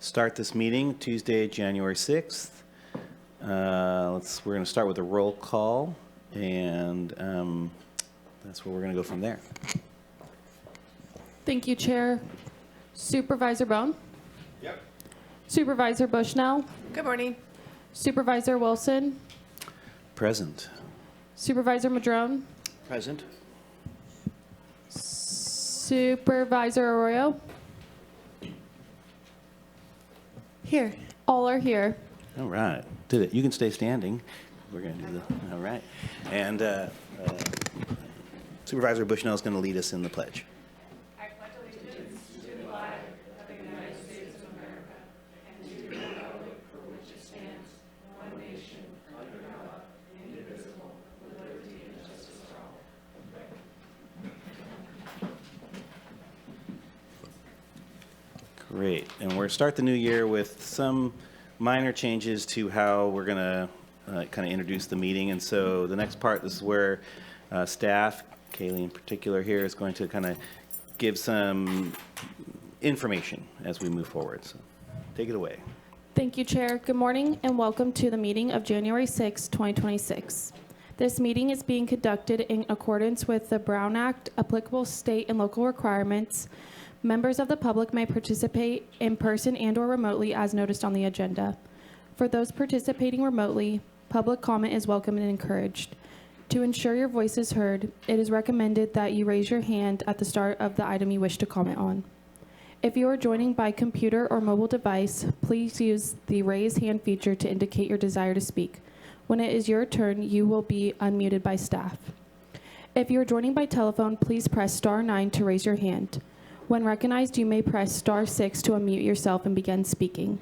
start this meeting Tuesday, January 6th. We're going to start with a roll call, and that's where we're going to go from there. Thank you, Chair. Supervisor Bone? Yep. Supervisor Bushnell? Good morning. Supervisor Wilson? Present. Supervisor Madrone? Present. Supervisor Arroyo? Here. All are here. All right. Did it. You can stay standing. We're going to do the, all right. And Supervisor Bushnell is going to lead us in the pledge. I pledge allegiance to the flag of the United States of America and to the republic for which it stands, one nation, under God, indivisible, with liberty and justice for all. Great. And we're going to start the new year with some minor changes to how we're going to kind of introduce the meeting. And so the next part, this is where staff, Kaylee in particular here, is going to kind of give some information as we move forward. So take it away. Thank you, Chair. Good morning and welcome to the meeting of January 6, 2026. This meeting is being conducted in accordance with the Brown Act, applicable state and local requirements. Members of the public may participate in person and/or remotely as noticed on the agenda. For those participating remotely, public comment is welcome and encouraged. To ensure your voice is heard, it is recommended that you raise your hand at the start of the item you wish to comment on. If you are joining by computer or mobile device, please use the raise hand feature to indicate your desire to speak. When it is your turn, you will be unmuted by staff. If you are joining by telephone, please press *9 to raise your hand. When recognized, you may press *6 to unmute yourself and begin speaking.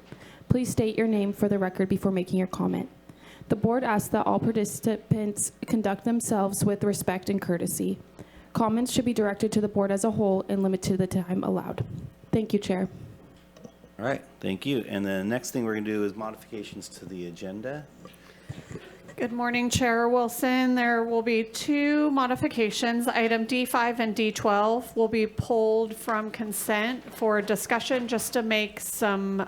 Please state your name for the record before making your comment. The board asks that all participants conduct themselves with respect and courtesy. Comments should be directed to the board as a whole and limited to the time allowed. Thank you, Chair. All right. Thank you. And the next thing we're going to do is modifications to the agenda. Good morning, Chair Wilson. There will be two modifications. Item D5 and D12 will be pulled from consent for discussion just to make some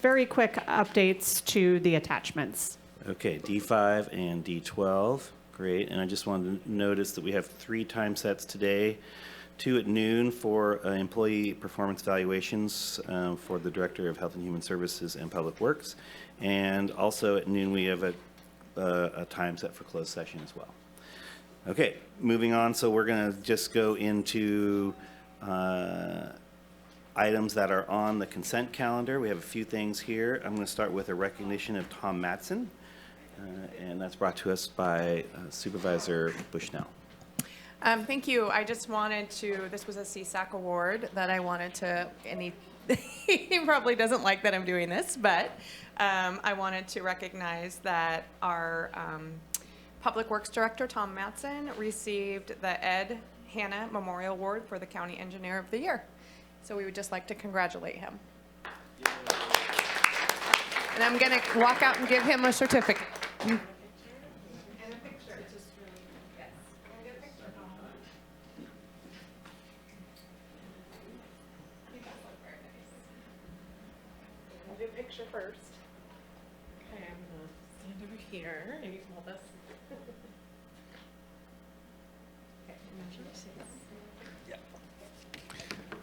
very quick updates to the attachments. Okay, D5 and D12. Great. And I just wanted to notice that we have 3 time sets today. 2 at noon for employee performance evaluations for the Director of Health and Human Services and Public Works. And also at noon, we have a time set for closed session as well. Okay, moving on. So we're going to just go into items that are on the consent calendar. We have a few things here. I'm going to start with a recognition of Tom Matson, and that's brought to us by Supervisor Bushnell. Thank you. I just wanted to, this was a CSAC award that I wanted to, and he probably doesn't like that I'm doing this, but I wanted to recognize that our Public Works Director, Tom Matson, received the Ed Hanna Memorial Award for the County Engineer of the Year. So we would just like to congratulate him. And I'm going to walk out and give him a certificate. Picture first. Okay, I'm going to stand over here and you hold this. Okay,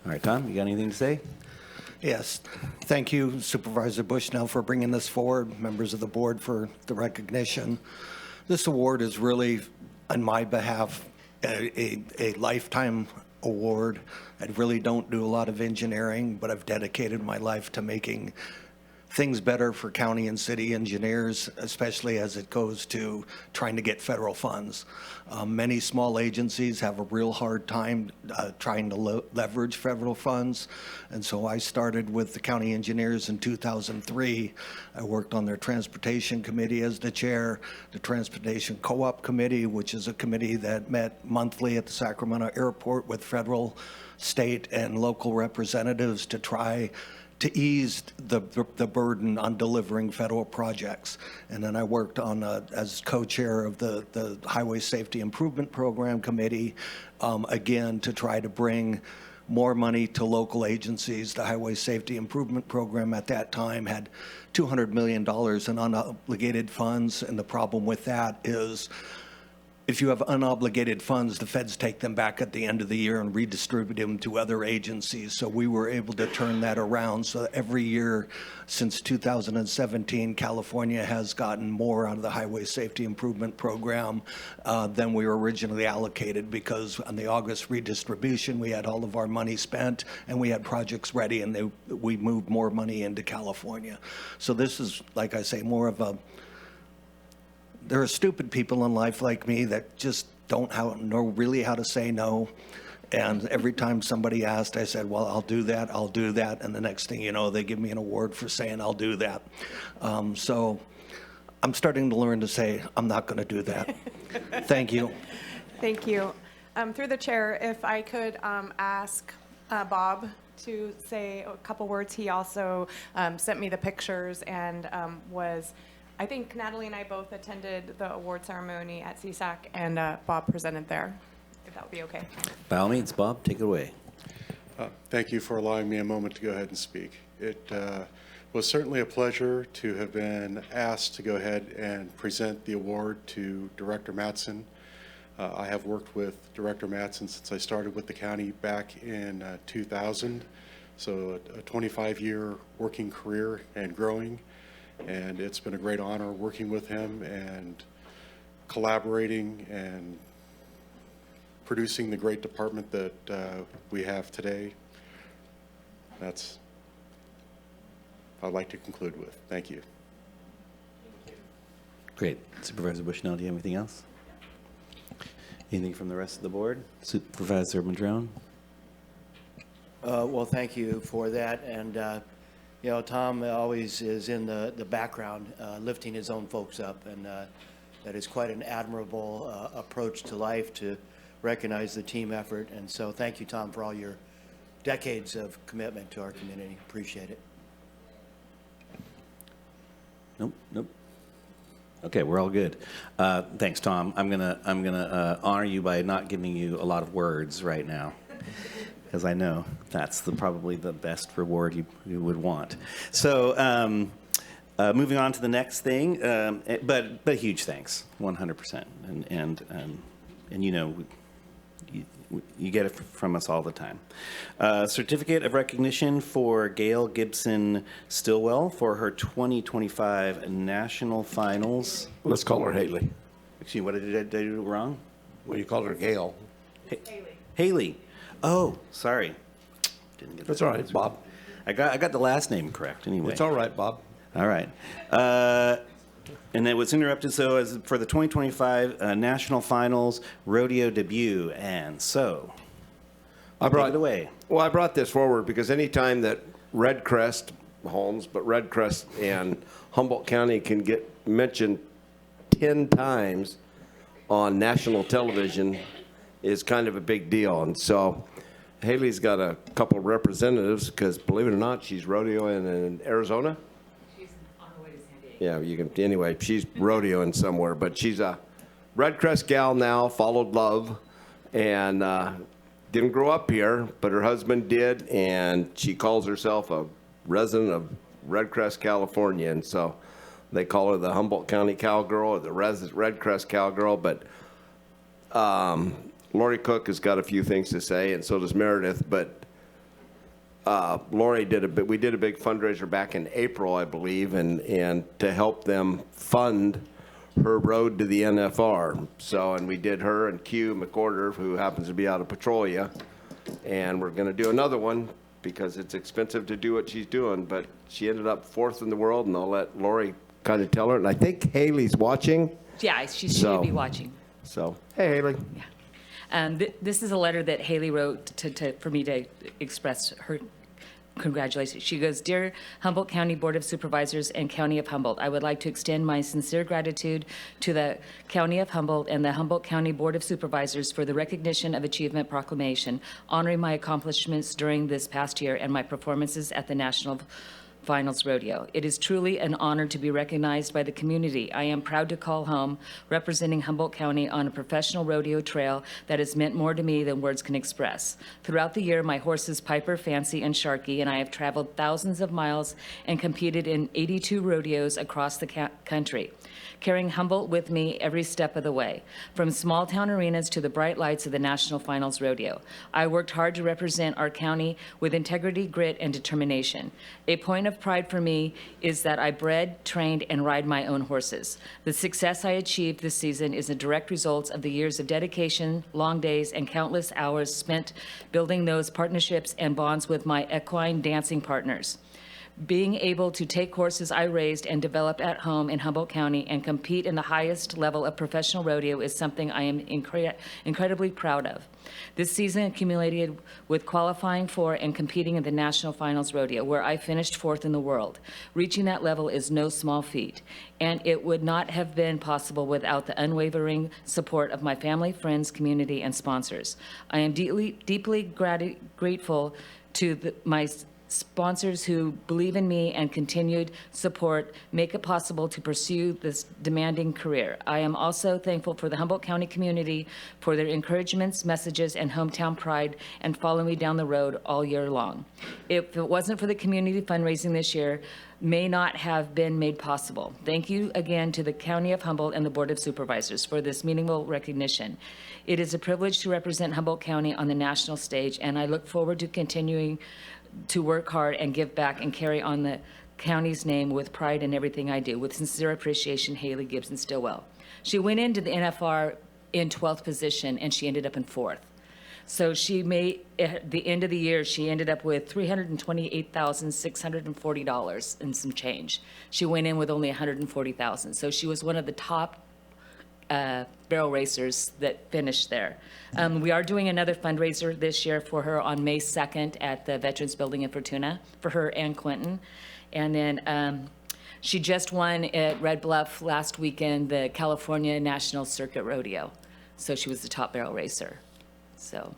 All right, Tom, you got anything to say? Yes. Thank you, Supervisor Bushnell, for bringing this forward, members of the board for the recognition. This award is really, on my behalf, a lifetime award. I really don't do a lot of engineering, but I've dedicated my life to making things better for county and city engineers, especially as it goes to trying to get federal funds. Many small agencies have a real hard time trying to leverage federal funds. And so I started with the county engineers in 2003. I worked on their transportation committee as the chair, the transportation co-op committee, which is a committee that met monthly at the Sacramento airport with federal, state, and local representatives to try to ease the burden on delivering federal projects. And then I worked on as co-chair of the Highway Safety Improvement Program Committee, again, to try to bring more money to local agencies. The Highway Safety Improvement Program at that time had $200 million in unobligated funds, and the problem with that is if you have unobligated funds, the feds take them back at the end of the year and redistribute them to other agencies. So we were able to turn that around. So every year since 2017, California has gotten more out of the Highway Safety Improvement Program than we were originally allocated, because on the August redistribution, we had all of our money spent and we had projects ready, and we moved more money into California. So this is, like I say, more of a, there are stupid people in life like me that just don't know really how to say no. And every time somebody asked, I said, well, I'll do that, I'll do that. And the next thing you know, they give me an award for saying I'll do that. So I'm starting to learn to say, I'm not going to do that. Thank you. Thank you. Through the chair, if I could ask Bob to say a couple words. He also sent me the pictures and I think Natalie and I both attended the award ceremony at CSAC, and Bob presented there, if that would be okay. By all means, Bob, take it away. Thank you for allowing me a moment to go ahead and speak. It was certainly a pleasure to have been asked to go ahead and present the award to Director Mattson. I have worked with Director Mattson since I started with the county back in 2000, so a 25-year working career and growing. And it's been a great honor working with him and collaborating and producing the great department that we have today. That's what I'd like to conclude with. Thank you. Great. Supervisor Bushnell, do you have anything else? Anything from the rest of the board? Supervisor Madrone? Well, thank you for that. And you know, Tom always is in the background, lifting his own folks up, and that is quite an admirable approach to life, to recognize the team effort. And so thank you, Tom, for all your decades of commitment to our community. Appreciate it. Nope. Okay, we're all good. Thanks, Tom. I'm gonna honor you by not giving you a lot of words right now, because I know that's probably the best reward you would want. So moving on to the next thing, but huge thanks, 100%. And you know, you get it from us all the time. Certificate of recognition for Gail Gibson Stillwell for her 2025 National Finals. Let's call her Haley. Excuse me, what did I do wrong? Well, you called her Gail. Haley. Oh, sorry. Didn't get That's that. all right, Bob. I got the last name correct anyway. It's all right, Bob. All right. And then was interrupted, so as for the 2025 National Finals Rodeo debut. And so, take it away. Well, I brought this forward because anytime that Red Crest and Humboldt County can get mentioned 10 times on national television is kind of a big deal. And so Haley's got a couple of representatives because, believe it or not, she's rodeoing in Arizona. She's on her way to San Diego. Yeah, you can. Anyway, she's rodeoing somewhere, but she's a Red Crest gal now. Followed love, and didn't grow up here, but her husband did, and she calls herself a resident of Red Crest, California, and so they call her the Humboldt County Cowgirl or the Red Crest Cowgirl. But Lori Cook has got a few things to say, and so does Meredith. But Lori we did a big fundraiser back in April, I believe, and to help them fund her road to the NFR. So, and we did her and Q McOrder, who happens to be out of Petrolia, and we're going to do another one because it's expensive to do what she's doing. But she ended up 4th in the world, and I'll let Lori kind of tell her. And I think Haley's watching. Yeah, she should be watching. So, hey, Haley. Yeah. This is a letter that Haley wrote for me to express her congratulations. She goes, "Dear Humboldt County Board of Supervisors and County of Humboldt, I would like to extend my sincere gratitude to the County of Humboldt and the Humboldt County Board of Supervisors for the Recognition of Achievement Proclamation, honoring my accomplishments during this past year and my performances at the National Finals Rodeo. It is truly an honor to be recognized by the community. I am proud to call home representing Humboldt County on a professional rodeo trail that has meant more to me than words can express. Throughout the year, my horses Piper, Fancy, and Sharky and I have traveled thousands of miles and competed in 82 rodeos across the country, carrying Humboldt with me every step of the way, from small-town arenas to the bright lights of the National Finals Rodeo. I worked hard to represent our county with integrity, grit, and determination. A point of pride for me is that I bred, trained, and ride my own horses. The success I achieved this season is a direct result of the years of dedication, long days, and countless hours spent building those partnerships and bonds with my equine dancing partners. Being able to take horses I raised and developed at home in Humboldt County and compete in the highest level of professional rodeo is something I am incredibly proud of. This season accumulated with qualifying for and competing in the National Finals Rodeo, where I finished 4th in the world. Reaching that level is no small feat, and it would not have been possible without the unwavering support of my family, friends, community, and sponsors. I am deeply grateful to my sponsors who believe in me and continued support make it possible to pursue this demanding career. I am also thankful for the Humboldt County community for their encouragements, messages, and hometown pride, and follow me down the road all year long. If it wasn't for the community fundraising this year, may not have been made possible. Thank you again to the County of Humboldt and the Board of Supervisors for this meaningful recognition. It is a privilege to represent Humboldt County on the national stage, and I look forward to continuing to work hard and give back and carry on the county's name with pride in everything I do. With sincere appreciation, Haley Gibson Stillwell. She went into the NFR in 12th position, and she ended up in 4th. So she made, at the end of the year, she ended up with $328,640 and some change. She went in with only $140,000. So she was one of the top barrel racers that finished there. We are doing another fundraiser this year for her on May 2nd at the Veterans Building in Fortuna for her and Quentin. And then she just won at Red Bluff last weekend the California National Circuit Rodeo. So she was the top barrel racer. So.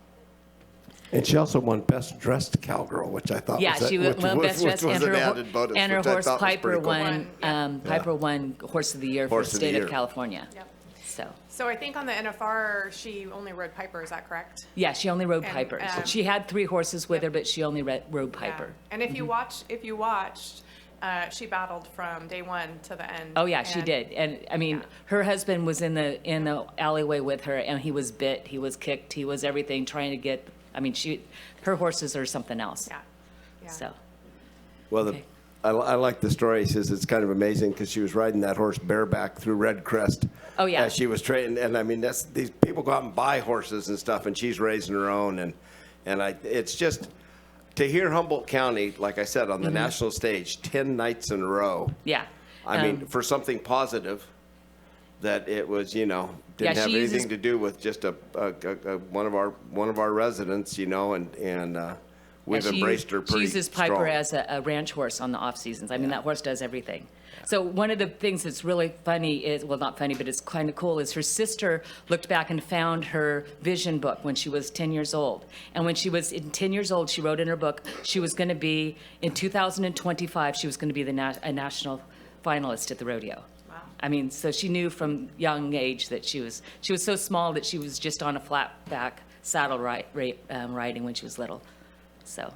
And she also won Best Dressed Cowgirl, which I thought Yeah, was she won Best Dressed, was and an her, added bonus, and her which I horse thought was Piper pretty cool. won. Piper won Horse of the Year for Horse the of the state Year. of California. Yep. So So I think on the NFR, she only rode Piper, is that correct? yeah, she only rode And, Piper. um, She had 3 horses with yep. her, but she only rode Yeah. Piper. And if you watched, she battled from day one to the end. Oh yeah, she And- did. And I mean, Yeah. her husband was in the alleyway with her, and he was bit, he was kicked, he was everything, trying to get. I mean, her horses are something else. Yeah, yeah. So Well, Okay. I like the story. He says it's kind of amazing because she was riding that horse bareback through Red Crest. Oh, yeah. As she was training, and I mean, these people go out and buy horses and stuff, and she's raising her own, it's just to hear Humboldt County, like I said, on the national stage 10 nights in a row. yeah. I mean, for something positive, that it was, didn't Yeah, have she uses- anything to do with just one of our residents, and we've Yeah, embraced her pretty She uses Piper strong. as a ranch horse on the off seasons. I mean, that horse does everything. So one of the things that's really funny is, well, not funny, but it's kind of cool, is her sister looked back and found her vision book when she was 10 years old. And when she was 10 years old, she wrote in her book she was going to be, in 2025, she was going to be a national finalist at the rodeo. Wow. I mean, so she knew from young age that she was so small that she was just on a flat back saddle riding when she was little. So,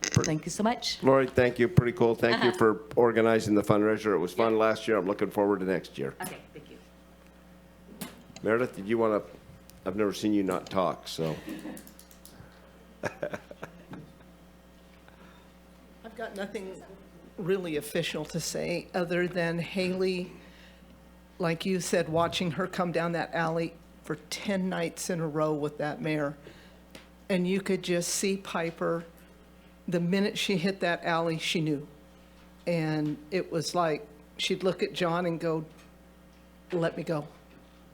thank you so much. Lori, thank you. Pretty cool. Thank you for organizing the fundraiser. It was fun last year. I'm looking forward to next year. Okay, thank you. Meredith, did you want to? I've never seen you not talk, so. I've got nothing really official to say other than Haley, like you said, watching her come down that alley for 10 nights in a row with that mare. And you could just see Piper, the minute she hit that alley, she knew. And it was like, she'd look at John and go, let me go.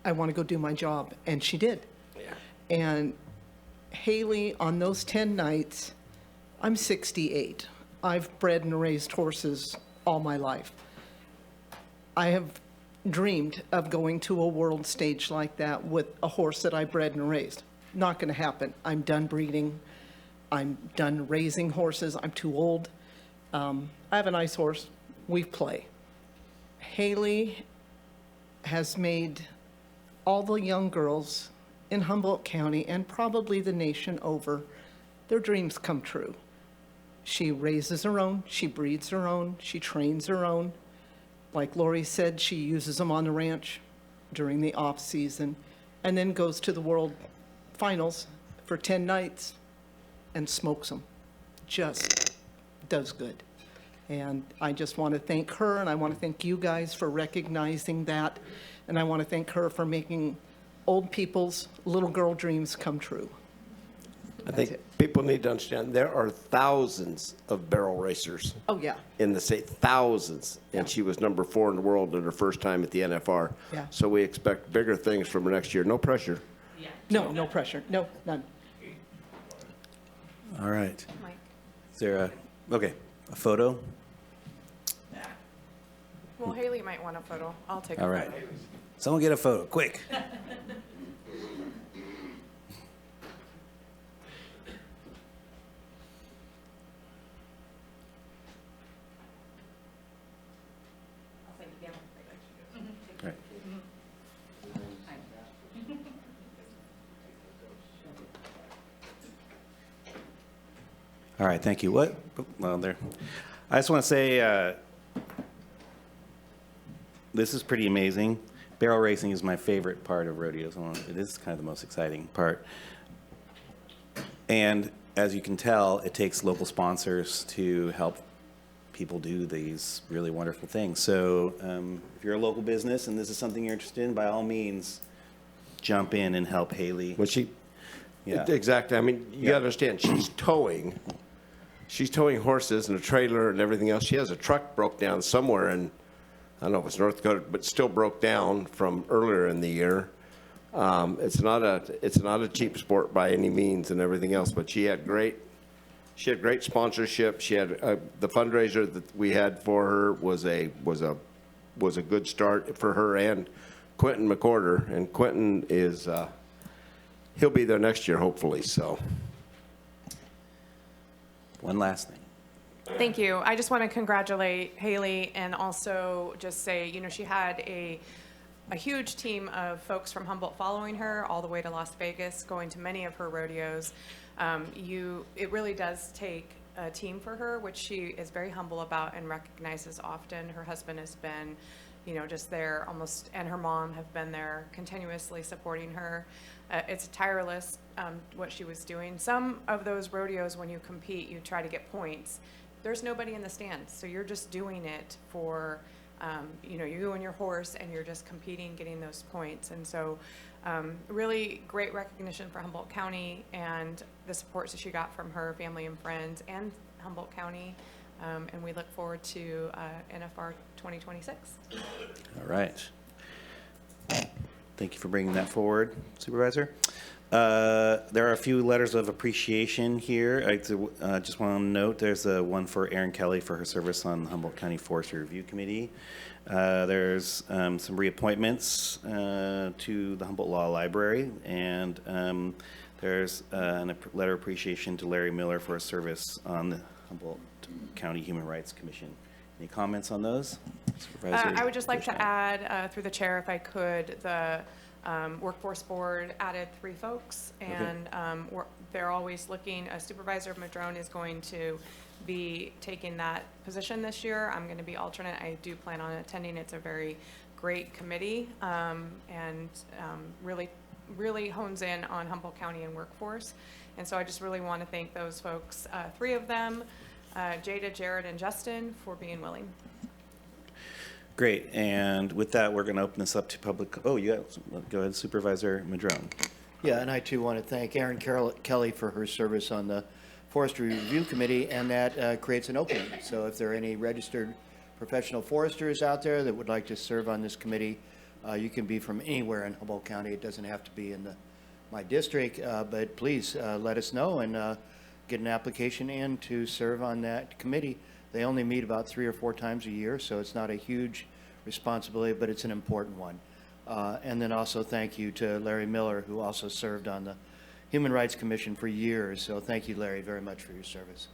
I want to go do my job. And she did. Yeah. And Haley, on those 10 nights, I'm 68. I've bred and raised horses all my life. I have dreamed of going to a world stage like that with a horse that I bred and raised. Not going to happen. I'm done breeding. I'm done raising horses. I'm too old. I have a nice horse. We play. Haley has made all the young girls in Humboldt County and probably the nation over, their dreams come true. She raises her own, she breeds her own, she trains her own. Like Lori said, she uses them on the ranch during the off season and then goes to the World Finals for 10 nights and smokes them. Just does good. And I just want to thank her, and I want to thank you guys for recognizing that. And I want to thank her for making old people's little girl dreams come true. I think people need to understand, there are thousands of barrel racers Oh, yeah. in the state, thousands. And she was number 4 in the world in her first time at the NFR. Yeah. So we expect bigger things from her next year. No pressure. No, no pressure. No, none. All right. Mike. Is there a photo? Well, Haley might want a photo. I'll take a All photo. right. Someone get a photo, quick. Right. All right, thank you. Well, there. I just want to say, this is pretty amazing. Barrel racing is my favorite part of rodeos. It is kind of the most exciting part. And as you can tell, it takes local sponsors to help people do these really wonderful things. So if you're a local business and this is something you're interested in, by all means, jump in and help Haley. When she, Yeah. exactly. I mean, you gotta understand, she's towing horses and a trailer and everything else. She has a truck broke down somewhere in, I don't know if it's North Dakota, but still broke down from earlier in the year. It's not a cheap sport by any means and everything else, but she had great sponsorship. She had the fundraiser that we had for her was a good start for her and Quentin McCorder. And Quentin is he'll be there next year hopefully. So One last thing. Thank you. I just want to congratulate Haley and also just say, you know, she had a huge team of folks from Humboldt following her all the way to Las Vegas, going to many of her rodeos. It really does take a team for her, which she is very humble about and recognizes often. Her husband has been, you know, just there almost, and her mom have been there continuously supporting her. It's tireless, what she was doing. Some of those rodeos, when you compete, you try to get points. There's nobody in the stands, so you're just doing it for, you know, you and your horse, and you're just competing, getting those points. And so really great recognition for Humboldt County and the supports that she got from her family and friends and Humboldt County. And we look forward to NFR 2026. All right. Thank you for bringing that forward, Supervisor. There are a few letters of appreciation here. I just want to note there's one for Erin Kelly for her service on the Humboldt County Forestry Review Committee. There's some reappointments to the Humboldt Law Library, and there's a letter of appreciation to Larry Miller for his service on the Humboldt County Human Rights Commission. Any comments on those? I would just like to add, through the chair, if I could, the Workforce Board added 3 folks, and they're always looking. Supervisor Madrone is going to be taking that position this year. I'm going to be alternate. I do plan on attending. It's a very great committee, and really hones in on Humboldt County and workforce. And so I just really want to thank those folks, 3 of them, Jada, Jared, and Justin, for being willing. Great, and with that, we're going to open this up to public. Oh, go ahead, Supervisor Madrone. Yeah, and I too want to thank Erin Kelly for her service on the Forestry Review Committee, and that creates an opening. So if there are any registered professional foresters out there that would like to serve on this committee, you can be from anywhere in Humboldt County. It doesn't have to be in my district, but please let us know and get an application in to serve on that committee. They only meet about 3 or 4 times a year, so it's not a huge responsibility, but it's an important one. And then also thank you to Larry Miller, who also served on the Human Rights Commission for years. So thank you, Larry, very much for your service.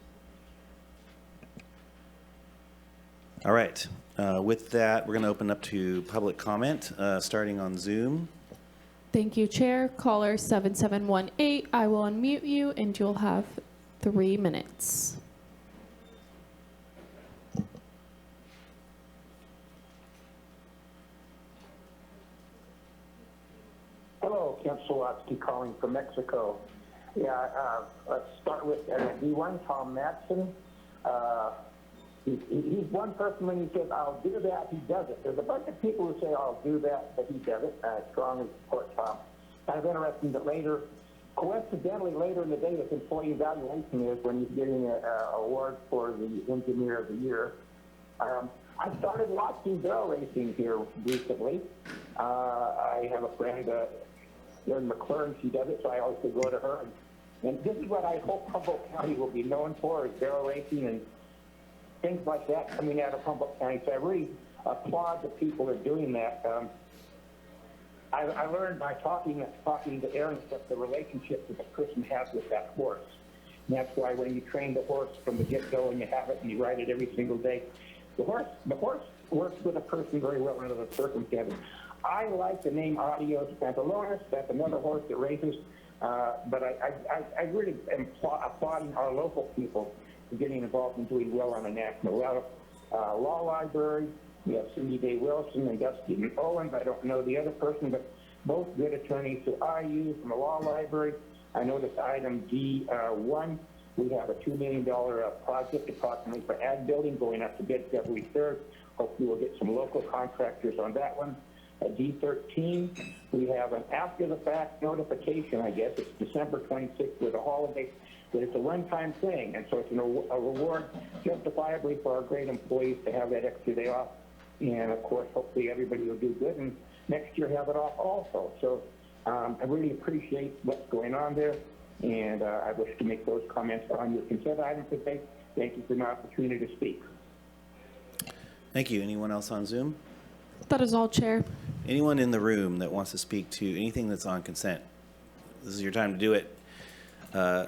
All right. With that, we're going to open up to public comment, starting on Zoom. Thank you, Chair. Caller 7718, I will unmute you and you'll have 3 minutes. Hello, Kent Solotsky calling from Mexico. Yeah, let's start with D1, Tom Matson. He's one person when he says, I'll do that, he does it. There's a bunch of people who say, I'll do that, but he does it. Strongly support Tom. Kind of interesting that later, coincidentally, later in the day, this employee evaluation is when he's getting an award for the Engineer of the Year. I started watching barrel racing here recently. I have a friend here in McLaren, she does it, so I always could go to her. And this is what I hope Humboldt County will be known for, is barrel racing and things like that coming out of Humboldt County. So I really applaud the people that are doing that. I learned by talking to Aaron that the relationship that the person has with that horse. And that's why when you train the horse from the get-go and you have it and you ride it every single day, the horse works with a person very well under the circumstances. I like the name Adios Pantalones. That's another horse that races. But I really am applauding our local people for getting involved in doing well on a national level. Law Library, we have Cindy Day Wilson and Dusty Owens. I don't know the other person, but both good attorneys who I use from the Law Library. I noticed item D1, we have a $2 million project approximately for ag building going up to bid February 3rd. Hopefully we'll get some local contractors on that one. D13, we have an after-the-fact notification, I guess. It's December 26th with a holiday, but it's a one-time thing, and so it's a reward justifiably for our great employees to have that extra day off. And, of course, hopefully everybody will do good, and next year have it off also. So I really appreciate what's going on there, and I wish to make those comments on your consent item today. Thank you for the opportunity to speak. Thank you. Anyone else on Zoom? That is all, Chair. Anyone in the room that wants to speak to anything that's on consent? This is your time to do it. I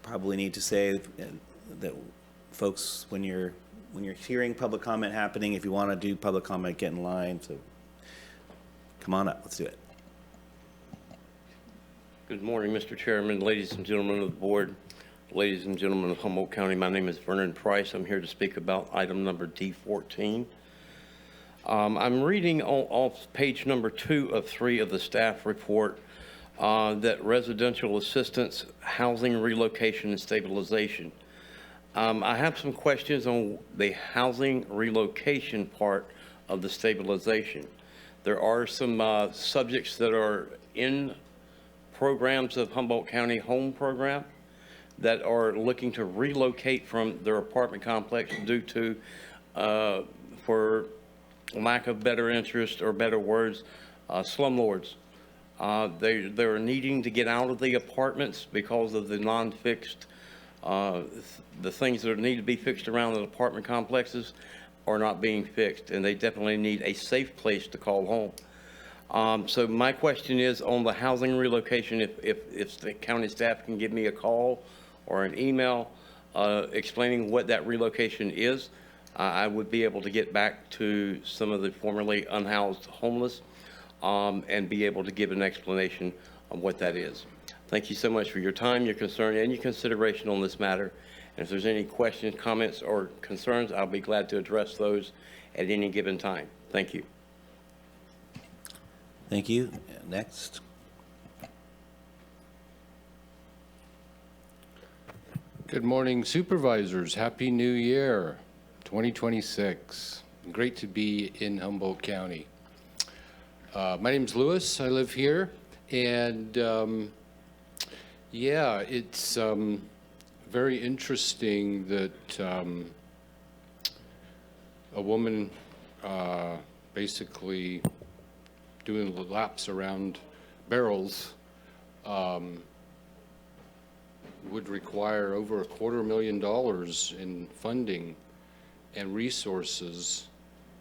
probably need to say that folks, when you're hearing public comment happening, if you want to do public comment, get in line. So come on up. Let's do it. Good morning, Mr. Chairman, ladies and gentlemen of the board, ladies and gentlemen of Humboldt County. My name is Vernon Price. I'm here to speak about item number D14. I'm reading off page number 2 of 3 of the staff report that residential assistance, housing relocation, and stabilization. I have some questions on the housing relocation part of the stabilization. There are some subjects that are in programs of Humboldt County Home Program that are looking to relocate from their apartment complex due to, for lack of better interest or better words, slumlords. They're needing to get out of the apartments because of the non-fixed, the things that need to be fixed around the apartment complexes are not being fixed, and they definitely need a safe place to call home. So my question is on the housing relocation, if the county staff can give me a call or an email explaining what that relocation is, I would be able to get back to some of the formerly unhoused homeless and be able to give an explanation of what that is. Thank you so much for your time, your concern, and your consideration on this matter. And if there's any questions, comments, or concerns, I'll be glad to address those at any given time. Thank you. Thank you. Next. Good morning, Supervisors. Happy New Year, 2026. Great to be in Humboldt County. My name's Lewis. I live here, and yeah, it's very interesting that a woman basically doing laps around barrels would require over $250,000 in funding and resources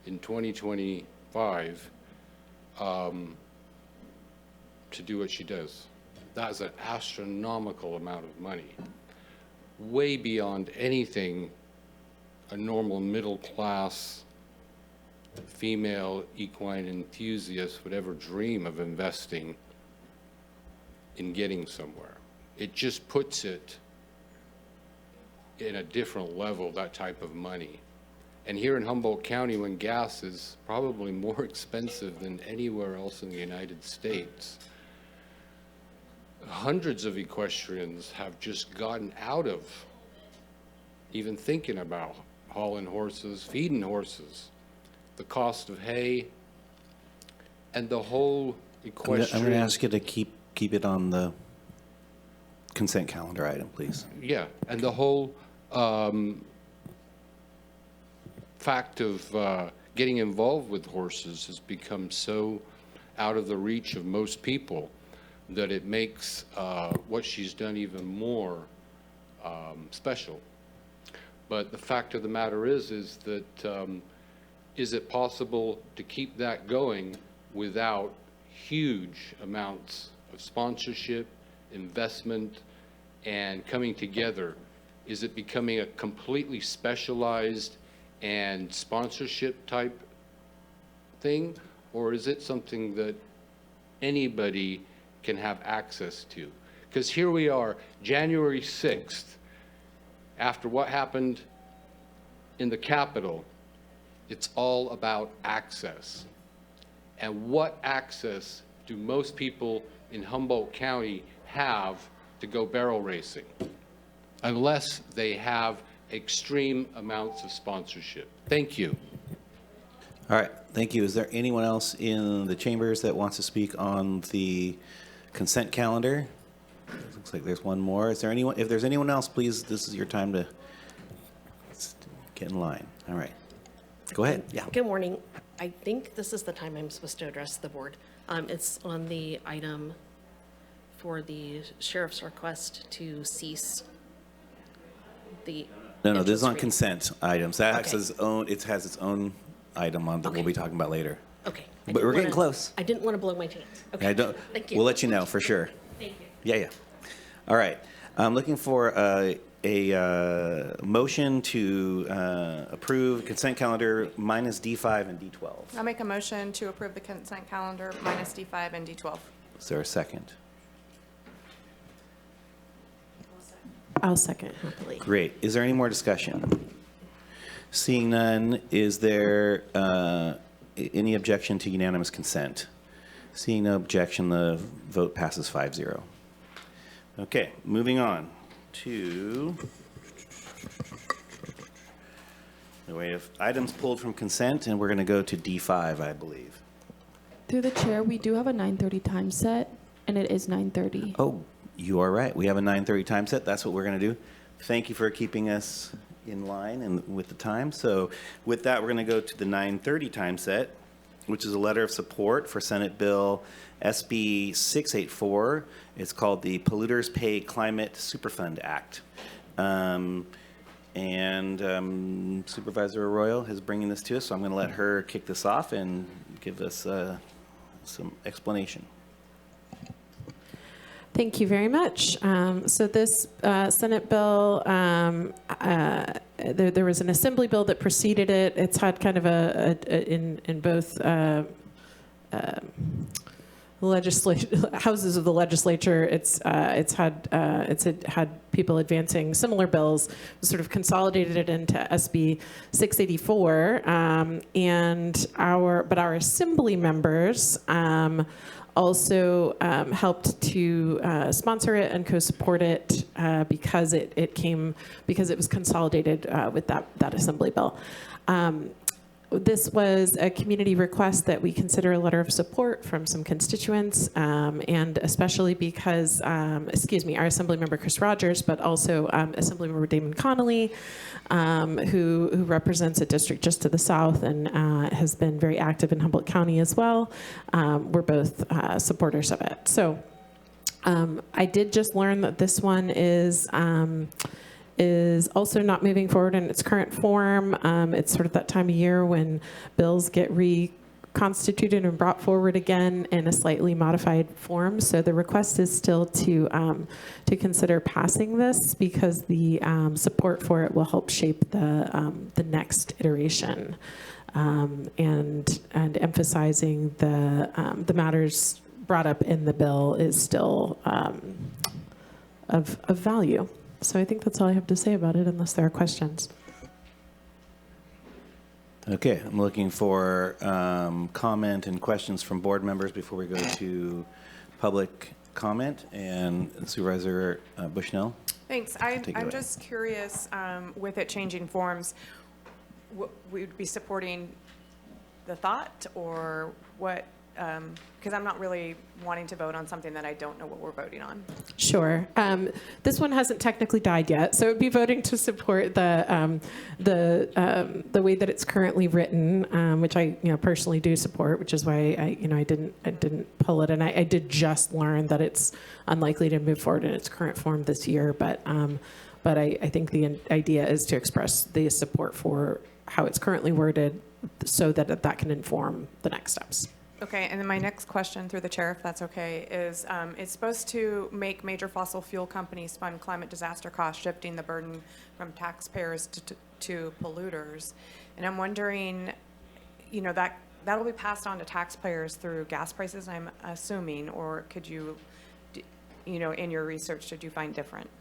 in 2025 to do what she does. That is an astronomical amount of money, way beyond anything a normal middle-class female equine enthusiast would ever dream of investing in getting somewhere. It just puts it in a different level, that type of money. And here in Humboldt County, when gas is probably more expensive than anywhere else in the United States, hundreds of equestrians have just gotten out of even thinking about hauling horses, feeding horses, the cost of hay, and the whole equestrian. I'm going to ask you to keep it on the consent calendar item, please. Yeah, and the whole fact of getting involved with horses has become so out of the reach of most people that it makes what she's done even more special. But the fact of the matter is that is it possible to keep that going without huge amounts of sponsorship, investment, and coming together? Is it becoming a completely specialized and sponsorship type thing, or is it something that anybody can have access to? Because here we are, January 6th, after what happened in the Capitol, it's all about access. And what access do most people in Humboldt County have to go barrel racing? Unless they have extreme amounts of sponsorship. Thank you. All right, thank you. Is there anyone else in the chambers that wants to speak on the consent calendar? It looks like there's one more. Is there anyone? If there's anyone else, please, this is your time to get in line. All right. Go ahead. Yeah. Good morning. I think this is the time I'm supposed to address the board. It's on the item for the sheriff's request to cease the. No, this is on interest rate. consent items. That Okay. it has its own item on that we'll be talking about later. Okay. But we're getting close. I didn't want to blow my chance. Okay. I don't. Thank you. We'll let you know for sure. Thank you. Yeah. All right. I'm looking for a motion to approve consent calendar minus D5 and D12. I'll make a motion to approve the consent calendar minus D5 and D12. Is there a second? I'll second happily. Great. Is there any more discussion? Seeing none, is there any objection to unanimous consent? Seeing no objection, the vote passes 5-0. Okay, moving on to we have items pulled from consent, and we're going to go to D5, I believe. Through the chair, we do have a 9:30 time set, and it is 9:30. Oh, you are right. We have a 9:30 time set. That's what we're going to do. Thank you for keeping us in line and with the time. So with that, we're going to go to the 9:30 time set, which is a letter of support for Senate Bill SB 684. It's called the Polluters Pay Climate Superfund Act. Supervisor Arroyo is bringing this to us, so I'm going to let her kick this off and give us some explanation. Thank you very much. So this Senate bill, there was an Assembly bill that preceded it. It's had kind of in both houses of the legislature. It's had people advancing similar bills, sort of consolidated it into SB 684, but our Assembly members also helped to sponsor it and co-support it because it was consolidated with that Assembly bill. This was a community request that we consider a letter of support from some constituents, and especially because, our Assemblymember Chris Rogers, but also Assemblymember Damon Connolly, who represents a district just to the south and has been very active in Humboldt County as well. We're both supporters of it. So I did just learn that this one is also not moving forward in its current form. It's sort of that time of year when bills get constituted and brought forward again in a slightly modified form. So the request is still to consider passing this because the support for it will help shape the next iteration, and emphasizing the matters brought up in the bill is still of value. So I think that's all I have to say about it, unless there are questions. Okay, I'm looking for comment and questions from board members before we go to public comment. And Supervisor Bushnell? Thanks. Take it I'm away. just curious, with it changing forms, we would be supporting the thought or what? Because I'm not really wanting to vote on something that I don't know what we're voting on. Sure. This one hasn't technically died yet, so it'd be voting to support the way that it's currently written, which I personally do support, which is why I didn't pull it, and I did just learn that it's unlikely to move forward in its current form this year, but I think the idea is to express the support for how it's currently worded, so that that can inform the next steps. Okay, and then my next question, through the chair, if that's okay, is it's supposed to make major fossil fuel companies fund climate disaster costs, shifting the burden from taxpayers to polluters. And I'm wondering, that'll be passed on to taxpayers through gas prices, I'm assuming, or could you, in your research, did you find different?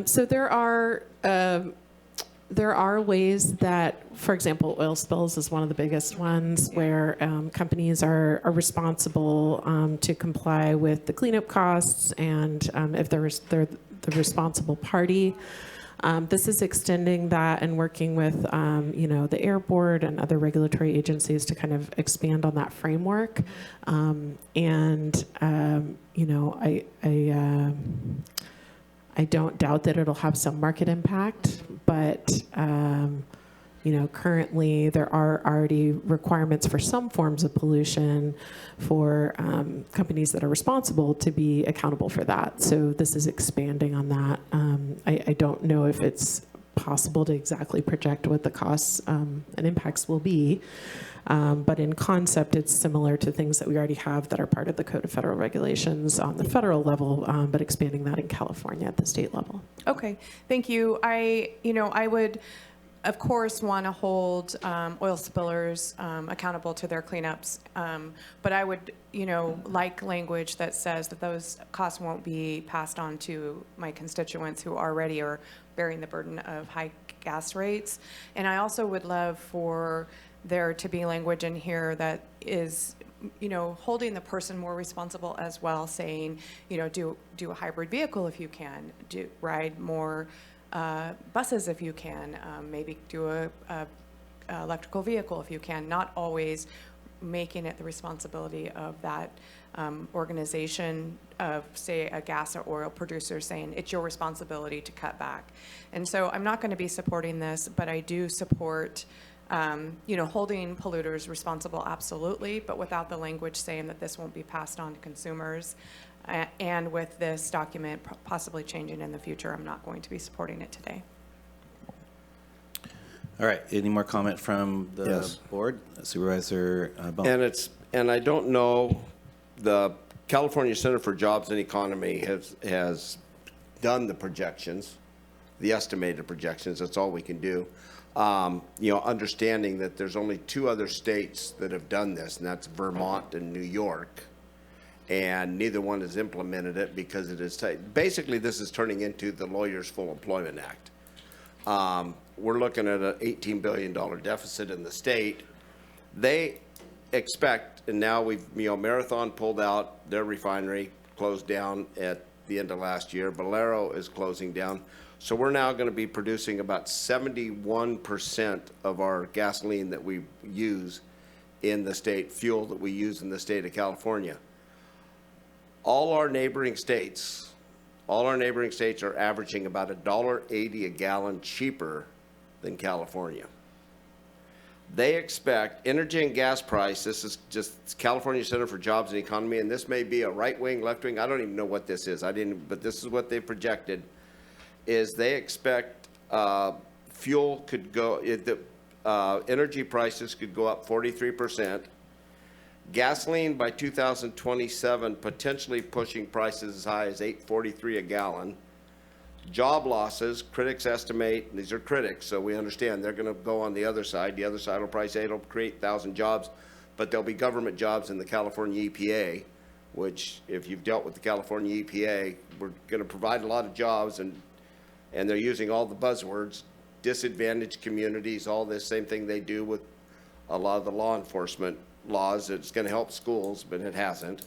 So there are ways that, for example, oil spills is one of the biggest ones, where companies are responsible to comply with the cleanup costs, and if they're the responsible party. This is extending that and working with the Air Board and other regulatory agencies to kind of expand on that framework. I don't doubt that it'll have some market impact, but currently there are already requirements for some forms of pollution for companies that are responsible to be accountable for that. So this is expanding on that. I don't know if it's possible to exactly project what the costs and impacts will be. But in concept, it's similar to things that we already have that are part of the Code of Federal Regulations on the federal level, but expanding that in California at the state level. Okay, thank you. I would, of course, want to hold oil spillers accountable to their cleanups, but I would, like language that says that those costs won't be passed on to my constituents who already are bearing the burden of high gas rates. And I also would love for there to be language in here that is, holding the person more responsible as well, saying, do a hybrid vehicle if you can, ride more buses if you can, maybe do a electrical vehicle if you can, not always making it the responsibility of that organization of, say, a gas or oil producer, saying it's your responsibility to cut back. And so I'm not going to be supporting this, but I do support holding polluters responsible, absolutely, but without the language saying that this won't be passed on to consumers. And with this document possibly changing in the future, I'm not going to be supporting it today. All right, any more comment from the board? Supervisor Bowman. And I don't know, the California Center for Jobs and Economy has done the projections, the estimated projections. That's all we can do. Understanding that there's only two other states that have done this, and that's Vermont and New York, and neither one has implemented it because it is basically this is turning into the Lawyers Full Employment Act. We're looking at an $18 billion deficit in the state. They expect, and now Marathon pulled out their refinery, closed down at the end of last year. Valero is closing down. So we're now going to be producing about 71% of our gasoline that we use in the state, fuel that we use in the state of California. All our neighboring states are averaging about $1.80 a gallon cheaper than California. They expect energy and gas price, this is just California Center for Jobs and Economy, and this may be a right-wing, left-wing, I don't even know what this is. But this is what they projected. Is they expect fuel could go, energy prices could go up 43%. Gasoline by 2027 potentially pushing prices as high as $8.43 a gallon. Job losses, critics estimate, these are critics, so we understand they're going to go on the other side. The other side will probably say it'll create 1,000 jobs, but there'll be government jobs in the California EPA, which, if you've dealt with the California EPA, we're going to provide a lot of jobs, and they're using all the buzzwords, disadvantaged communities, all this same thing they do with a lot of the law enforcement laws. It's going to help schools, but it hasn't.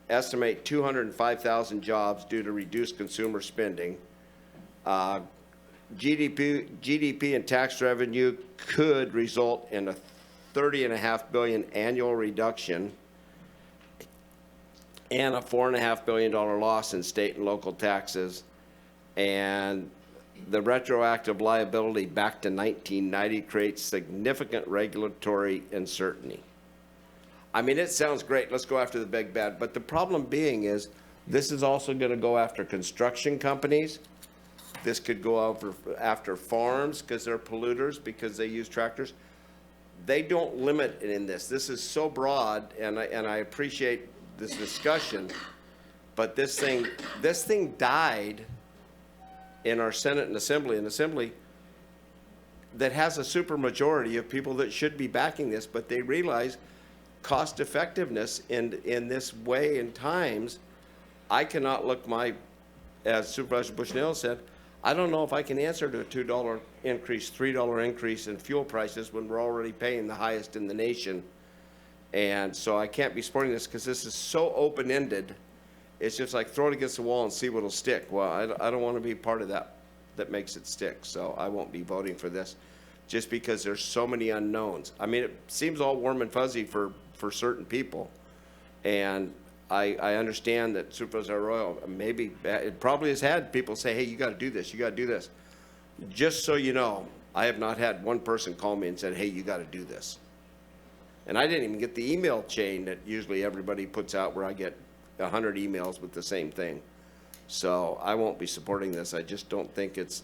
Estimate 205,000 jobs due to reduced consumer spending. GDP and tax revenue could result in a $30.5 billion annual reduction and a $4.5 billion loss in state and local taxes. And the retroactive liability back to 1990 creates significant regulatory uncertainty. I mean, it sounds great. Let's go after the big bad. But the problem being is this is also going to go after construction companies. This could go after farms because they're polluters because they use tractors. They don't limit it in this. This is so broad, and I appreciate this discussion. But this thing died in our Senate and Assembly, that has a supermajority of people that should be backing this, but they realize cost effectiveness in this way in times. I cannot look as Supervisor Bushnell said, I don't know if I can answer to a $2 increase, $3 increase in fuel prices when we're already paying the highest in the nation. And so I can't be supporting this because this is so open-ended. It's just like throw it against the wall and see what'll stick. Well, I don't want to be part of that makes it stick. So I won't be voting for this just because there's so many unknowns. I mean, it seems all warm and fuzzy for certain people. And I understand that Supervisor Arroyo, maybe it probably has had people say, hey, you got to do this, you got to do this. Just so you know, I have not had one person call me and said, hey, you got to do this. And I didn't even get the email chain that usually everybody puts out where I get 100 emails with the same thing. So I won't be supporting this. I just don't think it's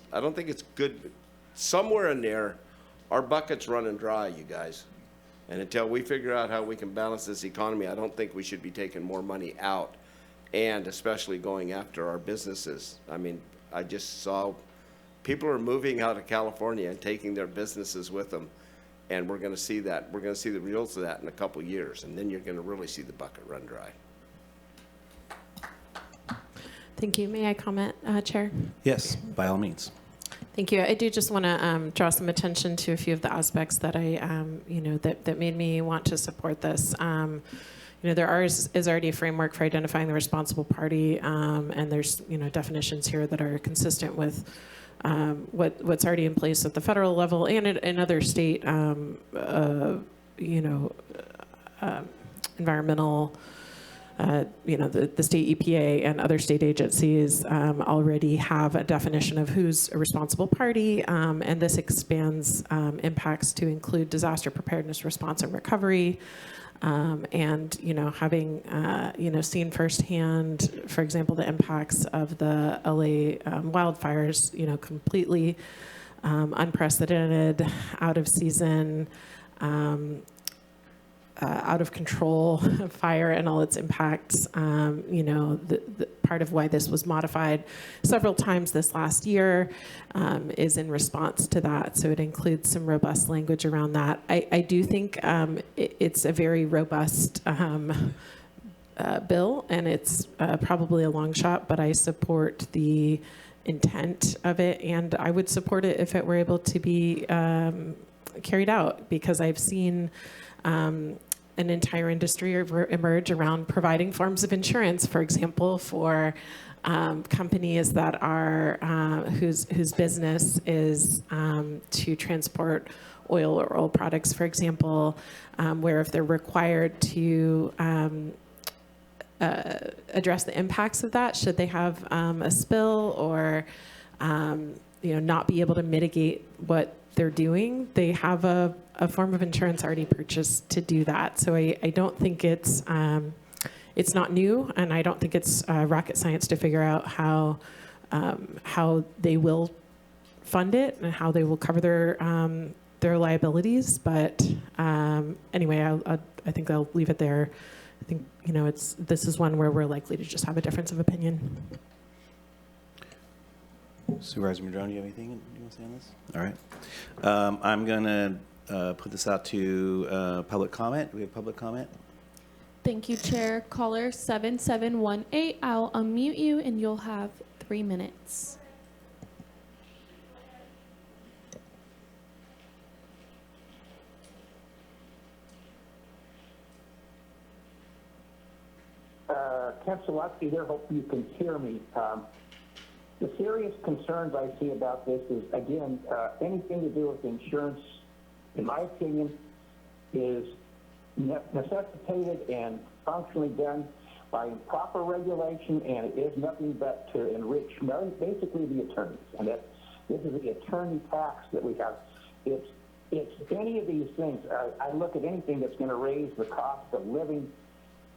good. Somewhere in there, our bucket's running dry, you guys. And until we figure out how we can balance this economy, I don't think we should be taking more money out, and especially going after our businesses. I mean, I just saw people are moving out of California and taking their businesses with them. And we're going to see that. We're going to see the results of that in a couple of years. And then you're going to really see the bucket run dry. Thank you. May I comment, Chair? Yes, by all means. Thank you. I do just want to draw some attention to a few of the aspects that that made me want to support this. There is already a framework for identifying the responsible party, and there's definitions here that are consistent with what's already in place at the federal level and in other state, environmental. The state EPA and other state agencies already have a definition of who's a responsible party, and this expands impacts to include disaster preparedness, response, and recovery. And having seen firsthand, for example, the impacts of the LA wildfires, completely unprecedented, out of season. Out of control fire and all its impacts. The part of why this was modified several times this last year is in response to that. So it includes some robust language around that. I do think it's a very robust bill, and it's probably a long shot, but I support the intent of it, and I would support it if it were able to be carried out, because I've seen an entire industry emerge around providing forms of insurance, for example, for companies that are whose business is to transport oil or oil products, for example, where if they're required to address the impacts of that, should they have a spill or not be able to mitigate what they're doing, they have a form of insurance already purchased to do that. So I don't think it's not new, and I don't think it's rocket science to figure out how they will fund it and how they will cover their their liabilities. But anyway, I think I'll leave it there. I think, this is one where we're likely to just have a difference of opinion. Supervisor Madrone, do you have anything you want to say on this? All right. I'm going to put this out to public comment. Do we have public comment? Thank you, Chair. Caller 7718, I'll unmute you and you'll have 3 minutes. Ken Seletsky here. Hope you can hear me. The serious concerns I see about this is, again, anything to do with insurance, in my opinion, is necessitated and functionally done by improper regulation, and it is nothing but to enrich basically the attorneys. And that this is the attorney tax that we have. It's any of these things. I look at anything that's going to raise the cost of living,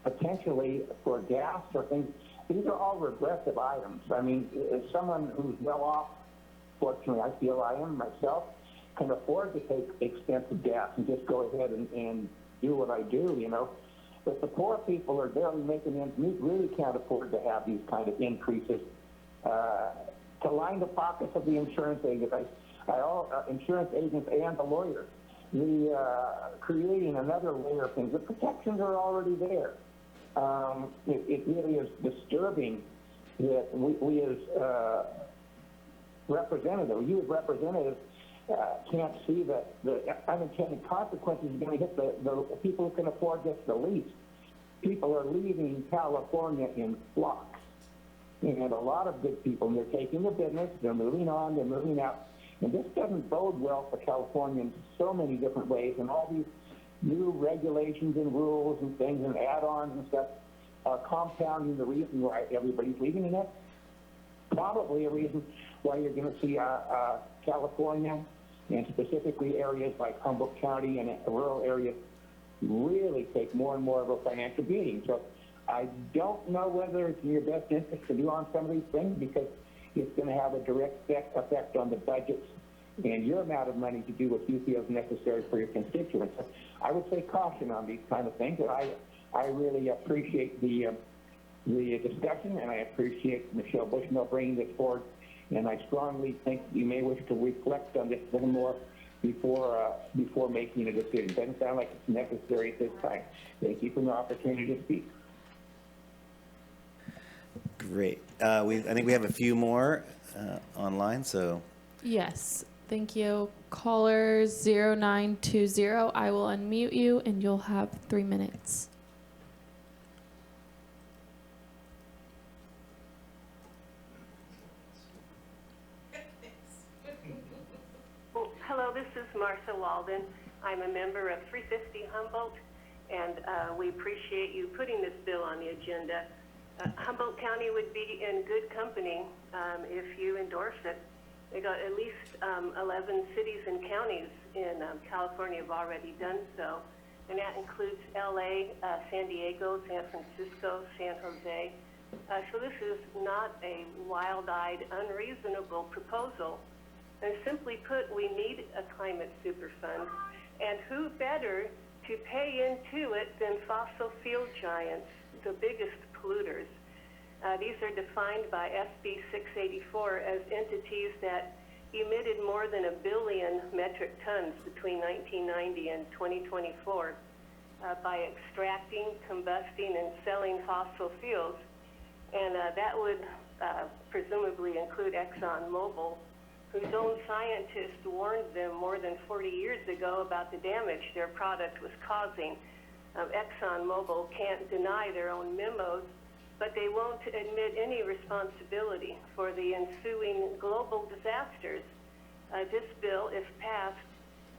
potentially for gas or things. These are all regressive items. I mean, as someone who's well off, fortunately I feel I am myself, can afford to take expensive gas and just go ahead and do what I do, But the poor people are barely making ends meet, really can't afford to have these kind of increases. To line the pockets of the insurance agents, insurance agents and the lawyers, creating another layer of things. The protections are already there. It really is disturbing that we as representatives, you as representatives, can't see that the unintended consequences are going to hit the people who can afford this the least. People are leaving California in flocks. And a lot of good people, and they're taking the business, they're moving on, they're moving out. And this doesn't bode well for California in so many different ways, and all these new regulations and rules and things and add-ons and stuff are compounding the reason why everybody's leaving. And that's probably a reason why you're going to see California, and specifically areas like Humboldt County and rural areas, really take more and more of a financial beating. So I don't know whether it's in your best interest to do on some of these things, because it's going to have a direct effect on the budgets and your amount of money to do what you feel is necessary for your constituents. I would say caution on these kind of things, and I really appreciate the discussion, and I appreciate Michelle Bushnell bringing this forward, and I strongly think you may wish to reflect on this a little more before making a decision. It doesn't sound like it's necessary at this time. Thank you for the opportunity to speak. Great. I think we have a few more online, so. Yes, thank you. Caller 0920, I will unmute you and you'll have 3 minutes. Hello, this is Marcia Walden. I'm a member of 350 Humboldt, and we appreciate you putting this bill on the agenda. Humboldt County would be in good company if you endorse it. They got at least 11 cities and counties in California have already done so, and that includes LA, San Diego, San Francisco, San Jose. So this is not a wild-eyed, unreasonable proposal. And simply put, we need a climate super fund, and who better to pay into it than fossil fuel giants, the biggest polluters. These are defined by SB 684 as entities that emitted more than 1 billion metric tons between 1990 and 2024 by extracting, combusting, and selling fossil fuels. And that would presumably include ExxonMobil, whose own scientists warned them more than 40 years ago about the damage their product was causing. ExxonMobil can't deny their own memos, but they won't admit any responsibility for the ensuing global disasters. This bill, if passed,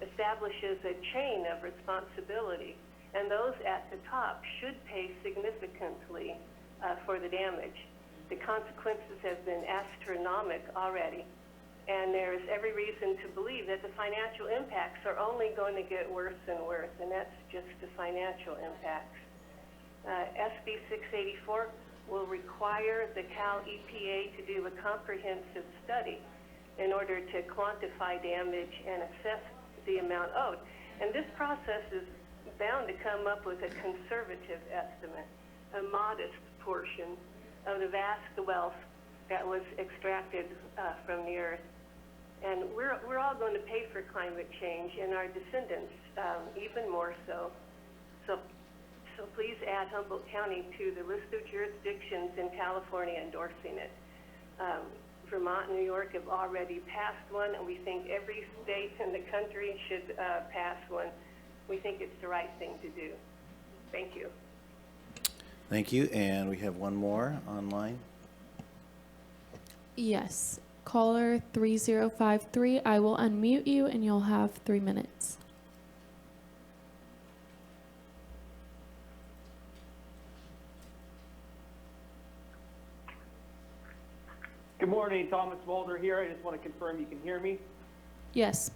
establishes a chain of responsibility, and those at the top should pay significantly for the damage. The consequences have been astronomical already, and there's every reason to believe that the financial impacts are only going to get worse and worse, and that's just the financial impacts. SB 684 will require the Cal EPA to do a comprehensive study in order to quantify damage and assess the amount owed. And this process is bound to come up with a conservative estimate, a modest portion of the vast wealth that was extracted from the earth. And we're all going to pay for climate change, and our descendants even more so. So please add Humboldt County to the list of jurisdictions in California endorsing it. Vermont and New York have already passed one, and we think every state in the country should pass one. We think it's the right thing to do. Thank you. Thank you, and we have one more online. Yes. Caller 3053, I will unmute you and you'll have 3 minutes. Good morning, Thomas Mulder here. I just want to confirm you can hear me. Yes.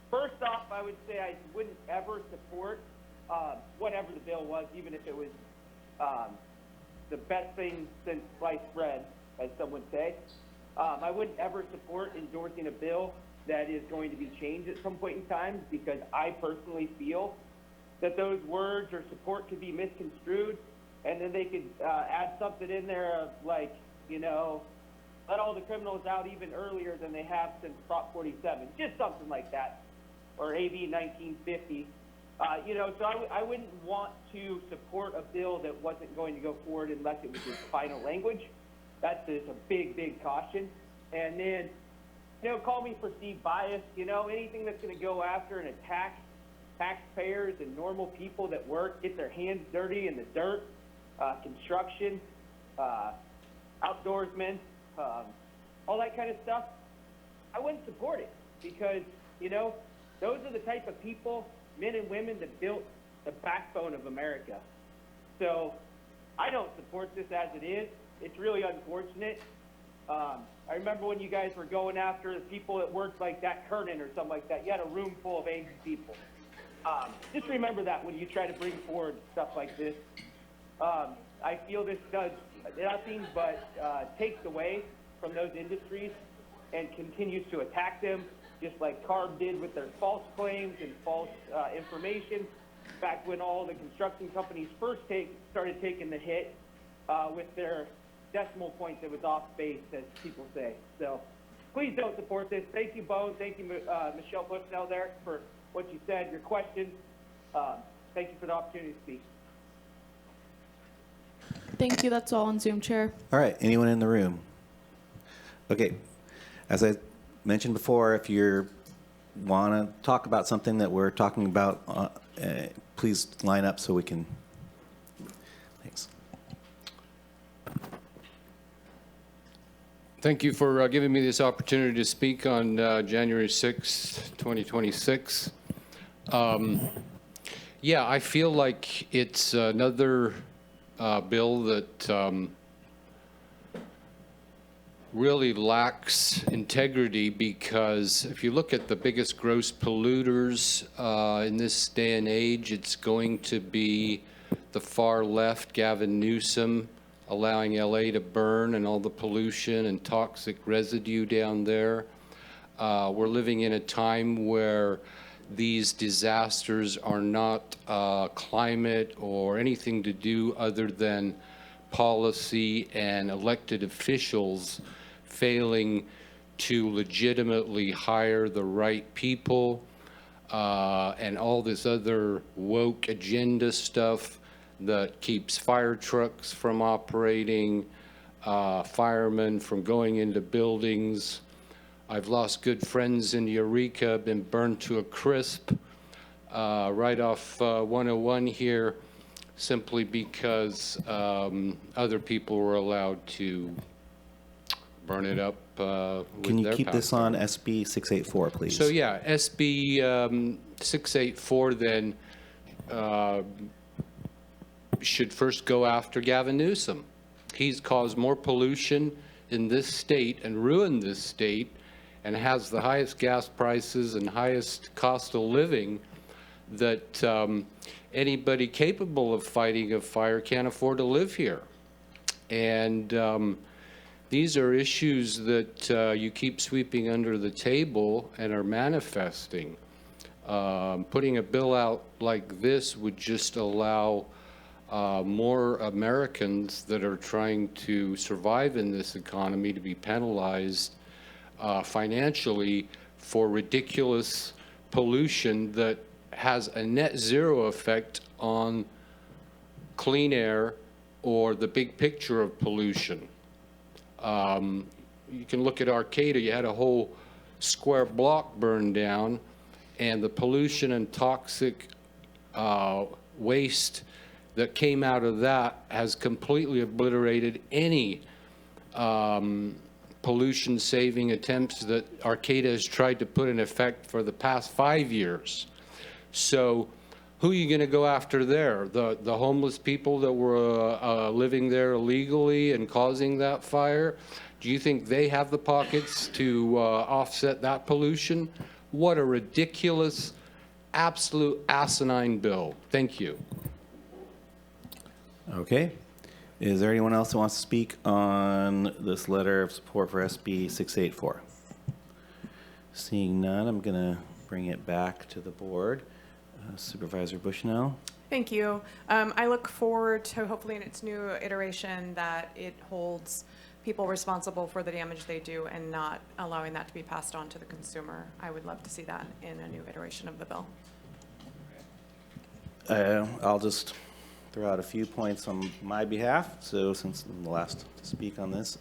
First off, I would say I wouldn't ever support whatever the bill was, even if it was the best thing since sliced bread, as some would say. I wouldn't ever support endorsing a bill that is going to be changed at some point in time, because I personally feel that those words or support could be misconstrued, and then they could add something in there of like, you know, let all the criminals out even earlier than they have since Prop 47, just something like that, or AB 1950. You know, so I wouldn't want to support a bill that wasn't going to go forward unless it was in final language. That's a big, big caution. And then, you know, call me perceived bias. You know, anything that's going to go after and attack taxpayers and normal people that work, get their hands dirty in the dirt, construction, outdoorsmen, all that kind of stuff, I wouldn't support it, because, you know, those are the type of people, men and women, that built the backbone of America. So I don't support this as it is. It's really unfortunate. I remember when you guys were going after the people that worked like that Kernan or something like that. You had a room full of angry people. Just remember that when you try to bring forward stuff like this. I feel this does nothing but takes away from those industries and continues to attack them, just like CARB did with their false claims and false information back when all the construction companies first started taking the hit with their decimal point that was off base, as people say. So please don't support this. Thank you, Bo. Thank you, Michelle Bushnell there, for what you said, your questions. Thank you for the opportunity to speak. Thank you. That's all on Zoom, Chair. All right, anyone in the room? Okay, as I mentioned before, if you want to talk about something that we're talking about, please line up so we can. Thanks. Thank you for giving me this opportunity to speak on January 6, 2026. Yeah, I feel like it's another bill that really lacks integrity, because if you look at the biggest gross polluters in this day and age, it's going to be the far left, Gavin Newsom, allowing LA to burn and all the pollution and toxic residue down there. We're living in a time where these disasters are not climate or anything to do other than policy and elected officials failing to legitimately hire the right people, and all this other woke agenda stuff that keeps fire trucks from operating, firemen from going into buildings. I've lost good friends in Eureka, been burned to a crisp right off 101 here, simply because other people were allowed to burn it up with Can you their keep this power. on SB 684, please? So yeah, SB 684 then should first go after Gavin Newsom. He's caused more pollution in this state and ruined this state, and has the highest gas prices and highest cost of living that anybody capable of fighting a fire can't afford to live here. And These are issues that you keep sweeping under the table and are manifesting. Putting a bill out like this would just allow more Americans that are trying to survive in this economy to be penalized financially for ridiculous pollution that has a net zero effect on clean air or the big picture of pollution. You can look at Arcata. You had a whole square block burned down, and the pollution and toxic waste that came out of that has completely obliterated any pollution-saving attempts that Arcata has tried to put in effect for the past 5 years. So who are you going to go after there? The homeless people that were living there illegally and causing that fire? Do you think they have the pockets to offset that pollution? What a ridiculous, absolute asinine bill. Thank you. Okay. Is there anyone else who wants to speak on this letter of support for SB 684? Seeing none, I'm going to bring it back to the board. Supervisor Bushnell. Thank you. I look forward to hopefully in its new iteration that it holds people responsible for the damage they do and not allowing that to be passed on to the consumer. I would love to see that in a new iteration of the bill. I'll just throw out a few points on my behalf. So since I'm the last to speak on this,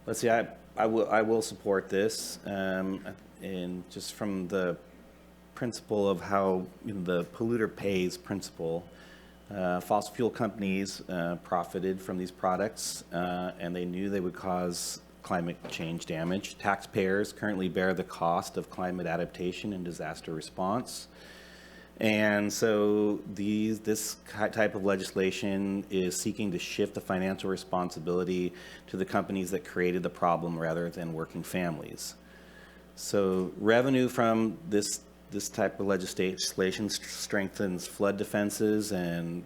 let's see, I will support this, and just from the principle of how the polluter pays principle. Fossil fuel companies profited from these products, and they knew they would cause climate change damage. Taxpayers currently bear the cost of climate adaptation and disaster response. And so this type of legislation is seeking to shift the financial responsibility to the companies that created the problem rather than working families. So revenue from this type of legislation strengthens flood defenses and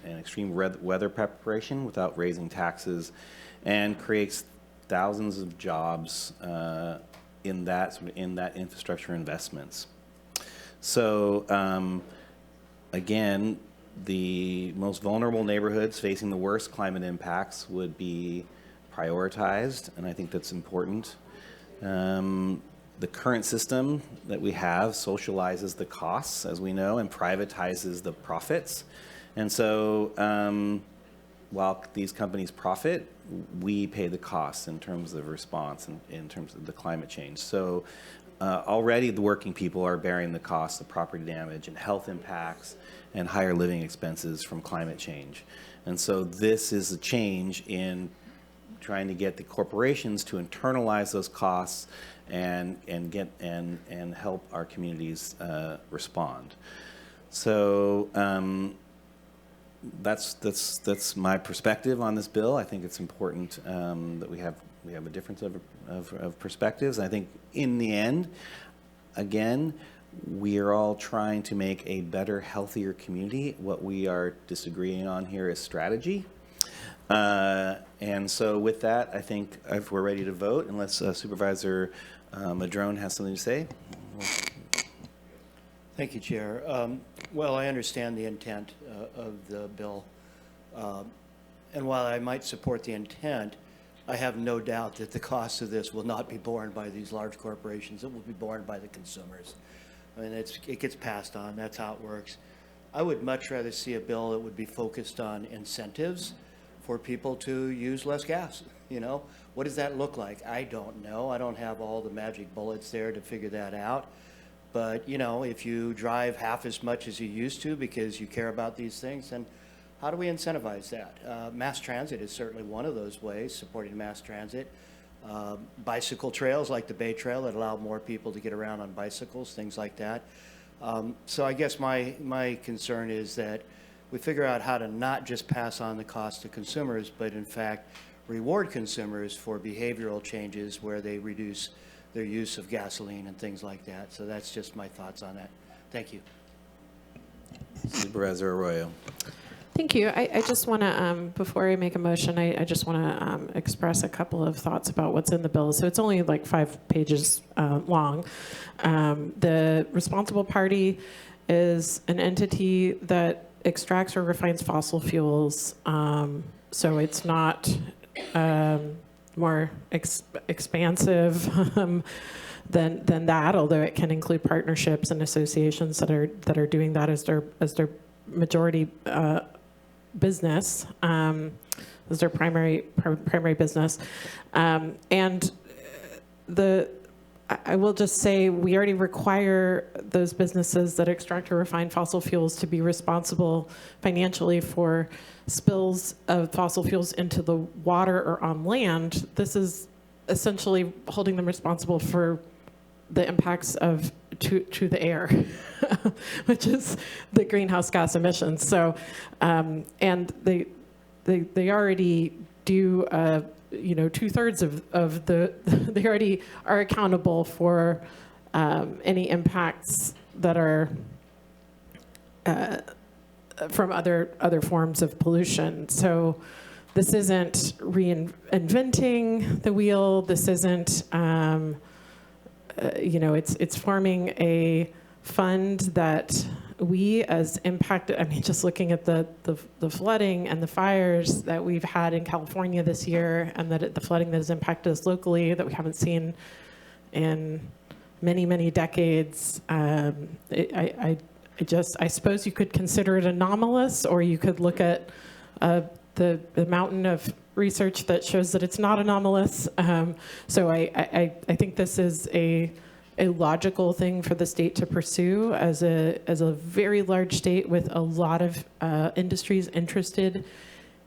extreme weather preparation without raising taxes, and creates thousands of jobs in that infrastructure investments. So again, the most vulnerable neighborhoods facing the worst climate impacts would be prioritized, and I think that's important. The current system that we have socializes the costs, as we know, and privatizes the profits. And so while these companies profit, we pay the costs in terms of response and in terms of the climate change. So already the working people are bearing the costs of property damage and health impacts and higher living expenses from climate change. And so this is a change in trying to get the corporations to internalize those costs and help our communities respond. So that's my perspective on this bill. I think it's important that we have a difference of perspectives. And I think in the end, again, we are all trying to make a better, healthier community. What we are disagreeing on here is strategy. And so with that, I think if we're ready to vote, unless Supervisor Madrone has something to say. Thank you, Chair. Well, I understand the intent of the bill. And while I might support the intent, I have no doubt that the cost of this will not be borne by these large corporations. It will be borne by the consumers. I mean, it gets passed on. That's how it works. I would much rather see a bill that would be focused on incentives for people to use less gas. You know, what does that look like? I don't know. I don't have all the magic bullets there to figure that out. But, you know, if you drive half as much as you used to because you care about these things, then how do we incentivize that? Mass transit is certainly one of those ways, supporting mass transit. Bicycle trails like the Bay Trail that allow more people to get around on bicycles, things like that. So I guess my concern is that we figure out how to not just pass on the cost to consumers, but in fact reward consumers for behavioral changes where they reduce their use of gasoline and things like that. So that's just my thoughts on that. Thank you. Supervisor Arroyo. Thank you. I just want to, before I make a motion, I just want to express a couple of thoughts about what's in the bill. So it's only like 5 pages long. The responsible party is an entity that extracts or refines fossil fuels. So it's not more expansive than that, although it can include partnerships and associations that are doing that as their majority business, as their primary business. And I will just say we already require those businesses that extract or refine fossil fuels to be responsible financially for spills of fossil fuels into the water or on land. This is essentially holding them responsible for the impacts to the air, which is the greenhouse gas emissions. So, and they already do. 2/3 of the they already are accountable for any impacts that are from other forms of pollution. So this isn't reinventing the wheel. This isn't it's forming a fund that we as impacted, I mean, just looking at the flooding and the fires that we've had in California this year, and the flooding that has impacted us locally that we haven't seen in many, many decades. I suppose you could consider it anomalous, or you could look at the mountain of research that shows that it's not anomalous. So I think this is a logical thing for the state to pursue as a very large state with a lot of industries interested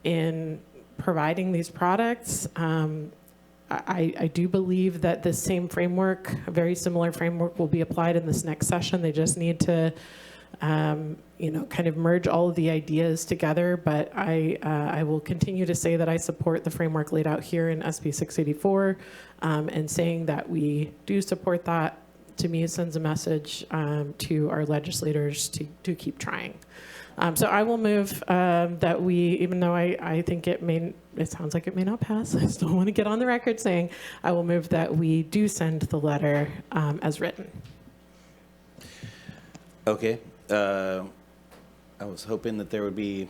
in providing these products. I do believe that this same framework, a very similar framework, will be applied in this next session. They just need to kind of merge all of the ideas together, but I will continue to say that I support the framework laid out here in SB 684, and saying that we do support that, to me, sends a message to our legislators to keep trying. So I will move that we, even though I think it sounds like it may not pass, I still want to get on the record saying I will move that we do send the letter as written. Okay. I was hoping that there would be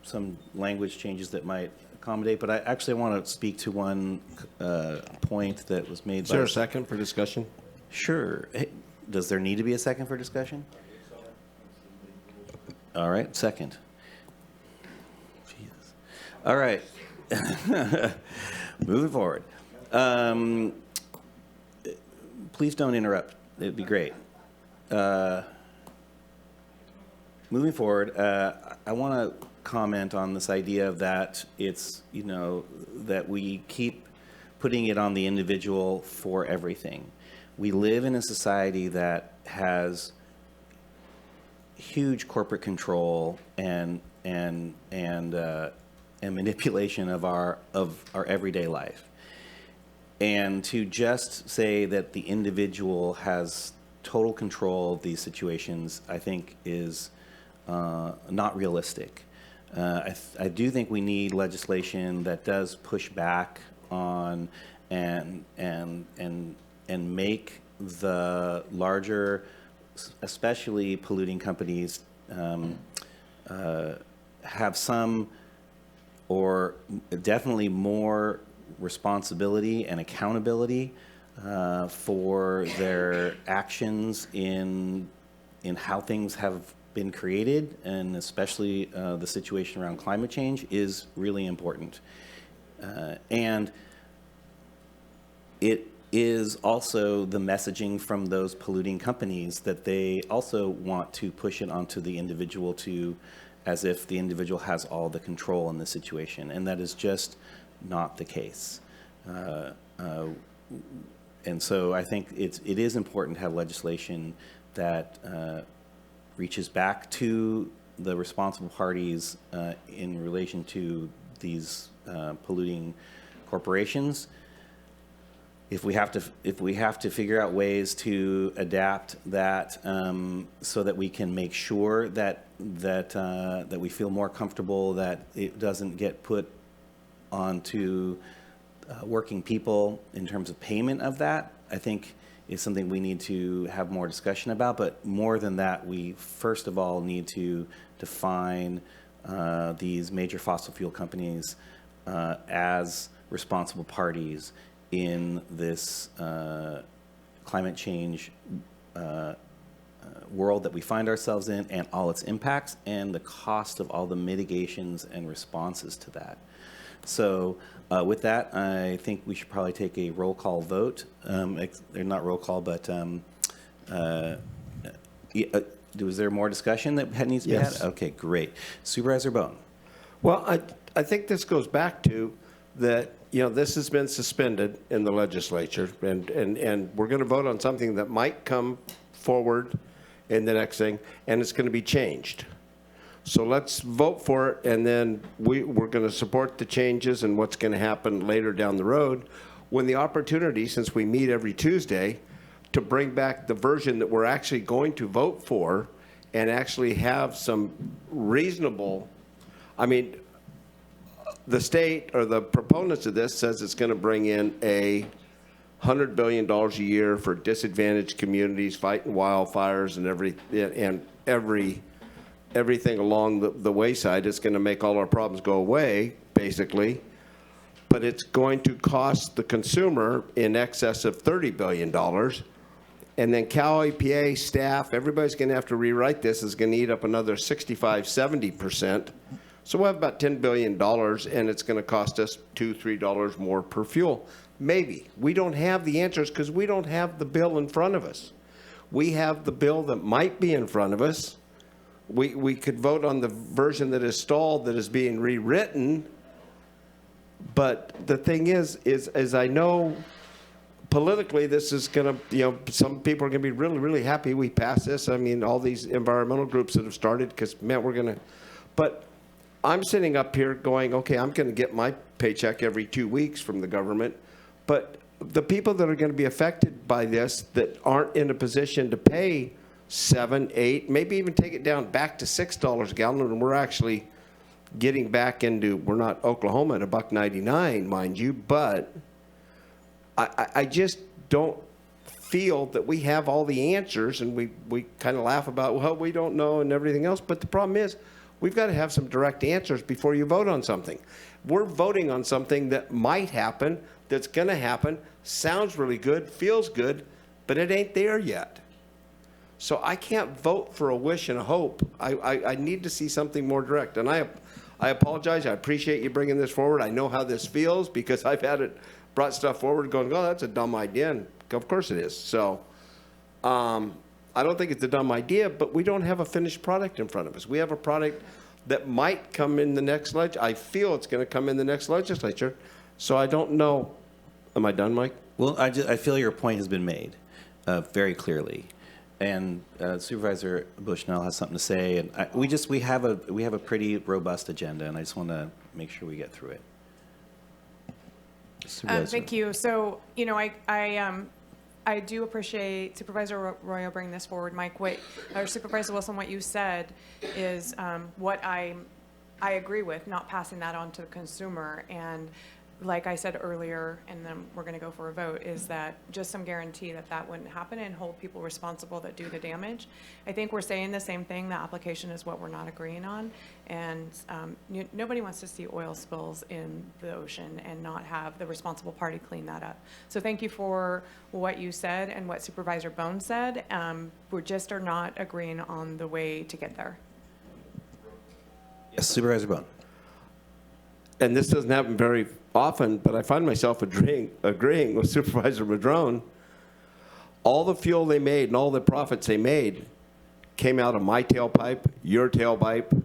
some language changes that might accommodate, but I actually want to speak to one point that was made. Is there a second for discussion? Sure. Hey, does there need to be a second for discussion? All right, second. Jesus. All right. Moving forward. Please don't interrupt. It'd be great. Moving forward, I want to comment on this idea that it's, that we keep putting it on the individual for everything. We live in a society that has huge corporate control and manipulation of our everyday life. And to just say that the individual has total control of these situations, I think is not realistic. I do think we need legislation that does push back on and make the larger, especially polluting companies, have some, or definitely more, responsibility and accountability for their actions in how things have been created, and especially the situation around climate change is really important. And it is also the messaging from those polluting companies that they also want to push it onto the individual, as if the individual has all the control in the situation, and that is just not the case. And so I think it is important to have legislation that reaches back to the responsible parties in relation to these polluting corporations. if we have to figure out ways to adapt that so that we can make sure that we feel more comfortable that it doesn't get put onto working people in terms of payment of that, I think is something we need to have more discussion about. But more than that, we first of all need to define these major fossil fuel companies as responsible parties in this climate change world that we find ourselves in, and all its impacts, and the cost of all the mitigations and responses to that. So with that, I think we should probably take a roll call vote. Not roll call, but was there more discussion that needs to be had? Yes. Okay, great. Supervisor Bone. Well, I think this goes back to that, this has been suspended in the legislature, and we're going to vote on something that might come forward in the next thing, and it's going to be changed. So let's vote for it, and then we're going to support the changes and what's going to happen later down the road when the opportunity, since we meet every Tuesday, to bring back the version that we're actually going to vote for and actually have some reasonable, the state or the proponents of this says it's going to bring in $100 billion a year for disadvantaged communities fighting wildfires and everything along the wayside. It's going to make all our problems go away, basically. But it's going to cost the consumer in excess of $30 billion. And then Cal EPA staff, everybody's going to have to rewrite this, is going to eat up another 65–70%. So we'll have about $10 billion, and it's going to cost us $2–3 more per fuel. Maybe. We don't have the answers because we don't have the bill in front of us. We have the bill that might be in front of us. We could vote on the version that is stalled, that is being rewritten. But the thing is I know politically this is going to, some people are going to be really, really happy we passed this. All these environmental groups that have started, because, man, we're going to. But I'm sitting up here going, okay, I'm going to get my paycheck every 2 weeks from the government. But the people that are going to be affected by this that aren't in a position to pay $7, $8, maybe even take it down back to $6 a gallon, and we're actually getting back into, we're not Oklahoma at $1.99, mind you, but I just don't feel that we have all the answers, and we kind of laugh about, well, we don't know and everything else, but the problem is we've got to have some direct answers before you vote on something. We're voting on something that might happen, that's going to happen, sounds really good, feels good, but it ain't there yet. So I can't vote for a wish and a hope. I need to see something more direct. And I apologize. I appreciate you bringing this forward. I know how this feels because I've brought stuff forward going, oh, that's a dumb idea. And of course it is. So I don't think it's a dumb idea, but we don't have a finished product in front of us. We have a product that might come in the next I feel it's going to come in the next legislature. So I don't know. Am I done, Mike? Well, I feel your point has been made very clearly. And Supervisor Bushnell has something to say, and we have a pretty robust agenda, and I just want to make sure we get through it. Thank you. So, I do appreciate Supervisor Royo bringing this forward, Mike. Or Supervisor Wilson, what you said is what I agree with, not passing that on to the consumer. And like I said earlier, and then we're going to go for a vote, is that just some guarantee that wouldn't happen and hold people responsible that do the damage. I think we're saying the same thing. The application is what we're not agreeing on. And nobody wants to see oil spills in the ocean and not have the responsible party clean that up. So thank you for what you said and what Supervisor Bone said. We just are not agreeing on the way to get there. Yes, Supervisor Bone. And this doesn't happen very often, but I find myself agreeing with Supervisor Madrone. All the fuel they made and all the profits they made came out of my tailpipe, your tailpipe, and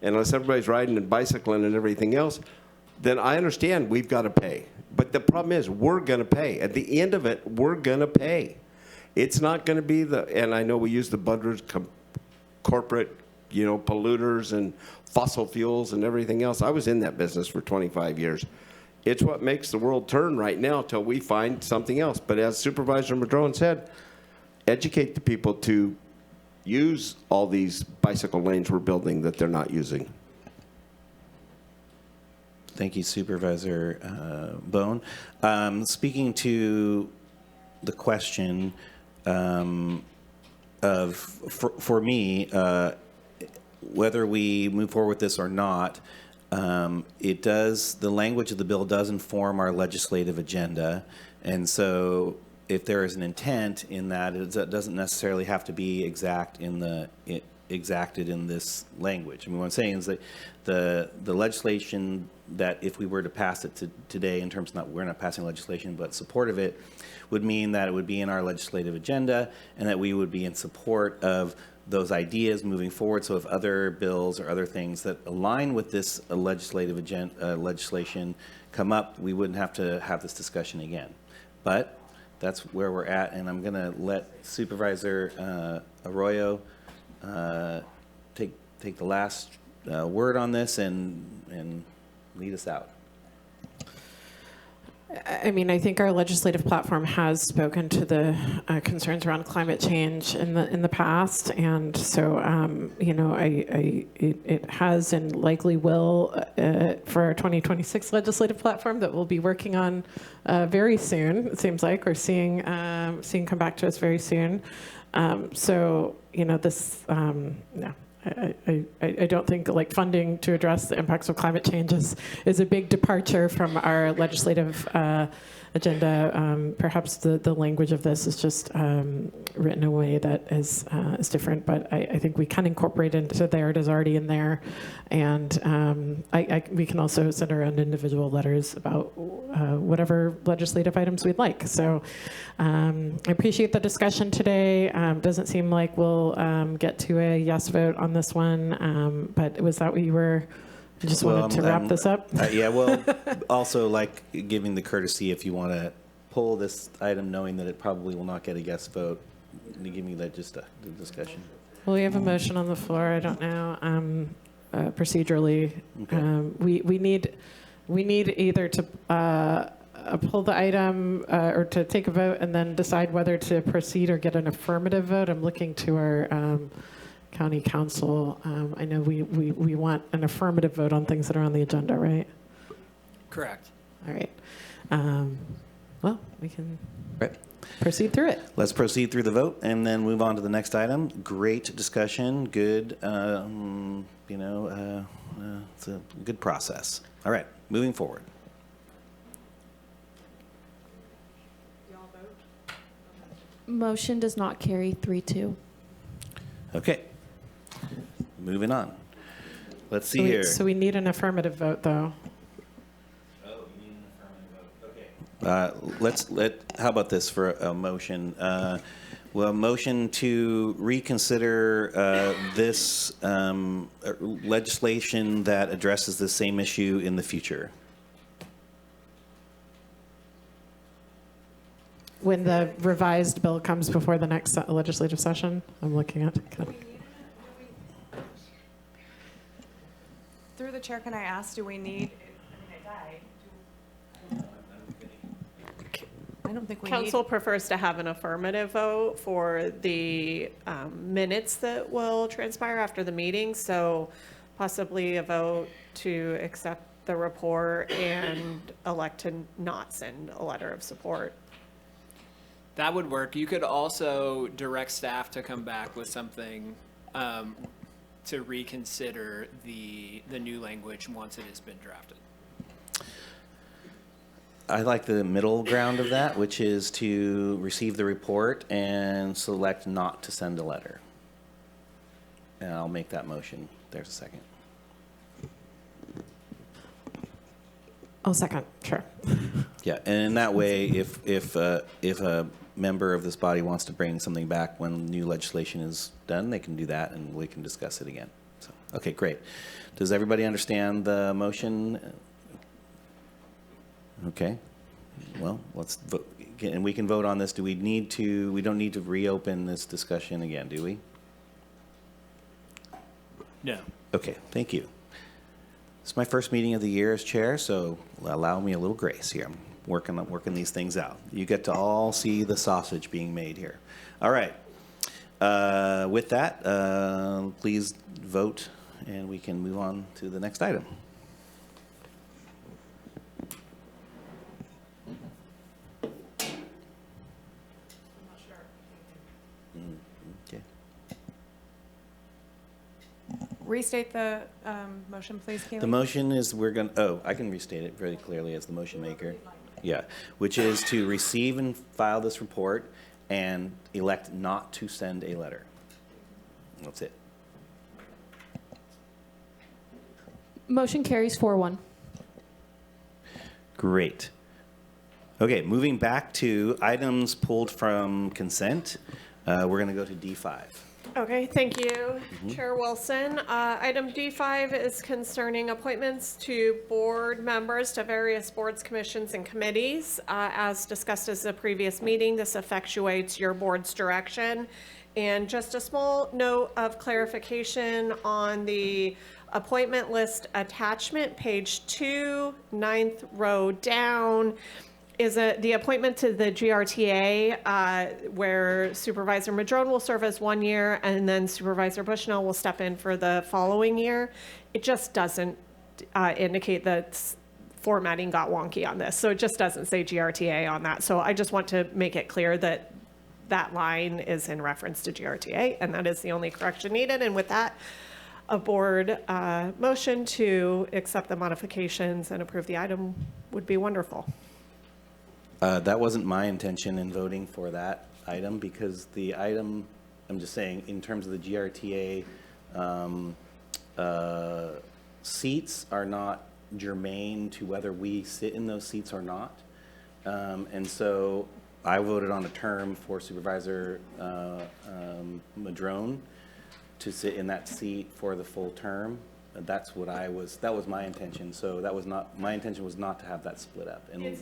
unless everybody's riding and bicycling and everything else, then I understand we've got to pay. But the problem is we're going to pay. At the end of it, we're going to pay. It's not going to be and I know we use the buzzwords corporate, polluters and fossil fuels and everything else. I was in that business for 25 years. It's what makes the world turn right now till we find something else. But as Supervisor Madrone said, educate the people to use all these bicycle lanes we're building that they're not using. Thank you, Supervisor Bone. Speaking to the question for me, whether we move forward with this or not, the language of the bill does inform our legislative agenda. And so if there is an intent in that, it doesn't necessarily have to be exacted in this language. I mean, what I'm saying is that the legislation that if we were to pass it today, in terms of we're not passing legislation, but support of it, would mean that it would be in our legislative agenda and that we would be in support of those ideas moving forward. So if other bills or other things that align with this legislative legislation come up, we wouldn't have to have this discussion again. But that's where we're at, and I'm going to let Supervisor Arroyo take the last word on this and lead us out. I mean, I think our legislative platform has spoken to the concerns around climate change in the past, and so you know, it has and likely will for our 2026 legislative platform that we'll be working on very soon. It seems like we're seeing come back to us very soon. So you know, this no. I don't think like funding to address the impacts of climate change is a big departure from our legislative agenda. Perhaps the language of this is just written in a way that is different, but I think we can incorporate into there. It is already in there, and we can also send around individual letters about whatever legislative items we'd like. So I appreciate the discussion today. Doesn't seem like we'll get to a yes vote on this one, but was that what you were? You just wanted to wrap this up? Yeah, well, also like giving the courtesy if you want to pull this item knowing that it probably will not get a yes vote, to give me that just the discussion. Well, we have a motion on the floor. I don't know. Procedurally, okay. We need either to pull the item or to take a vote and then decide whether to proceed or get an affirmative vote. I'm looking to our county council. I know we want an affirmative vote on things that are on the agenda, right? Correct. All right. Well, we can proceed through it. Let's proceed through the vote and then move on to the next item. Great discussion. Good, it's a good process. All right, moving forward. Motion does not carry 3-2. Okay. Moving on. Let's see here. So we need an affirmative vote, though. Oh, you need an affirmative vote. Okay. How about this for a motion? Well, motion to reconsider this legislation that addresses the same issue in the future. When the revised bill comes before the next legislative session, I'm looking at. Through the chair, can I ask, do we need, I don't think we need. Council prefers to have an affirmative vote for the minutes that will transpire after the meeting, so possibly a vote to accept the report and elect to not send a letter of support. That would work. You could also direct staff to come back with something to reconsider the new language once it has been drafted. I like the middle ground of that, which is to receive the report and select not to send a letter. And I'll make that motion. There's a second. I'll second. Sure. Yeah, and in that way, if a member of this body wants to bring something back when new legislation is done, they can do that, and we can discuss it again. So, okay, great. Does everybody understand the motion? Okay. Well, let's vote, and we can vote on this. Do we need to? We don't need to reopen this discussion again, do we? No. Okay. Thank you. It's my first meeting of the year as chair, so allow me a little grace here. I'm working these things out. You get to all see the sausage being made here. All right. With that, please vote, and we can move on to the next item. Okay. Restate the motion, please, Kaylee. The motion is I can restate it very clearly as the motion maker. Yeah, which is to receive and file this report and elect not to send a letter. That's it. Motion carries 4-1. Great. Okay, moving back to items pulled from consent, we're going to go to D5. Okay, thank you, Chair Wilson. Item D5 is concerning appointments to board members to various boards, commissions, and committees. As discussed as the previous meeting, this effectuates your board's direction. And just a small note of clarification on the appointment list attachment, page 2, 9th row down, is the appointment to the GRTA, where Supervisor Madrone will serve as 1 year and then Supervisor Bushnell will step in for the following year. It just doesn't indicate that formatting got wonky on this. So it just doesn't say GRTA on that. So I just want to make it clear that that line is in reference to GRTA, and that is the only correction needed. And with that, a board motion to accept the modifications and approve the item would be wonderful. That wasn't my intention in voting for that item, because the item, I'm just saying, in terms of the GRTA, seats are not germane to whether we sit in those seats or not. And so I voted on a term for Supervisor Madrone to sit in that seat for the full term. That was my intention. So my intention was not to have that split up. And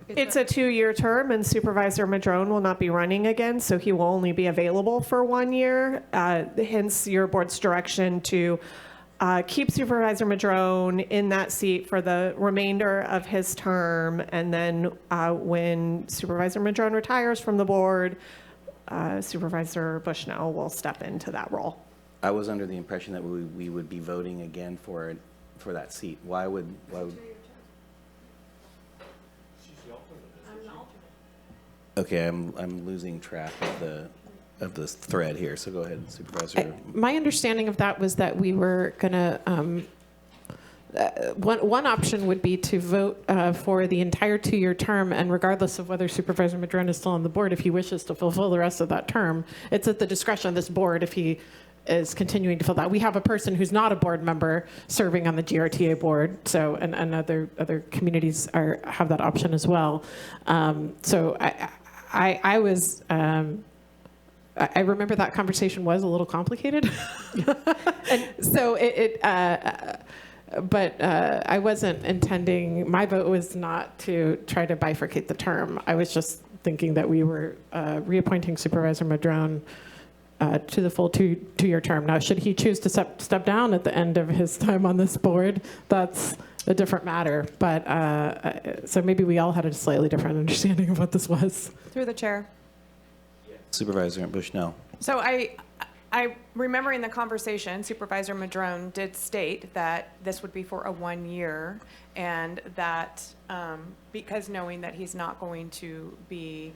It's a 2-year term, and Supervisor Madrone will not be running again, so he will only be available for 1 year. Hence your board's direction to keep Supervisor Madrone in that seat for the remainder of his term, and then when Supervisor Madrone retires from the board, Supervisor Bushnell will step into that role. I was under the impression that we would be voting again for that seat. Why would Okay, I'm losing track of the thread here. So go ahead, Supervisor. My understanding of that was that we were going to, one option would be to vote for the entire 2-year term, and regardless of whether Supervisor Madrone is still on the board, if he wishes to fulfill the rest of that term, it's at the discretion of this board if he is continuing to fill that. We have a person who's not a board member serving on the GRTA board, so and other communities have that option as well. So I was. I remember that conversation was a little complicated, and so but I wasn't intending. My vote was not to try to bifurcate the term. I was just thinking that we were reappointing Supervisor Madrone to the full two-year term. Now, should he choose to step down at the end of his time on this board, that's a different matter. But so maybe we all had a slightly different understanding of what this was. Through the chair. Supervisor Bushnell. So I remember in the conversation, Supervisor Madrone did state that this would be for a 1 year, and that because knowing that he's not going to be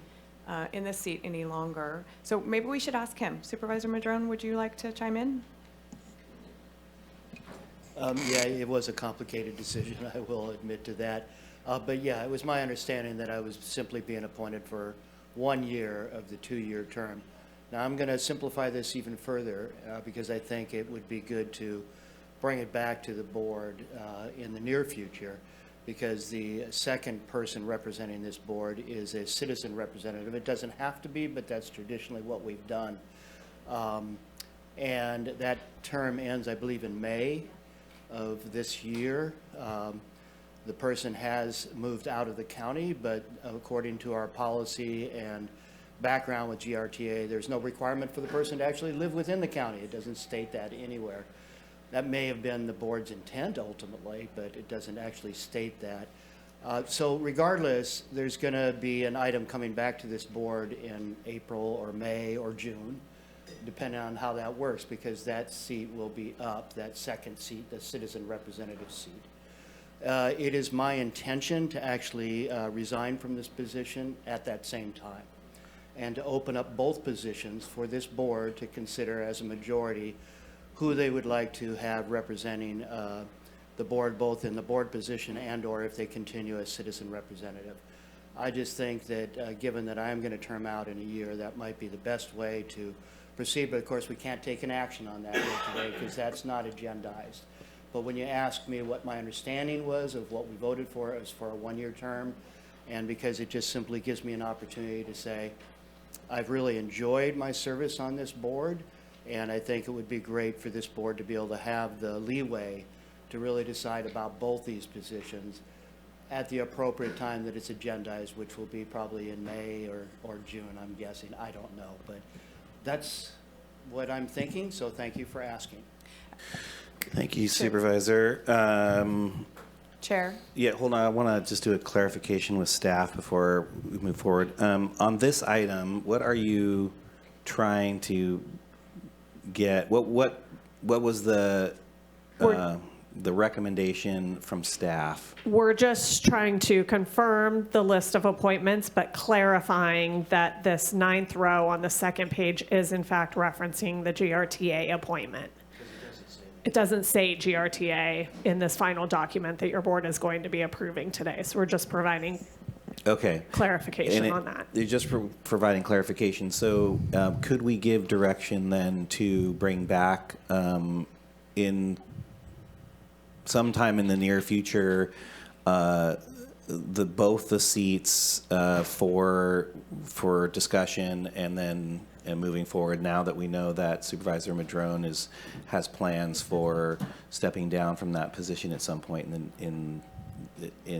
in this seat any longer. So maybe we should ask him. Supervisor Madrone, would you like to chime in? Yeah, it was a complicated decision, I will admit to that. But yeah, it was my understanding that I was simply being appointed for 1 year of the 2-year term. Now, I'm going to simplify this even further because I think it would be good to bring it back to the board in the near future, because the second person representing this board is a citizen representative. It doesn't have to be, but that's traditionally what we've done. And that term ends, I believe, in May of this year. The person has moved out of the county, but according to our policy and background with GRTA, there's no requirement for the person to actually live within the county. It doesn't state that anywhere. That may have been the board's intent ultimately, but it doesn't actually state that. So regardless, there's going to be an item coming back to this board in April or May or June, depending on how that works, because that seat will be up, that second seat, the citizen representative seat. It is my intention to actually resign from this position at that same time, and to open up both positions for this board to consider as a majority who they would like to have representing the board, both in the board position and or if they continue as citizen representative. I just think that given that I am going to term out in a year, that might be the best way to proceed. But of course, we can't take an action on that here today because that's not agendized. But when you ask me what my understanding was of what we voted for, it was for a one-year term. And because it just simply gives me an opportunity to say, I've really enjoyed my service on this board, and I think it would be great for this board to be able to have the leeway to really decide about both these positions at the appropriate time that it's agendized, which will be probably in May or June, I'm guessing. I don't know, but that's what I'm thinking, so thank you for asking. Thank you, Supervisor. Chair? Yeah, hold on. I want to just do a clarification with staff before we move forward. On this item, what are you trying to get? What was the recommendation from staff? We're just trying to confirm the list of appointments, but clarifying that this 9th row on the second page is in fact referencing the GRTA appointment. It doesn't say GRTA in this final document that your board is going to be approving today. So we're just providing clarification on that. You're just providing clarification. So could we give direction then to bring back in sometime in the near future both the seats for discussion and moving forward, now that we know that Supervisor Madrone has plans for stepping down from that position at some point in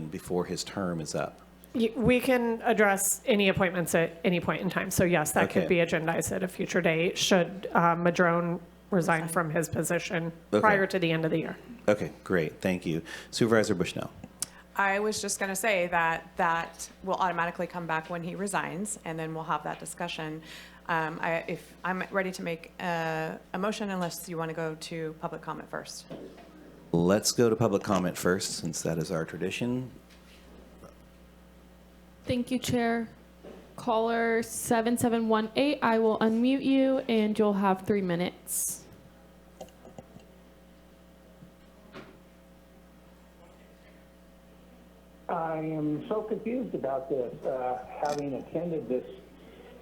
before his term is up? We can address any appointments at any point in time. So yes, that could Okay. be agendized at a future date should Madrone resign from his position prior to the end of the year. Okay, great. Thank you. Supervisor Bushnell. I was just going to say that will automatically come back when he resigns, and then we'll have that discussion. If I'm ready to make a motion, unless you want to go to public comment first. Let's go to public comment first, since that is our tradition. Thank you, Chair. Caller 7718, I will unmute you and you'll have 3 minutes. I am so confused about this. Having attended this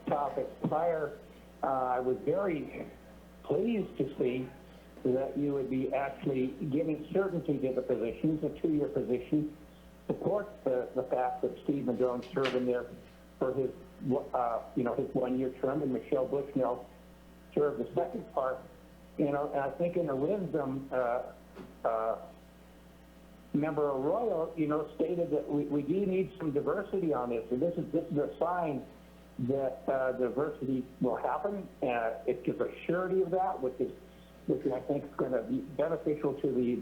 topic prior, I was very pleased to see that you would be actually giving certainty to the positions, a 2-year position, support the fact that Steve Madrone served in there for his, his 1-year term, and Michelle Bushnell served the second part. And I think in the wisdom, Member Arroyo, stated that we do need some diversity on this, and this is a sign that diversity will happen. It gives a surety of that, which I think is going to be beneficial to the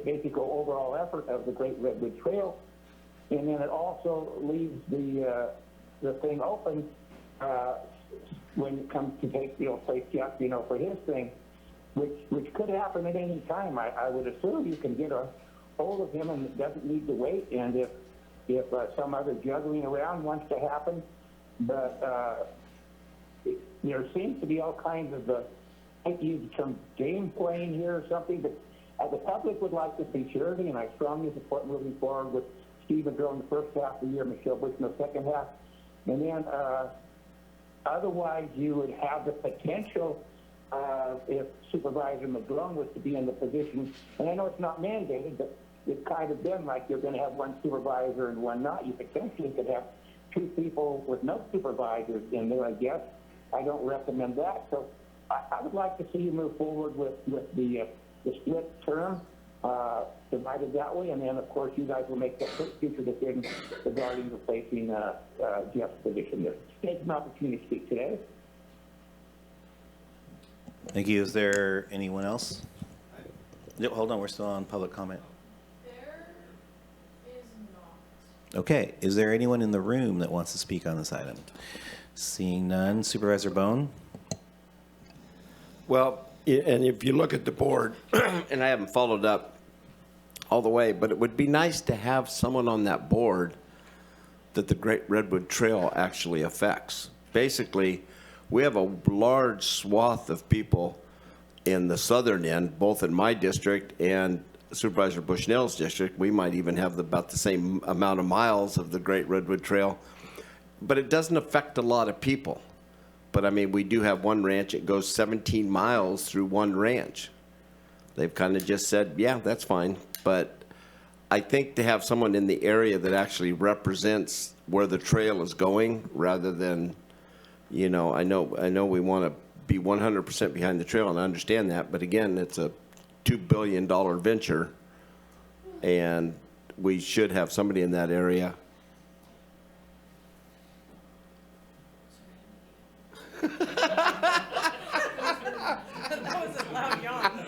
basic overall effort of the Great Redwood Trail. And then it also leaves the thing open when it comes to take place Jeff, for his thing, which could happen at any time. I would assume you can get a hold of him and it doesn't need to wait. And if some other juggling around wants to happen, but there seems to be all kinds of I might use the term game playing here or something, but the public would like to see surety, and I strongly support moving forward with Steve Madrone the first half of the year, Michelle Bushnell the second half. And then otherwise you would have the potential if Supervisor Madrone was to be in the position, and I know it's not mandated, but it's kind of been like you're going to have one supervisor and one not. You potentially could have 2 people with no supervisors in there, I guess. I don't recommend that. So I would like to see you move forward with the split term, divided that way, and then, of course, you guys will make the future decision regarding replacing Jeff's position there. Take an opportunity to speak today. Thank you. Is there anyone else? Hold on, we're still on public comment. Okay, is there anyone in the room that wants to speak on this item? Seeing none, Supervisor Bone? Well, and if you look at the board, and I haven't followed up all the way, but it would be nice to have someone on that board that the Great Redwood Trail actually affects. Basically, we have a large swath of people in the southern end, both in my district and Supervisor Bushnell's district. We might even have about the same amount of miles of the Great Redwood Trail, but it doesn't affect a lot of people. But I mean, we do have one ranch, it goes 17 miles through one ranch. They've kind of just said, yeah, that's fine. But I think to have someone in the area that actually represents where the trail is going, rather than, you know, I know we want to be 100% behind the trail, and I understand that, but again, it's a $2 billion venture, and we should have somebody in that area. That was a loud yawn.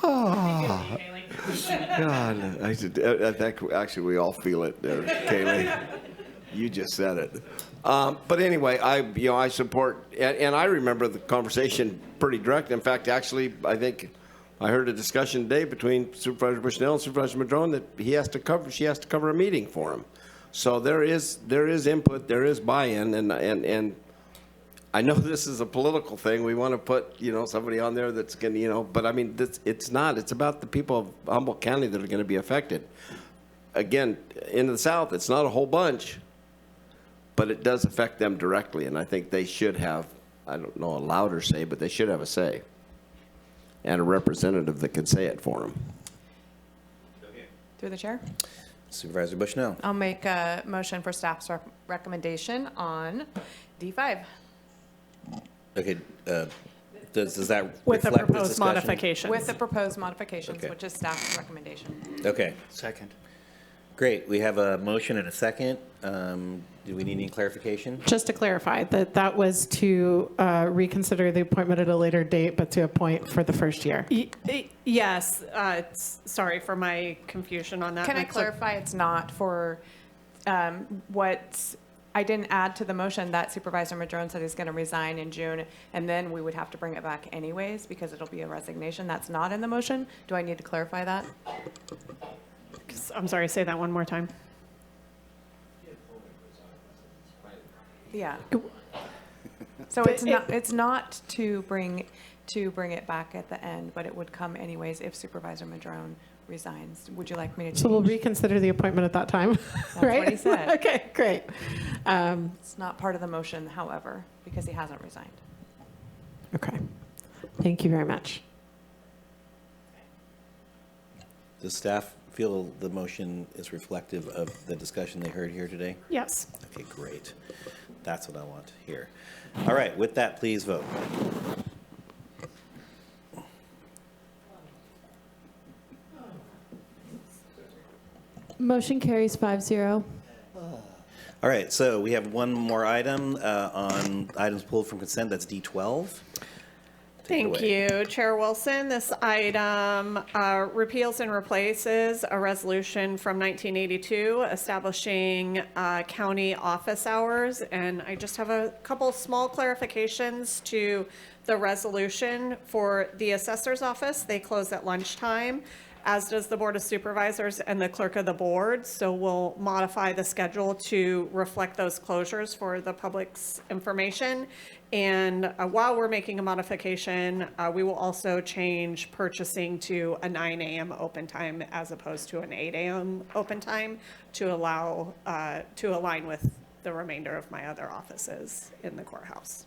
Oh, God, I think actually we all feel it there, Kaylee. You just said it. But anyway, I support, and I remember the conversation pretty direct. In fact, actually, I think I heard a discussion today between Supervisor Bushnell and Supervisor Madrone that she has to cover a meeting for him. So there is input, there is buy-in, and I know this is a political thing. We want to put, somebody on there that's going to, but I mean, it's not. It's about the people of Humboldt County that are going to be affected. Again, in the South, it's not a whole bunch, but it does affect them directly, and I think they should have, I don't know, a louder say, but they should have a say, and a representative that can say it for them. Through the chair. Supervisor Bushnell. I'll make a motion for staff's recommendation on D5. Okay, does that With the reflect this proposed discussion? modifications. With the proposed modifications, Okay. which is staff's recommendation. Okay, Second. great. We have a motion and a second. Do we need any clarification? Just to clarify, that was to reconsider the appointment at a later date, but to appoint for the first year. Yes, sorry for my confusion on that. Can I My clerk- clarify, it's not for what I didn't add to the motion that Supervisor Madrone said he's going to resign in June, and then we would have to bring it back anyways because it'll be a resignation. That's not in the motion. Do I need to clarify that? I'm sorry, say that one more time. Yeah. So it's not to bring it back at the end, but it would come anyways if Supervisor Madrone resigns. Would you like me to change? So we'll reconsider the appointment at that time, That's right? what he said. Okay, great. It's not part of the motion, however, because he hasn't resigned. Okay. Thank you very much. Does staff feel the motion is reflective of the discussion they heard here today? Yes. Okay, great. That's what I want to hear. All right, with that, please vote. Motion carries 5-0. All right, so we have one more item on items pulled from consent. That's D12. Thank you, Chair Wilson. This item repeals and replaces a resolution from 1982 establishing county office hours. And I just have a couple small clarifications to the resolution. For the assessor's office, they close at lunchtime, as does the Board of Supervisors and the clerk of the board. So we'll modify the schedule to reflect those closures for the public's information. And while we're making a modification, we will also change purchasing to a 9 a.m. open time as opposed to an 8 a.m. open time to allow, to align with the remainder of my other offices in the courthouse.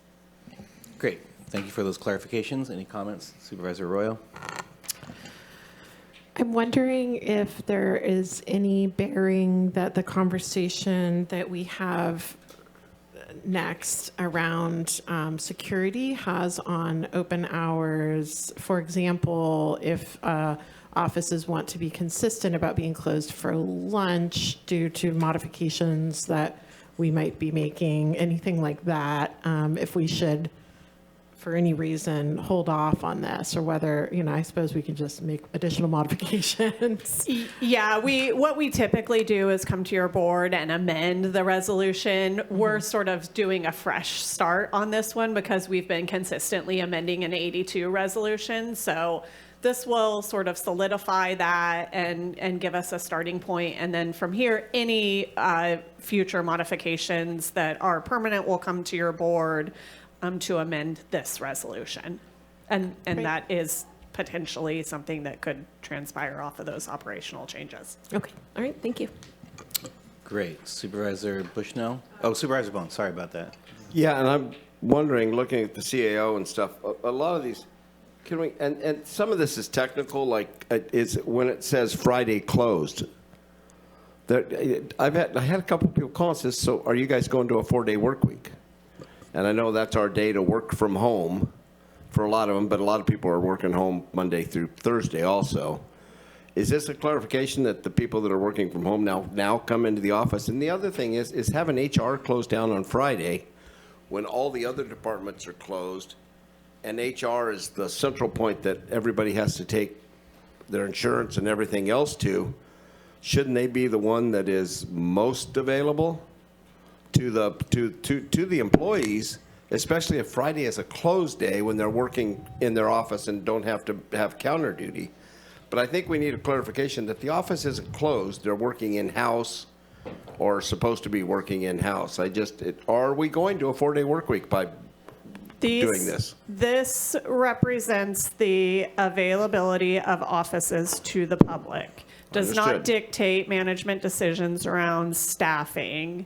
Great. Thank you for those clarifications. Any comments, Supervisor Arroyo? I'm wondering if there is any bearing that the conversation that we have next around security has on open hours. For example, if offices want to be consistent about being closed for lunch due to modifications that we might be making, anything like that, if we should for any reason, hold off on this, or whether, I suppose we can just make additional modifications. Yeah, what we typically do is come to your board and amend the resolution. We're sort of doing a fresh start on this one because we've been consistently amending an 82 resolution. So this will sort of solidify that and give us a starting point. And then from here, any future modifications that are permanent will come to your board to amend this resolution. And that is potentially something that could transpire off of those operational changes. Okay, all right, thank you. Great. Supervisor Bushnell? Oh, Supervisor Bone, sorry about that. Yeah, and I'm wondering, looking at the CAO and stuff, a lot of these, can we, and some of this is technical, like is when it says Friday closed. I had a couple of people call and says, so are you guys going to a 4-day work week? And I know that's our day to work from home for a lot of them, but a lot of people are working home Monday through Thursday also. Is this a clarification that the people that are working from home now come into the office? And the other thing is having HR closed down on Friday when all the other departments are closed, and HR is the central point that everybody has to take their insurance and everything else to. Shouldn't they be the one that is most available to the employees, especially if Friday is a closed day when they're working in their office and don't have to have counter duty? But I think we need a clarification that the office isn't closed. They're working in-house or supposed to be working in-house. Are we going to a 4-day work week by doing this? This represents the availability of offices to the public. Does not Understood. dictate management decisions around staffing.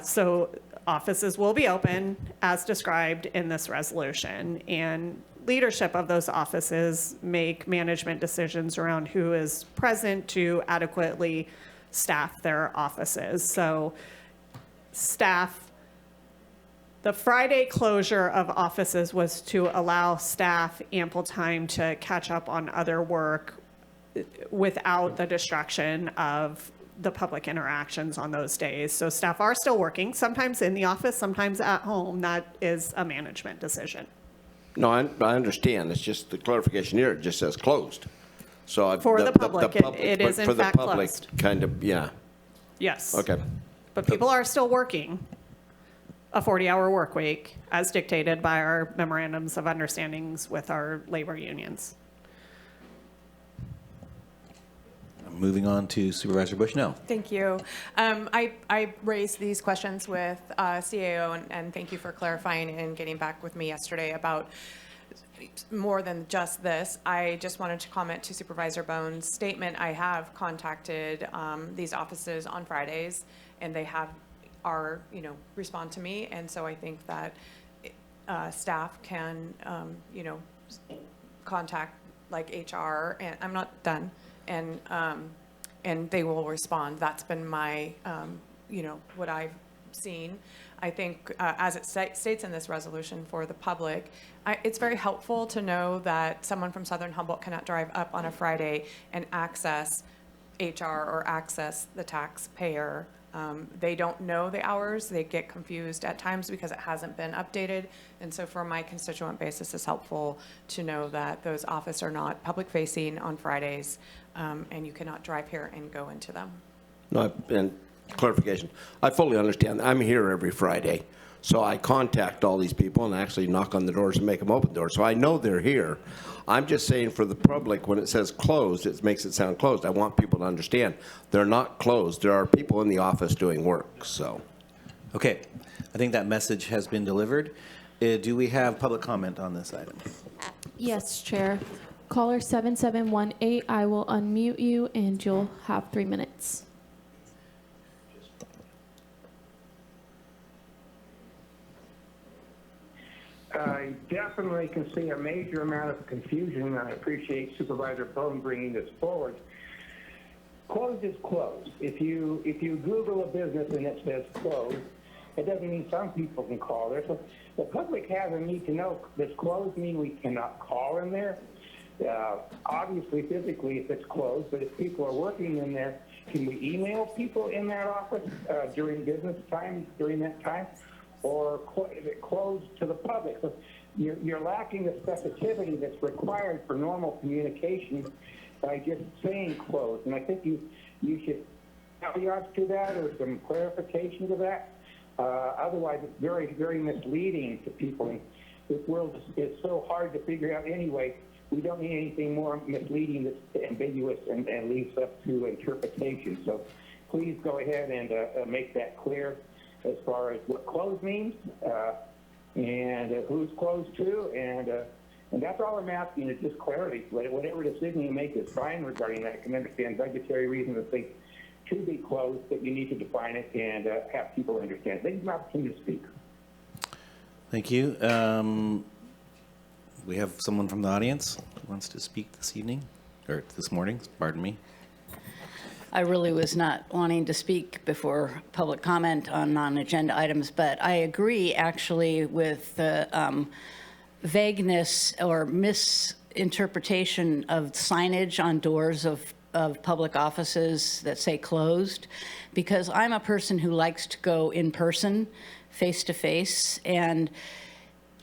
So offices will be open as described in this resolution, and leadership of those offices make management decisions around who is present to adequately staff their offices. So the Friday closure of offices was to allow staff ample time to catch up on other work without the distraction of the public interactions on those days. So staff are still working, sometimes in the office, sometimes at home. That is a management decision. No, I understand. It's just the clarification here, it just says closed. So For the public, it is in for the fact public, closed. kind of, yeah. Yes. Okay. But people are still working a 40-hour work week as dictated by our memorandums of understandings with our labor unions. Moving on to Supervisor Bushnell. Thank you. I raised these questions with CAO, and thank you for clarifying and getting back with me yesterday about more than just this. I just wanted to comment to Supervisor Bone's statement. I have contacted these offices on Fridays, and they respond to me, and so I think that staff can contact like HR, and I'm not done. And they will respond. That's been my, what I've seen. I think, as it states in this resolution for the public, it's very helpful to know that someone from Southern Humboldt cannot drive up on a Friday and access HR or access the taxpayer. They don't know the hours. They get confused at times because it hasn't been updated. And so for my constituent base, this is helpful to know that those offices are not public facing on Fridays, and you cannot drive here and go into them. No, and clarification, I fully understand. I'm here every Friday, so I contact all these people and actually knock on the doors and make them open the doors. So I know they're here. I'm just saying for the public, when it says closed, it makes it sound closed. I want people to understand they're not closed. There are people in the office doing work, so. Okay, I think that message has been delivered. Do we have public comment on this item? Yes, Chair. Caller 7718, I will unmute you and you'll have 3 minutes. I definitely can see a major amount of confusion, and I appreciate Supervisor Bone bringing this forward. Closed is closed. If you Google a business and it says closed, it doesn't mean some people can call there. So the public has a need to know, does closed mean we cannot call in there? Obviously, physically, if it's closed, but if people are working in there, can we email people in that office during business time, during that time? Or is it closed to the public? So you're lacking the specificity that's required for normal communication by just saying closed. And I think you should caveats to that or some clarification to that. Otherwise, it's very, very misleading to people. And this world is so hard to figure out anyway. We don't need anything more misleading that's ambiguous and leaves up to interpretation. So please go ahead and make that clear as far as what closed means and who's closed to. And that's all I'm asking is just clarity. Whatever decision you make is fine regarding that. I can understand budgetary reasons that they should be closed, but you need to define it and have people understand. Thank you for the opportunity to speak. Thank you. We have someone from the audience who wants to speak this evening, or this morning, pardon me. I really was not wanting to speak before public comment on non-agenda items, but I agree actually with the vagueness or misinterpretation of signage on doors of public offices that say closed, because I'm a person who likes to go in person, face to face, and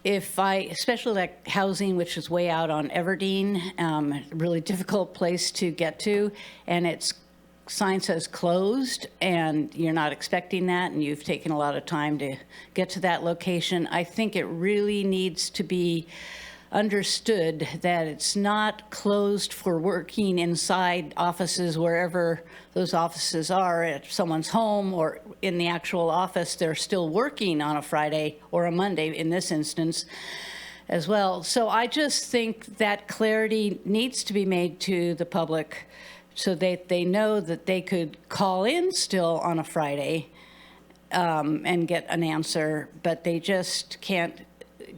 if especially like housing, which is way out on Everdeen, really difficult place to get to, and its sign says closed, and you're not expecting that, and you've taken a lot of time to get to that location, I think it really needs to be understood that it's not closed for working inside offices, wherever those offices are, at someone's home or in the actual office. They're still working on a Friday or a Monday in this instance as well. So I just think that clarity needs to be made to the public so that they know that they could call in still on a Friday and get an answer, but they just can't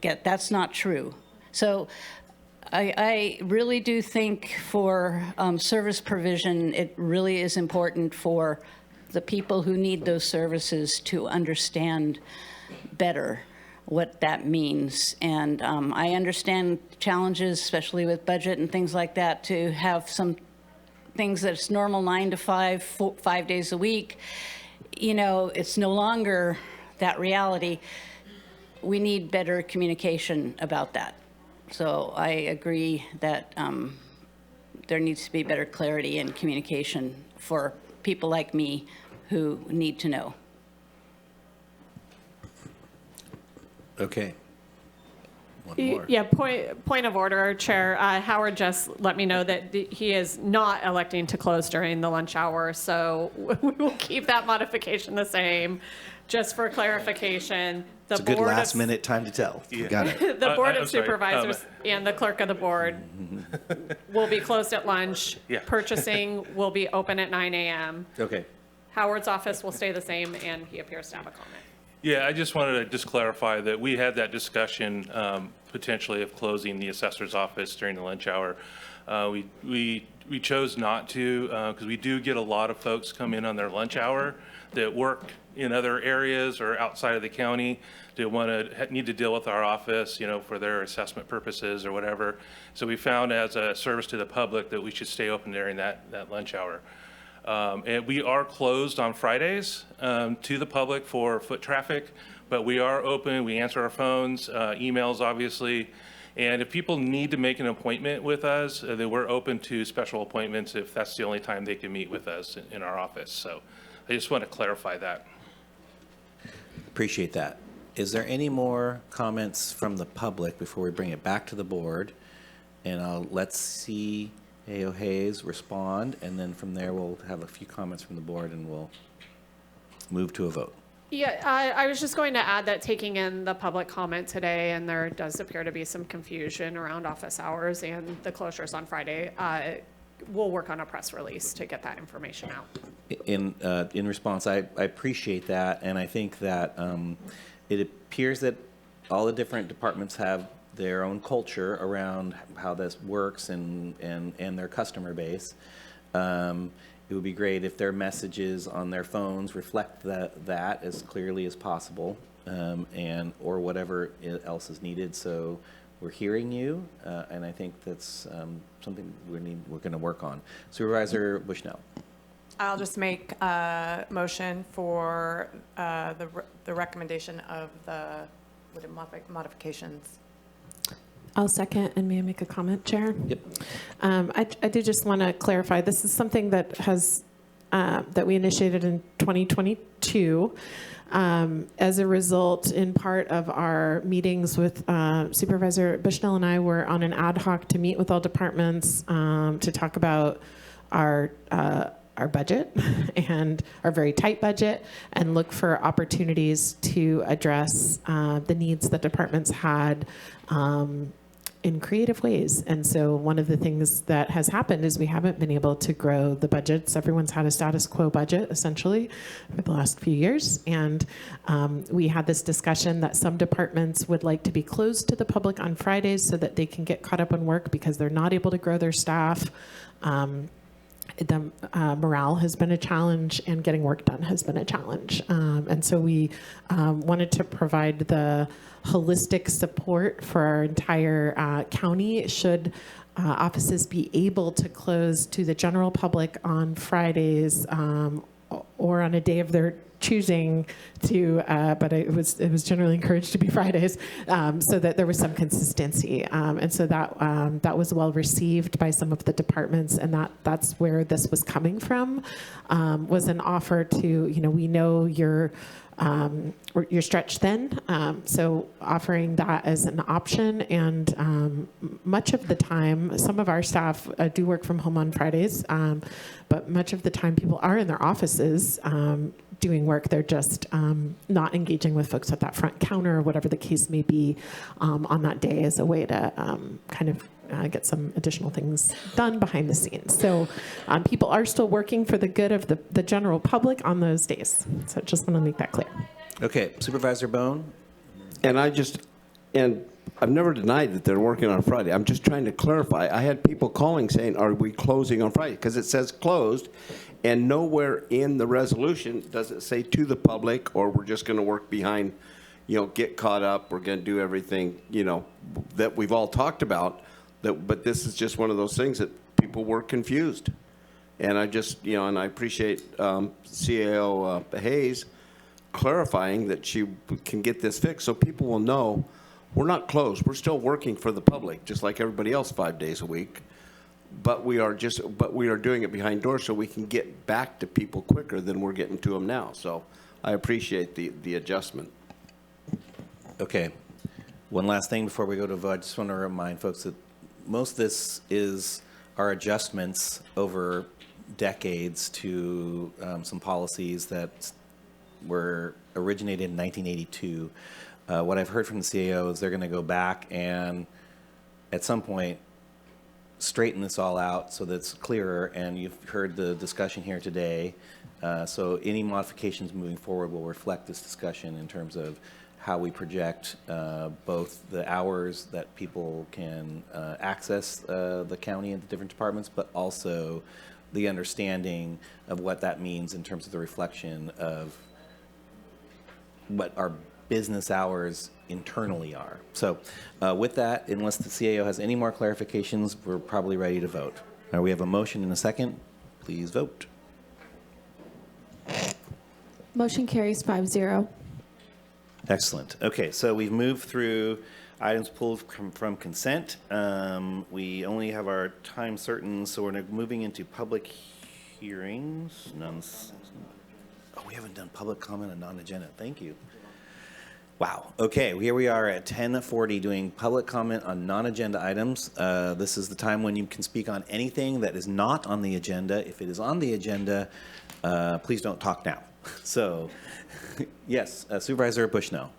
get, that's not true. So I really do think for service provision, it really is important for the people who need those services to understand better what that means. And I understand challenges, especially with budget and things like that, to have some things that's normal 9 to 5, 5 days a week. You know, it's no longer that reality. We need better communication about that. So I agree that there needs to be better clarity and communication for people like me who need to know. Okay. One more. Yeah, point of order, Chair. Howard just let me know that he is not electing to close during the lunch hour, so we will keep that modification the same. Just for clarification, the It's a good board last of, minute time to tell. Got it. the board I'm of sorry. supervisors and the clerk of the board will be closed at lunch. Yeah. Purchasing will be open at 9 a.m. Okay. Howard's office will stay the same, and he appears to have a comment. Yeah, I just wanted to just clarify that we had that discussion potentially of closing the assessor's office during the lunch hour. We chose not to because we do get a lot of folks come in on their lunch hour that work in other areas or outside of the county. They need to deal with our office, for their assessment purposes or whatever. So we found as a service to the public that we should stay open during that lunch hour. And we are closed on Fridays to the public for foot traffic, but we are open. We answer our phones, emails, obviously. And if people need to make an appointment with us, then we're open to special appointments if that's the only time they can meet with us in our office. So I just want to clarify that. Appreciate that. Is there any more comments from the public before we bring it back to the board? And let's see A.O. Hayes respond, and then from there we'll have a few comments from the board and we'll move to a vote. Yeah, I was just going to add that taking in the public comment today, and there does appear to be some confusion around office hours and the closures on Friday, we'll work on a press release to get that information out. In response, I appreciate that, and I think that it appears that all the different departments have their own culture around how this works and their customer base. It would be great if their messages on their phones reflect that as clearly as possible, or whatever else is needed. So we're hearing you, and I think that's something we're going to work on. Supervisor Bushnell. I'll just make a motion for the recommendation of the modifications. I'll second, and may I make a comment, Chair? Yep. I did just want to clarify, this is something that has, that we initiated in 2022. As a result, in part of our meetings with Supervisor Bushnell and I were on an ad hoc to meet with all departments to talk about our budget and our very tight budget, and look for opportunities to address the needs that departments had in creative ways. And so one of the things that has happened is we haven't been able to grow the budgets. Everyone's had a status quo budget, essentially, for the last few years. And we had this discussion that some departments would like to be closed to the public on Fridays so that they can get caught up on work because they're not able to grow their staff. The morale has been a challenge, and getting work done has been a challenge. And so we wanted to provide the holistic support for our entire county should offices be able to close to the general public on Fridays or on a day of their choosing to, but it was generally encouraged to be Fridays, so that there was some consistency. And so that was well received by some of the departments, and that's where this was coming from, was an offer to, we know you're stretched thin, so offering that as an option. And much of the time, some of our staff do work from home on Fridays, but much of the time people are in their offices doing work. They're just not engaging with folks at that front counter or whatever the case may be on that day as a way to kind of get some additional things done behind the scenes. So people are still working for the good of the general public on those days. So just want to make that clear. Okay, Supervisor Bone? And I've never denied that they're working on Friday. I'm just trying to clarify. I had people calling saying, are we closing on Friday? Because it says closed, and nowhere in the resolution does it say to the public, or we're just going to work behind, get caught up, we're going to do everything, that we've all talked about. But this is just one of those things that people were confused. And I just, and I appreciate CAO Hayes clarifying that she can get this fixed so people will know we're not closed. We're still working for the public, just like everybody else 5 days a week. But we are doing it behind doors so we can get back to people quicker than we're getting to them now. So I appreciate the adjustment. Okay. One last thing before we go to vote. I just want to remind folks that most of this is our adjustments over decades to some policies that were originated in 1982. What I've heard from the CAO is they're going to go back and at some point straighten this all out so that it's clearer, and you've heard the discussion here today. So any modifications moving forward will reflect this discussion in terms of how we project both the hours that people can access the county and the different departments, but also the understanding of what that means in terms of the reflection of what our business hours internally are. So with that, unless the CAO has any more clarifications, we're probably ready to vote. Now we have a motion and a second. Please vote. Motion carries 5-0. Excellent. Okay, so we've moved through items pulled from consent. We only have our time certain, so we're moving into public hearings. Oh, we haven't done public comment on non-agenda. Thank you. Wow. Okay, here we are at 10:40 doing public comment on non-agenda items. This is the time when you can speak on anything that is not on the agenda. If it is on the agenda, please don't talk now. So, yes, Supervisor Bushnell.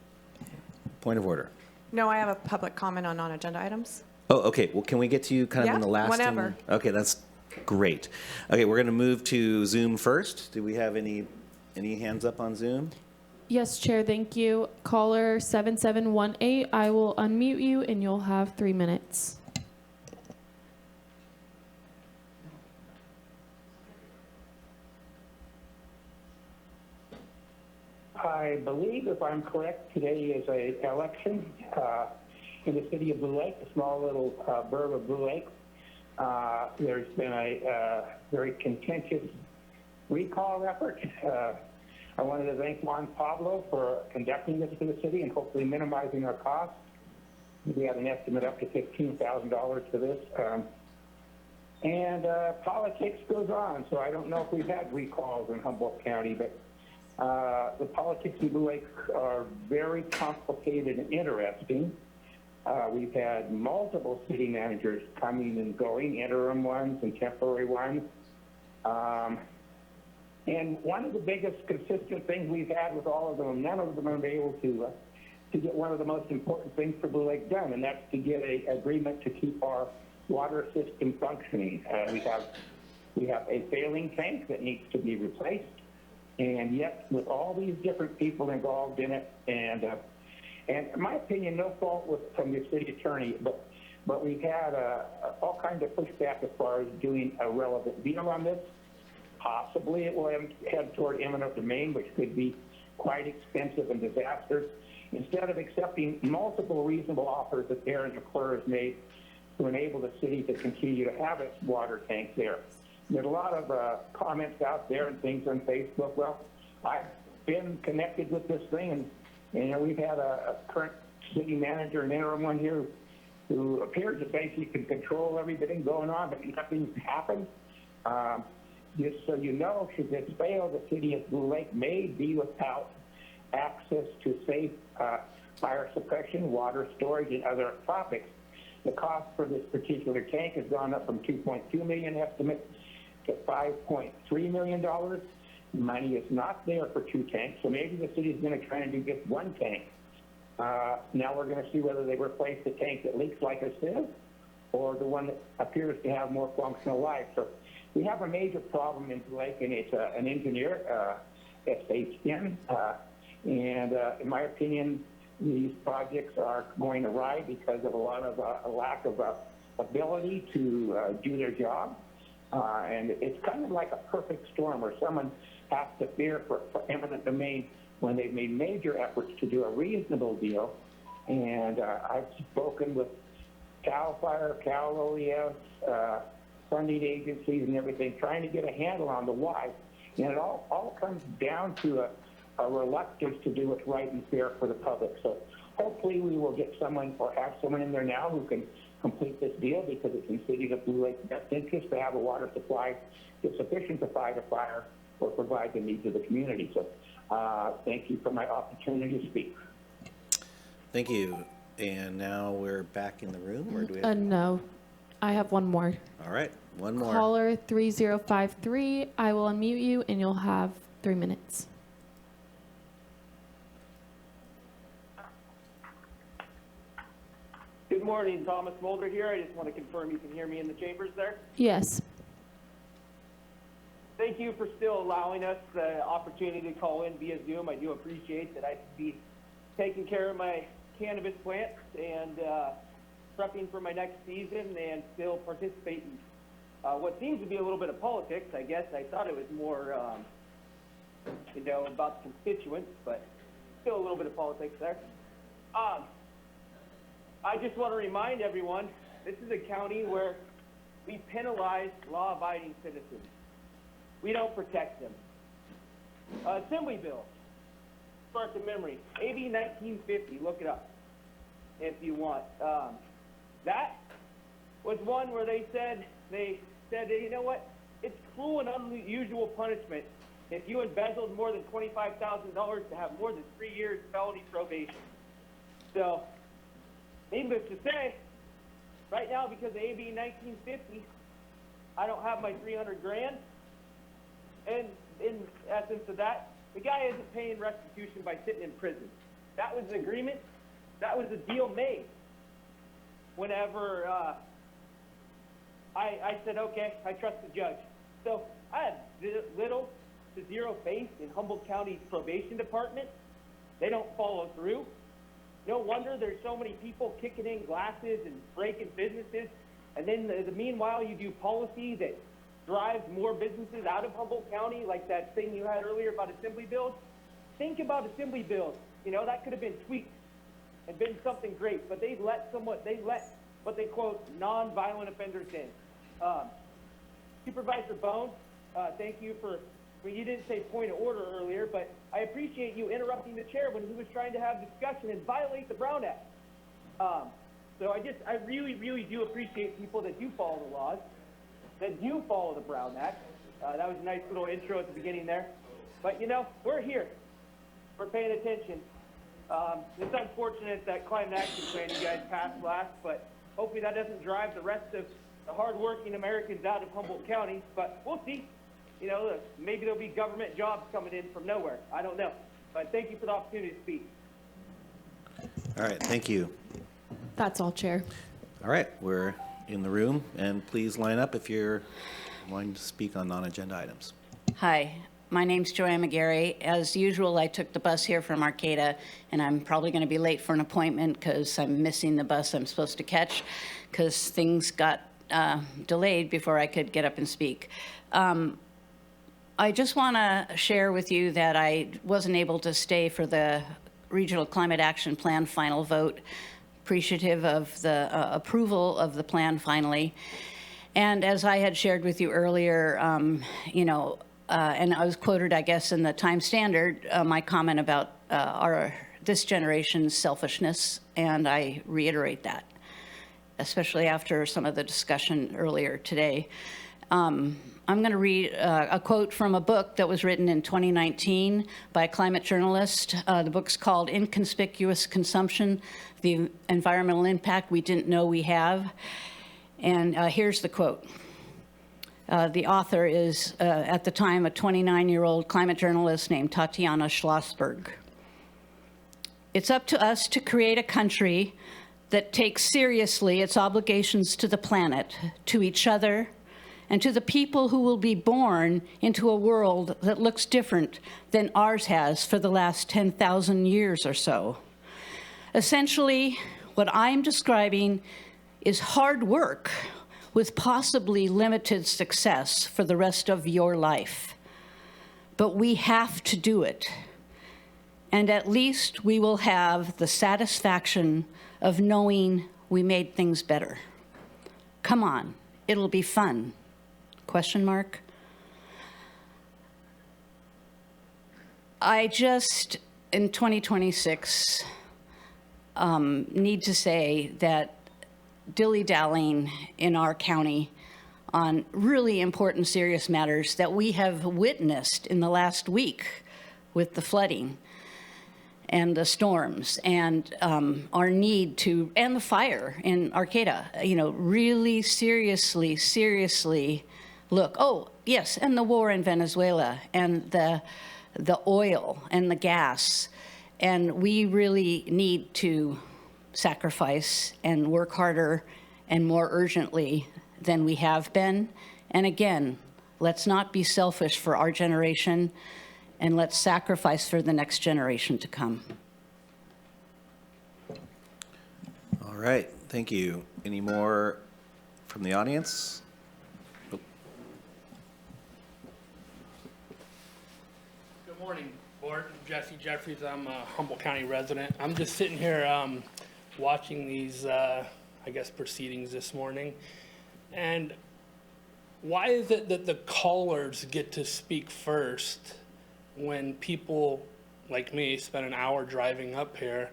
Point of order. No, I have a public comment on non-agenda items. Oh, okay. Well, can we get to you kind of in the last? Whenever. Okay, that's great. Okay, we're going to move to Zoom first. Do we have any hands up on Zoom? Yes, Chair, thank you. Caller 7718, I will unmute you and you'll have 3 minutes. I believe, if I'm correct, today is an election in the city of Blue Lake, a small little burb of Blue Lake. There's been a very contentious recall effort. I wanted to thank Juan Pablo for conducting this for the city and hopefully minimizing our costs. We had an estimate up to $15,000 for this. And politics goes on, so I don't know if we've had recalls in Humboldt County, but the politics in Blue Lake are very complicated and interesting. We've had multiple city managers coming and going, interim ones and temporary ones. And one of the biggest consistent things we've had with all of them, none of them are able to get one of the most important things for Blue Lake done, and that's to get an agreement to keep our water system functioning. We have a failing tank that needs to be replaced, and yet with all these different people involved in it, and in my opinion, no fault from the city attorney, but we've had all kinds of pushback as far as doing a relevant deal on this. Possibly it will head toward eminent domain, which could be quite expensive and disastrous. Instead of accepting multiple reasonable offers that Aaron McClure has made to enable the city to continue to have its water tank there. There's a lot of comments out there and things on Facebook. Well, I've been connected with this thing, and you know, we've had a current city manager, an interim one here, who appears to basically can control everything going on, but nothing's happened. Just so you know, should this fail, the city of Blue Lake may be without access to safe fire suppression, water storage, and other topics. The cost for this particular tank has gone up from $2.2 million estimate to $5.3 million. Money is not there for two tanks, so maybe the city is going to try and do just one tank. Now we're going to see whether they replace the tank that leaks like I said, or the one that appears to have more functional life. So we have a major problem in Blue Lake, and it's an engineer, SHN, and in my opinion, these projects are going awry because of a lot of a lack of ability to do their job. And it's kind of like a perfect storm where someone has to fear for eminent domain when they've made major efforts to do a reasonable deal. And I've spoken with CAL FIRE, CAL OES, funding agencies and everything, trying to get a handle on the why. And it all comes down to a reluctance to do what's right and fair for the public. So hopefully we will get someone or have someone in there now who can complete this deal, because it's in City of Blue Lake's best interest to have a water supply that's sufficient to fight a fire or provide the needs of the community. So thank you for my opportunity to speak. Thank you. And now we're back in the room, or do we have? No, I have one more. All right, one more. Caller 3053, I will unmute you and you'll have 3 minutes. Good morning, Thomas Mulder here. I just want to confirm you can hear me in the chambers there. Yes. Thank you for still allowing us the opportunity to call in via Zoom. I do appreciate that I can be taking care of my cannabis plants and prepping for my next season and still participating. What seems to be a little bit of politics, I guess. I thought it was more, about the constituents, but still a little bit of politics there. I just want to remind everyone, this is a county where we penalize law-abiding citizens. We don't protect them. Assembly bill, start the memory, AB 1950, look it up if you want. That was one where they said, you know what, it's cruel and unusual punishment if you embezzled more than $25,000 to have more than 3 years felony probation. So, needless to say, right now, because of AB 1950, I don't have my 300 grand. And in essence of that, the guy isn't paying restitution by sitting in prison. That was the agreement. That was the deal made. Whenever I said, okay, I trust the judge. So I had little to zero faith in Humboldt County's probation department. They don't follow through. No wonder there's so many people kicking in glasses and breaking businesses. And then meanwhile, you do policy that drives more businesses out of Humboldt County, like that thing you had earlier about assembly bills. Think about assembly bills. You know, that could have been tweaked and been something great, but they let what they quote non-violent offenders in. Supervisor Bone, thank you for, you didn't say point of order earlier, but I appreciate you interrupting the chair when he was trying to have discussion and violate the Brown Act. So I really, really do appreciate people that do follow the laws, that do follow the Brown Act. That was a nice little intro at the beginning there. But, you know, we're here. We're paying attention. It's unfortunate that climate action plan you guys passed last, but hopefully that doesn't drive the rest of the hardworking Americans out of Humboldt County. But we'll see. You know, maybe there'll be government jobs coming in from nowhere. I don't know. But thank you for the opportunity to speak. All right, thank you. That's all, Chair. All right, we're in the room, and please line up if you're wanting to speak on non-agenda items. Hi, my name's Joanne McGarry. As usual, I took the bus here from Arcata, and I'm probably going to be late for an appointment because I'm missing the bus I'm supposed to catch because things got delayed before I could get up and speak. I just want to share with you that I wasn't able to stay for the Regional Climate Action Plan final vote, appreciative of the approval of the plan finally. And as I had shared with you earlier, you know, and I was quoted, I guess, in the Times Standard, my comment about this generation's selfishness, and I reiterate that, especially after some of the discussion earlier today. I'm going to read a quote from a book that was written in 2019 by a climate journalist. The book's called Inconspicuous Consumption, the Environmental Impact We Didn't Know We Have. And here's the quote. The author is, at the time, a 29-year-old climate journalist named Tatiana Schlossberg. It's up to us to create a country that takes seriously its obligations to the planet, to each other, and to the people who will be born into a world that looks different than ours has for the last 10,000 years or so. Essentially, what I'm describing is hard work with possibly limited success for the rest of your life. But we have to do it. And at least we will have the satisfaction of knowing we made things better. Come on, it'll be fun. Question mark. I just, in 2026, need to say that dilly-dallying in our county on really important, serious matters that we have witnessed in the last week with the flooding and the storms and our need to, and the fire in Arcata, you know, really seriously look. Oh, yes, and the war in Venezuela and the oil and the gas. And we really need to sacrifice and work harder and more urgently than we have been. And again, let's not be selfish for our generation, and let's sacrifice for the next generation to come. All right, thank you. Any more from the audience? Good morning, Board. I'm Jesse Jeffries. I'm a Humboldt County resident. I'm just sitting here watching these, I guess, proceedings this morning. And why is it that the callers get to speak first when people like me spend an hour driving up here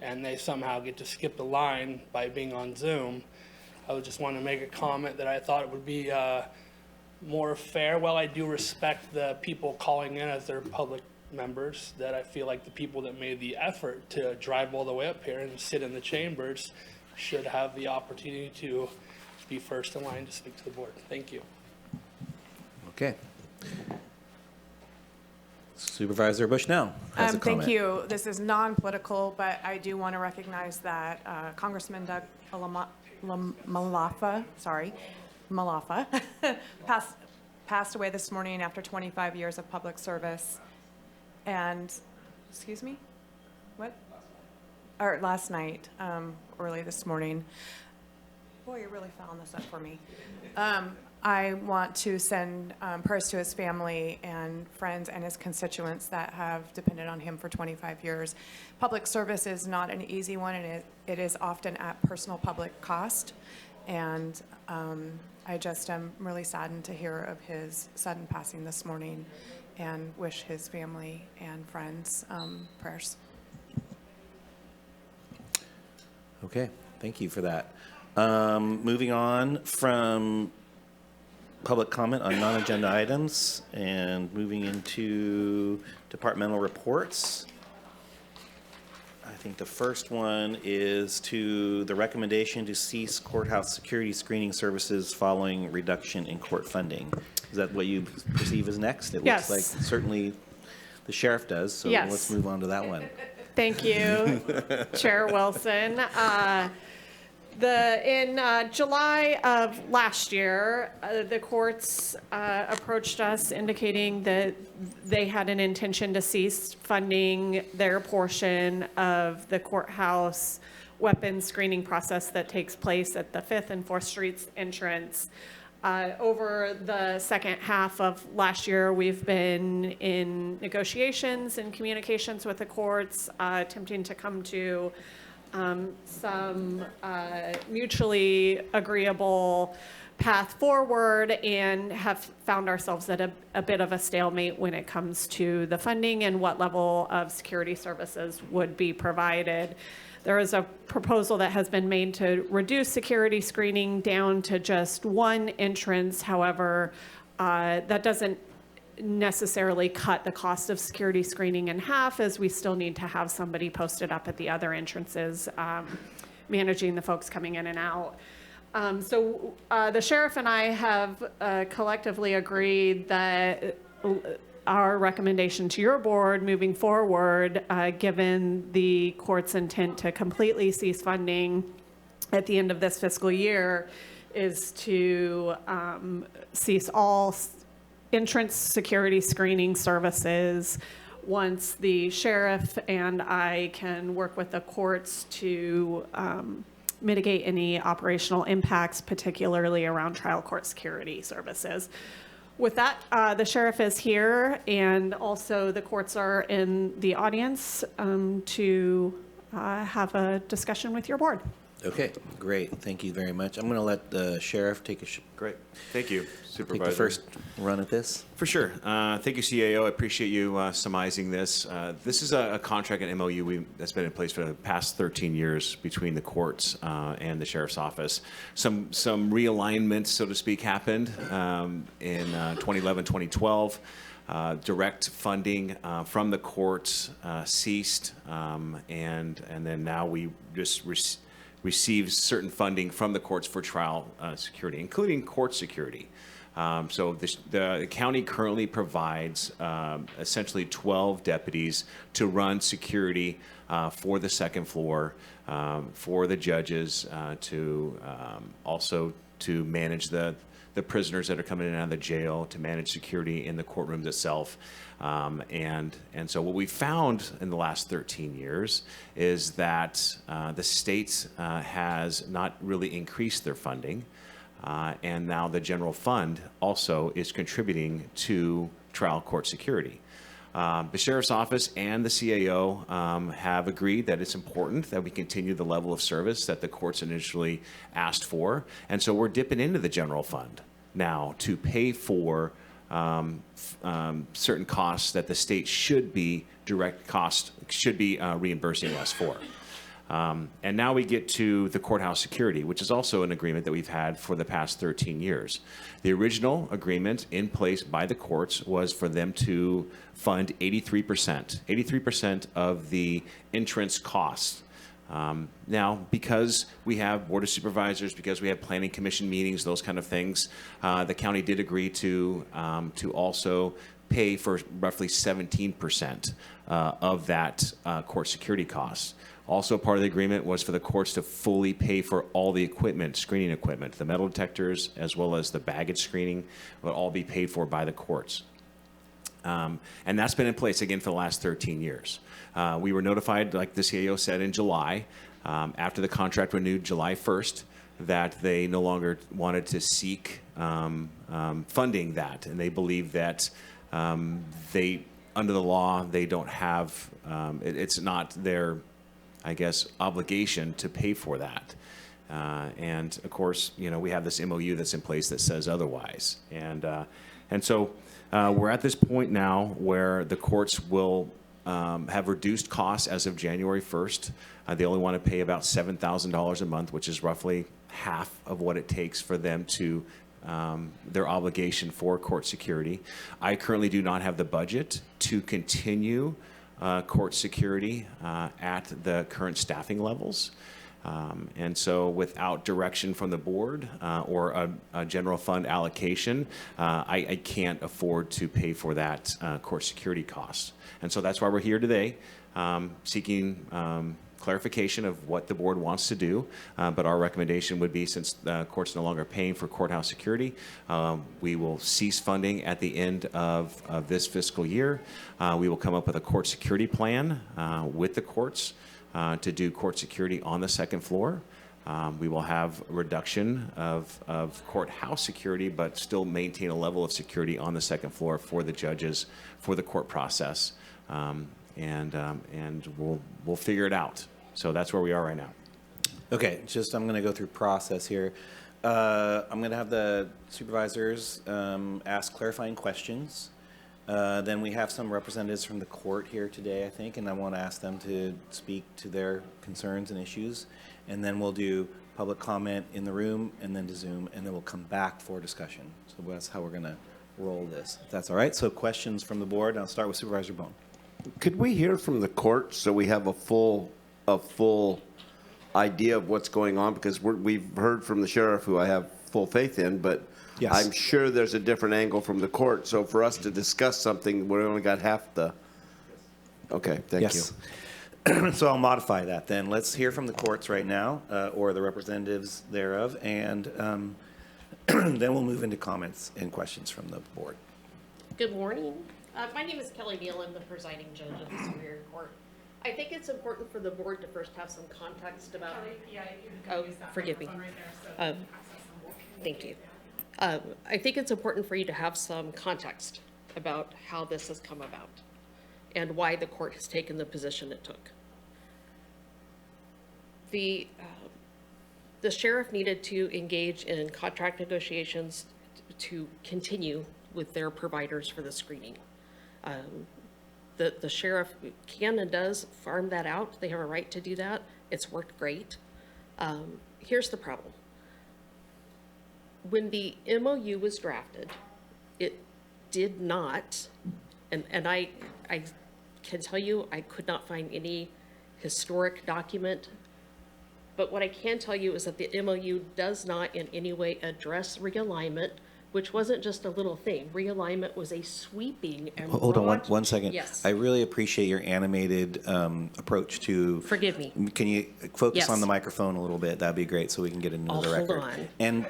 and they somehow get to skip the line by being on Zoom? I would just want to make a comment that I thought it would be more fair. While I do respect the people calling in as their public members, that I feel like the people that made the effort to drive all the way up here and sit in the chambers should have the opportunity to be first in line to speak to the board. Thank you. Okay. Supervisor Bushnell has a comment. Thank you. This is non-political, but I do want to recognize that Congressman Doug Malafa passed away this morning after 25 years of public service. And, excuse me? What? Or last night, early this morning. Boy, you're really following this up for me. I want to send prayers to his family and friends and his constituents that have depended on him for 25 years. Public service is not an easy one, and it is often at personal public cost. And I just am really saddened to hear of his sudden passing this morning, and wish his family and friends prayers. Okay, Thank you for that. Moving on from public comment on non-agenda items and moving into departmental reports. I think the first one is to the recommendation to cease courthouse security screening services following reduction in court funding. Is that what you perceive as next? It Yes. looks like certainly the sheriff does, so Yes. let's move on to that one. Thank you, Chair Wilson. In July of last year, the courts approached us indicating that they had an intention to cease funding their portion of the courthouse weapons screening process that takes place at the 5th and 4th Streets entrance. Over the second half of last year, we've been in negotiations and communications with the courts, attempting to come to some mutually agreeable path forward, and have found ourselves at a bit of a stalemate when it comes to the funding and what level of security services would be provided. There is a proposal that has been made to reduce security screening down to just one entrance. However, that doesn't necessarily cut the cost of security screening in half, as we still need to have somebody posted up at the other entrances, managing the folks coming in and out. So the sheriff and I have collectively agreed that our recommendation to your board moving forward, given the court's intent to completely cease funding at the end of this fiscal year, is to cease all entrance security screening services once the sheriff and I can work with the courts to mitigate any operational impacts, particularly around trial court security services. With that, the sheriff is here, and also the courts are in the audience to have a discussion with your board. Okay, great. Thank you very much. I'm going to let the sheriff take a Great. Thank you, Supervisor. take the first run at this. For sure. Thank you, CAO. I appreciate you summarizing this. This is a contract and MOU that's been in place for the past 13 years between the courts and the sheriff's office. Some realignments, so to speak, happened in 2011, 2012. Direct funding from the courts ceased, and then now we just receives certain funding from the courts for trial security, including court security. So the county currently provides essentially 12 deputies to run security for the second floor, for the judges, to also to manage the prisoners that are coming in and out of the jail, to manage security in the courtrooms itself. And so what we found in the last 13 years is that the state has not really increased their funding, and now the general fund also is contributing to trial court security. The Sheriff's Office and the CAO have agreed that it's important that we continue the level of service that the courts initially asked for, and so we're dipping into the general fund now to pay for certain costs that the state should be reimbursing us for. And now we get to the courthouse security, which is also an agreement that we've had for the past 13 years. The original agreement in place by the courts was for them to fund 83% of the entrance costs. Now, because we have Board of Supervisors, because we have Planning Commission meetings, those kind of things, the county did agree to also pay for roughly 17% of that court security costs. Also part of the agreement was for the courts to fully pay for all the equipment, screening equipment, the metal detectors, as well as the baggage screening, will all be paid for by the courts. And that's been in place, again, for the last 13 years. We were notified, like the CAO said, in July, after the contract renewed July 1st, that they no longer wanted to seek funding that. And they believe that under the law, they don't have, it's not their, I guess, obligation to pay for that. And of course, we have this MOU that's in place that says otherwise. And so we're at this point now where the courts will have reduced costs as of January 1st. They only want to pay about $7,000 a month, which is roughly half of what it takes for them to their obligation for court security. I currently do not have the budget to continue court security at the current staffing levels. And so without direction from the board or a general fund allocation, I can't afford to pay for that court security cost. And so that's why we're here today, seeking clarification of what the board wants to do. But our recommendation would be, since the court's no longer paying for courthouse security, we will cease funding at the end of this fiscal year. We will come up with a court security plan with the courts to do court security on the second floor. We will have a reduction of courthouse security, but still maintain a level of security on the second floor for the judges, for the court process, and we'll figure it out. So that's where we are right now. Okay, I'm going to go through process here. I'm going to have the supervisors ask clarifying questions. Then we have some representatives from the court here today, I think, and I want to ask them to speak to their concerns and issues. And then we'll do public comment in the room and then to Zoom, and then we'll come back for discussion. So that's how we're going to roll this, if that's all right. So questions from the board. I'll start with Supervisor Bone. Could we hear from the court so we have a full idea of what's going on? Because we've heard from the sheriff, who I have full faith in, but yes, I'm sure there's a different angle from the court. So for us to discuss something, we only got half the. Okay, thank you. So I'll modify that then. Let's hear from the courts right now, or the representatives thereof, and then we'll move into comments and questions from the board. Good morning. My name is Kelly Neal. I'm the presiding judge of the Superior Court. I think it's important for the board to first have some context about. Oh, forgive me. Thank you. I think it's important for you to have some context about how this has come about and why the court has taken the position it took. The sheriff needed to engage in contract negotiations to continue with their providers for the screening. The sheriff can and does farm that out. They have a right to do that. It's worked great. Here's the problem. When the MOU was drafted, it did not, and I can tell you I could not find any historic document, but what I can tell you is that the MOU does not in any way address realignment, which wasn't just a little thing. Realignment was a sweeping and Hold on one second. Yes. I really appreciate your animated approach to. Forgive me. Can you focus Yes. on the microphone a little bit? That'd be great, so we can get into I'll the hold record. on. And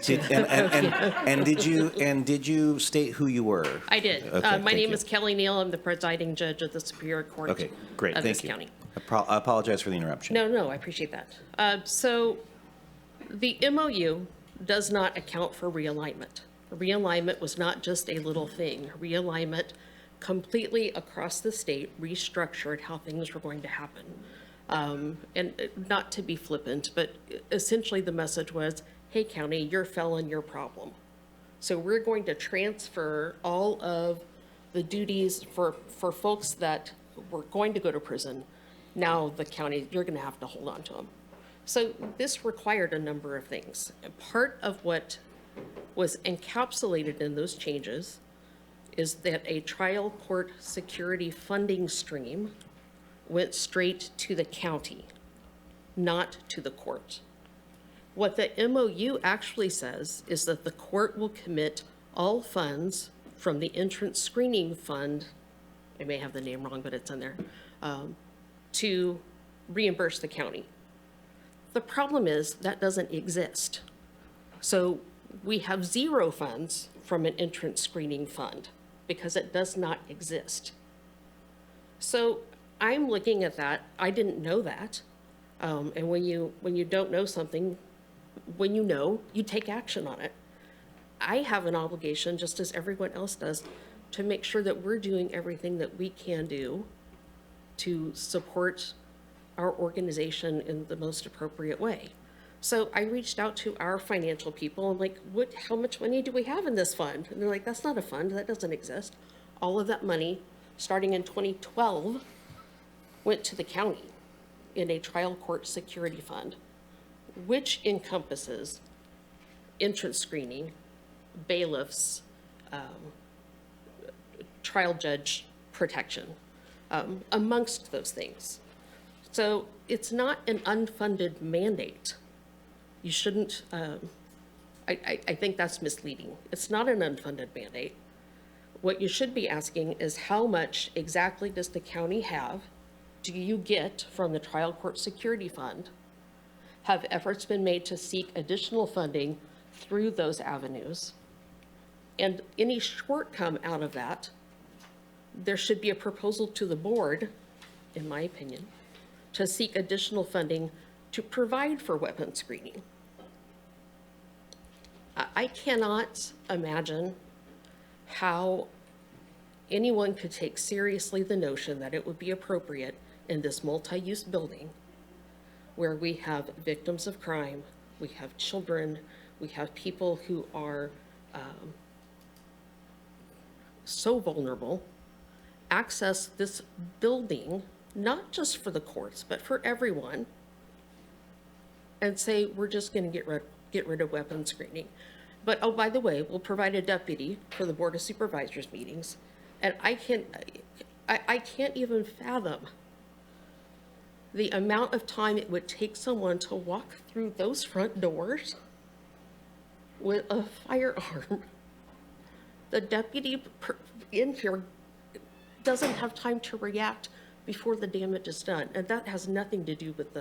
did you state who you were? I did. Okay, My thank name you. is Kelly Neal. I'm the presiding judge of the Superior Court Okay, great. of Thank this you. county. I apologize for the interruption. No, I appreciate that. So the MOU does not account for realignment. Realignment was not just a little thing. Realignment completely across the state restructured how things were going to happen. And not to be flippant, but essentially the message was, hey, county, you're felon, your problem. So we're going to transfer all of the duties for folks that were going to go to prison. Now the county, you're going to have to hold on to them. So this required a number of things. And part of what was encapsulated in those changes is that a trial court security funding stream went straight to the county, not to the court. What the MOU actually says is that the court will commit all funds from the entrance screening fund, I may have the name wrong, but it's in there, to reimburse the county. The problem is that doesn't exist. So we have zero funds from an entrance screening fund because it does not exist. So I'm looking at that. I didn't know that. And when you don't know something, when you know, you take action on it. I have an obligation, just as everyone else does, to make sure that we're doing everything that we can do to support our organization in the most appropriate way. So I reached out to our financial people. I'm like, how much money do we have in this fund? And they're like, that's not a fund. That doesn't exist. All of that money, starting in 2012, went to the county in a trial court security fund, which encompasses entrance screening, bailiffs, trial judge protection, amongst those things. So it's not an unfunded mandate. You shouldn't, I think that's misleading. It's not an unfunded mandate. What you should be asking is how much exactly does the county have? Do you get from the trial court security fund? Have efforts been made to seek additional funding through those avenues? And any shortcome out of that, there should be a proposal to the board, in my opinion, to seek additional funding to provide for weapon screening. I cannot imagine how anyone could take seriously the notion that it would be appropriate in this multi-use building where we have victims of crime, we have children, we have people who are so vulnerable, access this building, not just for the courts, but for everyone, and say, we're just going to get rid of weapon screening. But, oh, by the way, we'll provide a deputy for the Board of Supervisors meetings. And I can't even fathom the amount of time it would take someone to walk through those front doors with a firearm. The deputy in here doesn't have time to react before the damage is done. And that has nothing to do with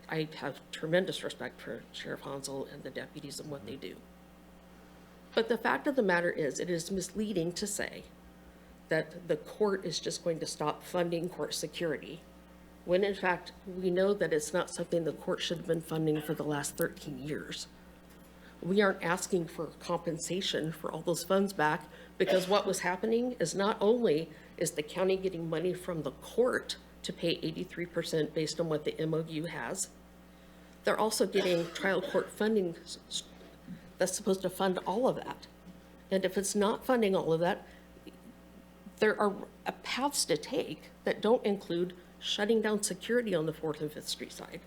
I have tremendous respect for Sheriff Hansel and the deputies and what they do. But the fact of the matter is, it is misleading to say that the court is just going to stop funding court security, when in fact, we know that it's not something the court should have been funding for the last 13 years. We aren't asking for compensation for all those funds back, because what was happening is not only is the county getting money from the court to pay 83% based on what the MOU has, they're also getting trial court funding that's supposed to fund all of that. And if it's not funding all of that, there are paths to take that don't include shutting down security on the 4th and 5th Street side.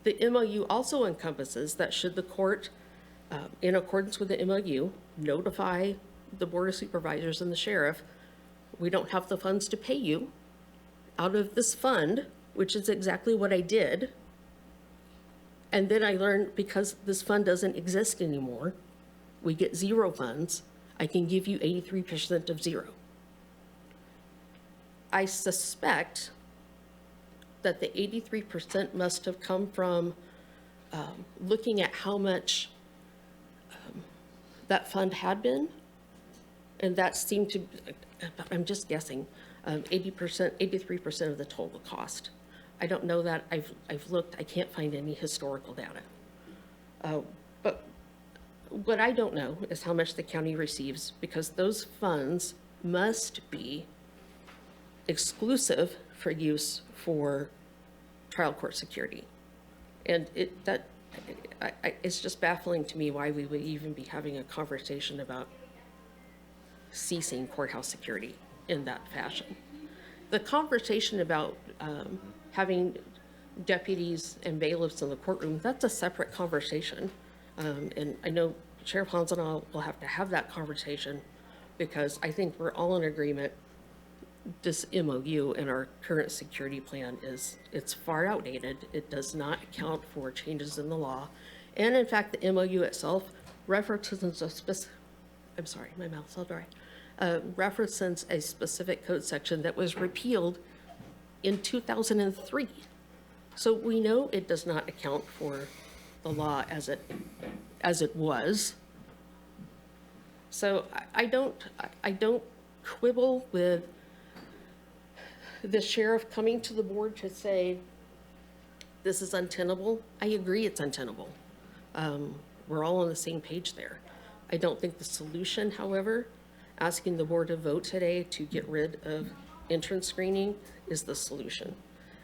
The MOU also encompasses that should the court, in accordance with the MOU, notify the Board of Supervisors and the sheriff, we don't have the funds to pay you out of this fund, which is exactly what I did. And then I learned, because this fund doesn't exist anymore, we get zero funds, I can give you 83% of zero. I suspect that the 83% must have come from looking at how much that fund had been, and that seemed to, I'm just guessing, 83% of the total cost. I don't know that. I've looked. I can't find any historical data. But what I don't know is how much the county receives, because those funds must be exclusive for use for trial court security. And it's just baffling to me why we would even be having a conversation about ceasing courthouse security in that fashion. The conversation about having deputies and bailiffs in the courtroom, that's a separate conversation. And I know Sheriff Hans and I will have to have that conversation, because I think we're all in agreement this MOU and our current security plan it's far outdated. It does not account for changes in the law. And in fact, the MOU itself references a specific, I'm sorry, my mouth's all dry, references a specific code section that was repealed in 2003. So we know it does not account for the law as it was. So I don't quibble with the sheriff coming to the board to say, this is untenable. I agree it's untenable. We're all on the same page there. I don't think the solution, however, asking the board to vote today to get rid of entrance screening is the solution.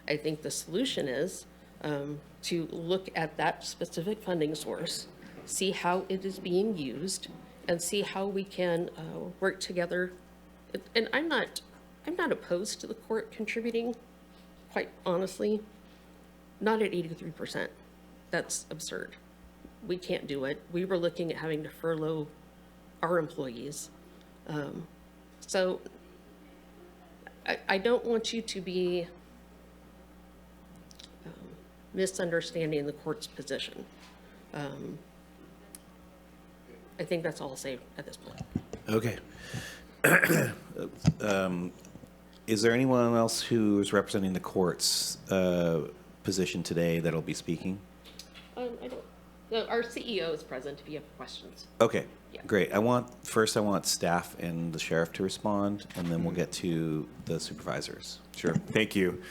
I think the solution is to look at that specific funding source, see how it is being used, and see how we can work together. And I'm not I'm not opposed to the court contributing, quite honestly. Not at 83%. That's absurd. We can't do it. We were looking at having to furlough our employees. So I don't want you to be misunderstanding the court's position. I think that's all I'll say at this point. Okay. Is there anyone else who is representing the court's position today that'll be speaking? I don't. No, our CEO is present if you have questions. Okay, Yeah. great. I want staff and the sheriff to respond, and then we'll get to the supervisors. Sure. Thank you.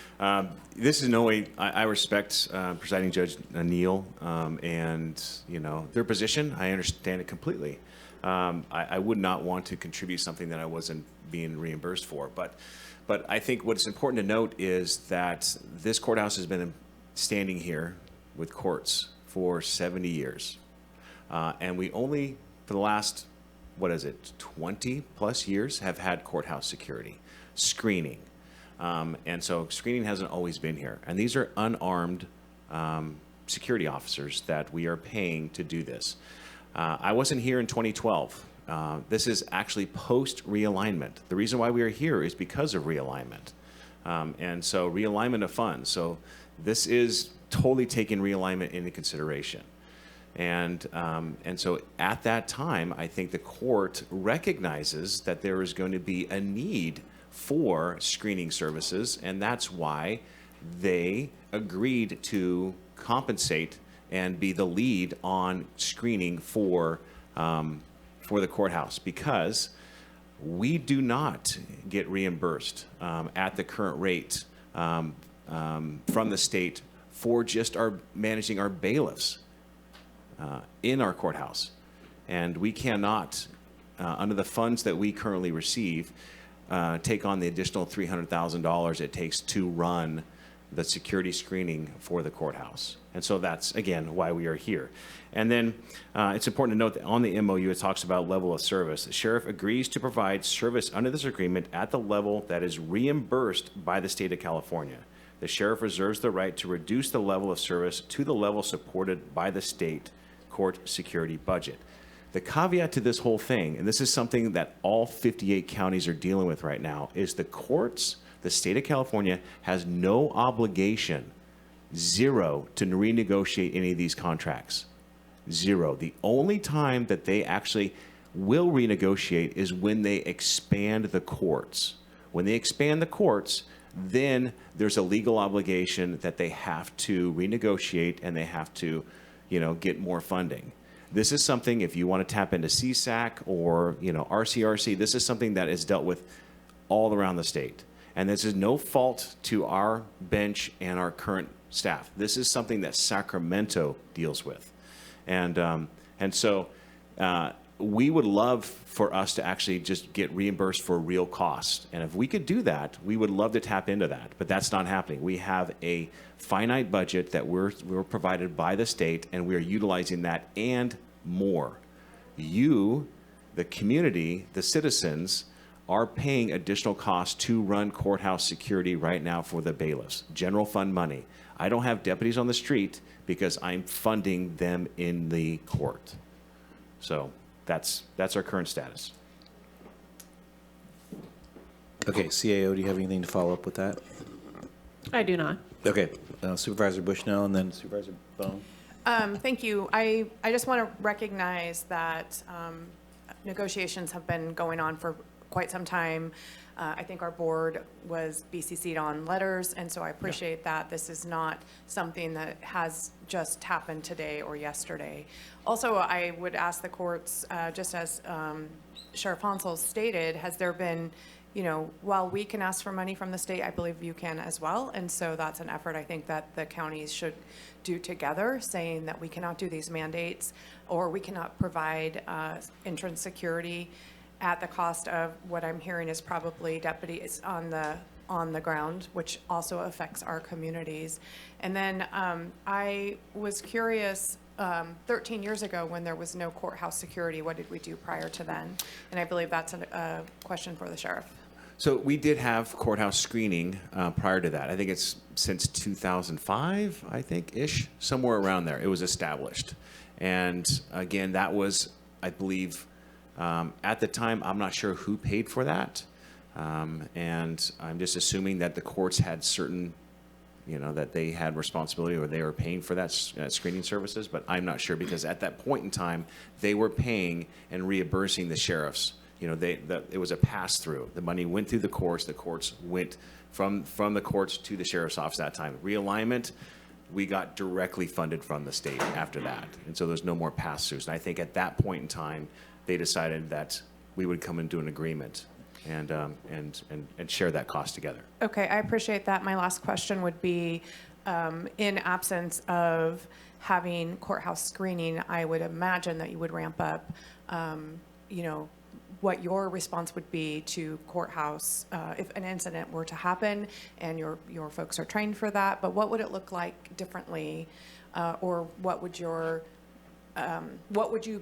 This is no way, I respect Presiding Judge Neal and, you know, their position. I understand it completely. I would not want to contribute something that I wasn't being reimbursed for. But I think what's important to note is that this courthouse has been standing here with courts for 70 years. And we only, for the last, 20 plus years, have had courthouse security, screening. And so screening hasn't always been here. And these are unarmed security officers that we are paying to do this. I wasn't here in 2012. This is actually post-realignment. The reason why we are here is because of realignment. And so realignment of funds. So this is totally taking realignment into consideration. And so at that time, I think the court recognizes that there is going to be a need for screening services, and that's why they agreed to compensate and be the lead on screening for the courthouse, because we do not get reimbursed at the current rate from the state for just managing our bailiffs in our courthouse. And we cannot, under the funds that we currently receive, take on the additional $300,000 it takes to run the security screening for the courthouse. And so that's, again, why we are here. And then it's important to note that on the MOU, it talks about level of service. The sheriff agrees to provide service under this agreement at the level that is reimbursed by the state of California. The sheriff reserves the right to reduce the level of service to the level supported by the state court security budget. The caveat to this whole thing, and this is something that all 58 counties are dealing with right now, is the courts, the state of California, has no obligation, zero, to renegotiate any of these contracts. Zero. The only time that they actually will renegotiate is when they expand the courts. When they expand the courts, then there's a legal obligation that they have to renegotiate and they have to, get more funding. This is something, if you want to tap into CSAC or, RCRC, this is something that is dealt with all around the state. And this is no fault to our bench and our current staff. This is something that Sacramento deals with. And so we would love for us to actually just get reimbursed for real costs. And if we could do that, we would love to tap into that. But that's not happening. We have a finite budget that we're provided by the state, and we are utilizing that and more. You, the community, the citizens, are paying additional costs to run courthouse security right now for the bailiffs, general fund money. I don't have deputies on the street because I'm funding them in the court. So that's our current status. Okay, CAO, do you have anything to follow up with that? I do not. Okay, Supervisor Bushnell and then Supervisor Bone. Thank you. I just want to recognize that negotiations have been going on for quite some time. I think our board was BCC'd on letters, and so I appreciate that. This is not something that has just happened today or yesterday. Also, I would ask the courts, just as Sheriff Hansel stated, has there been, while we can ask for money from the state, I believe you can as well. And so that's an effort I think that the counties should do together, saying that we cannot do these mandates or we cannot provide entrance security at the cost of what I'm hearing is probably deputies on the ground, which also affects our communities. And then I was curious, 13 years ago when there was no courthouse security, what did we do prior to then? And I believe that's a question for the sheriff. So we did have courthouse screening prior to that. I think it's since 2005, I think, ish, somewhere around there. It was established. And again, that was, I believe, at the time, I'm not sure who paid for that. And I'm just assuming that the courts had certain, that they had responsibility or they were paying for that screening services, but I'm not sure because at that point in time, they were paying and reimbursing the sheriffs. It was a pass-through. The money went through the courts went from the courts to the sheriff's office at that time. Realignment, we got directly funded from the state after that. And so there's no more pass-throughs. And I think at that point in time, they decided that we would come into an agreement and share that cost together. Okay, I appreciate that. My last question would be, in absence of having courthouse screening, I would imagine that you would ramp up, what your response would be to courthouse if an incident were to happen and your folks are trained for that. But what would it look like differently, or what would you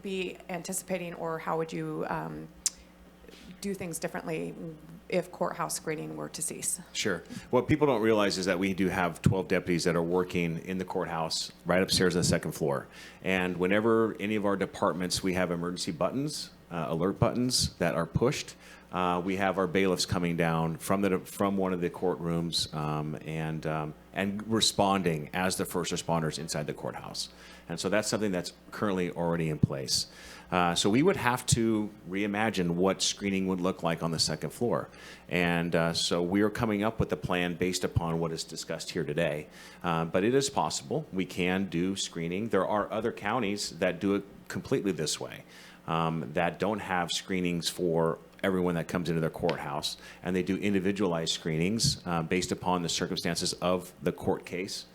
be anticipating, or how would you do things differently if courthouse screening were to cease? Sure. What people don't realize is that we do have 12 deputies that are working in the courthouse right upstairs on the second floor. And whenever any of our departments, we have emergency buttons, alert buttons that are pushed. We have our bailiffs coming down from one of the courtrooms and responding as the first responders inside the courthouse. And so that's something that's currently already in place. So we would have to reimagine what screening would look like on the second floor. And so we are coming up with a plan based upon what is discussed here today. But it is possible. We can do screening. There are other counties that do it completely this way, that don't have screenings for everyone that comes into their courthouse. And they do individualized screenings based upon the circumstances of the court case,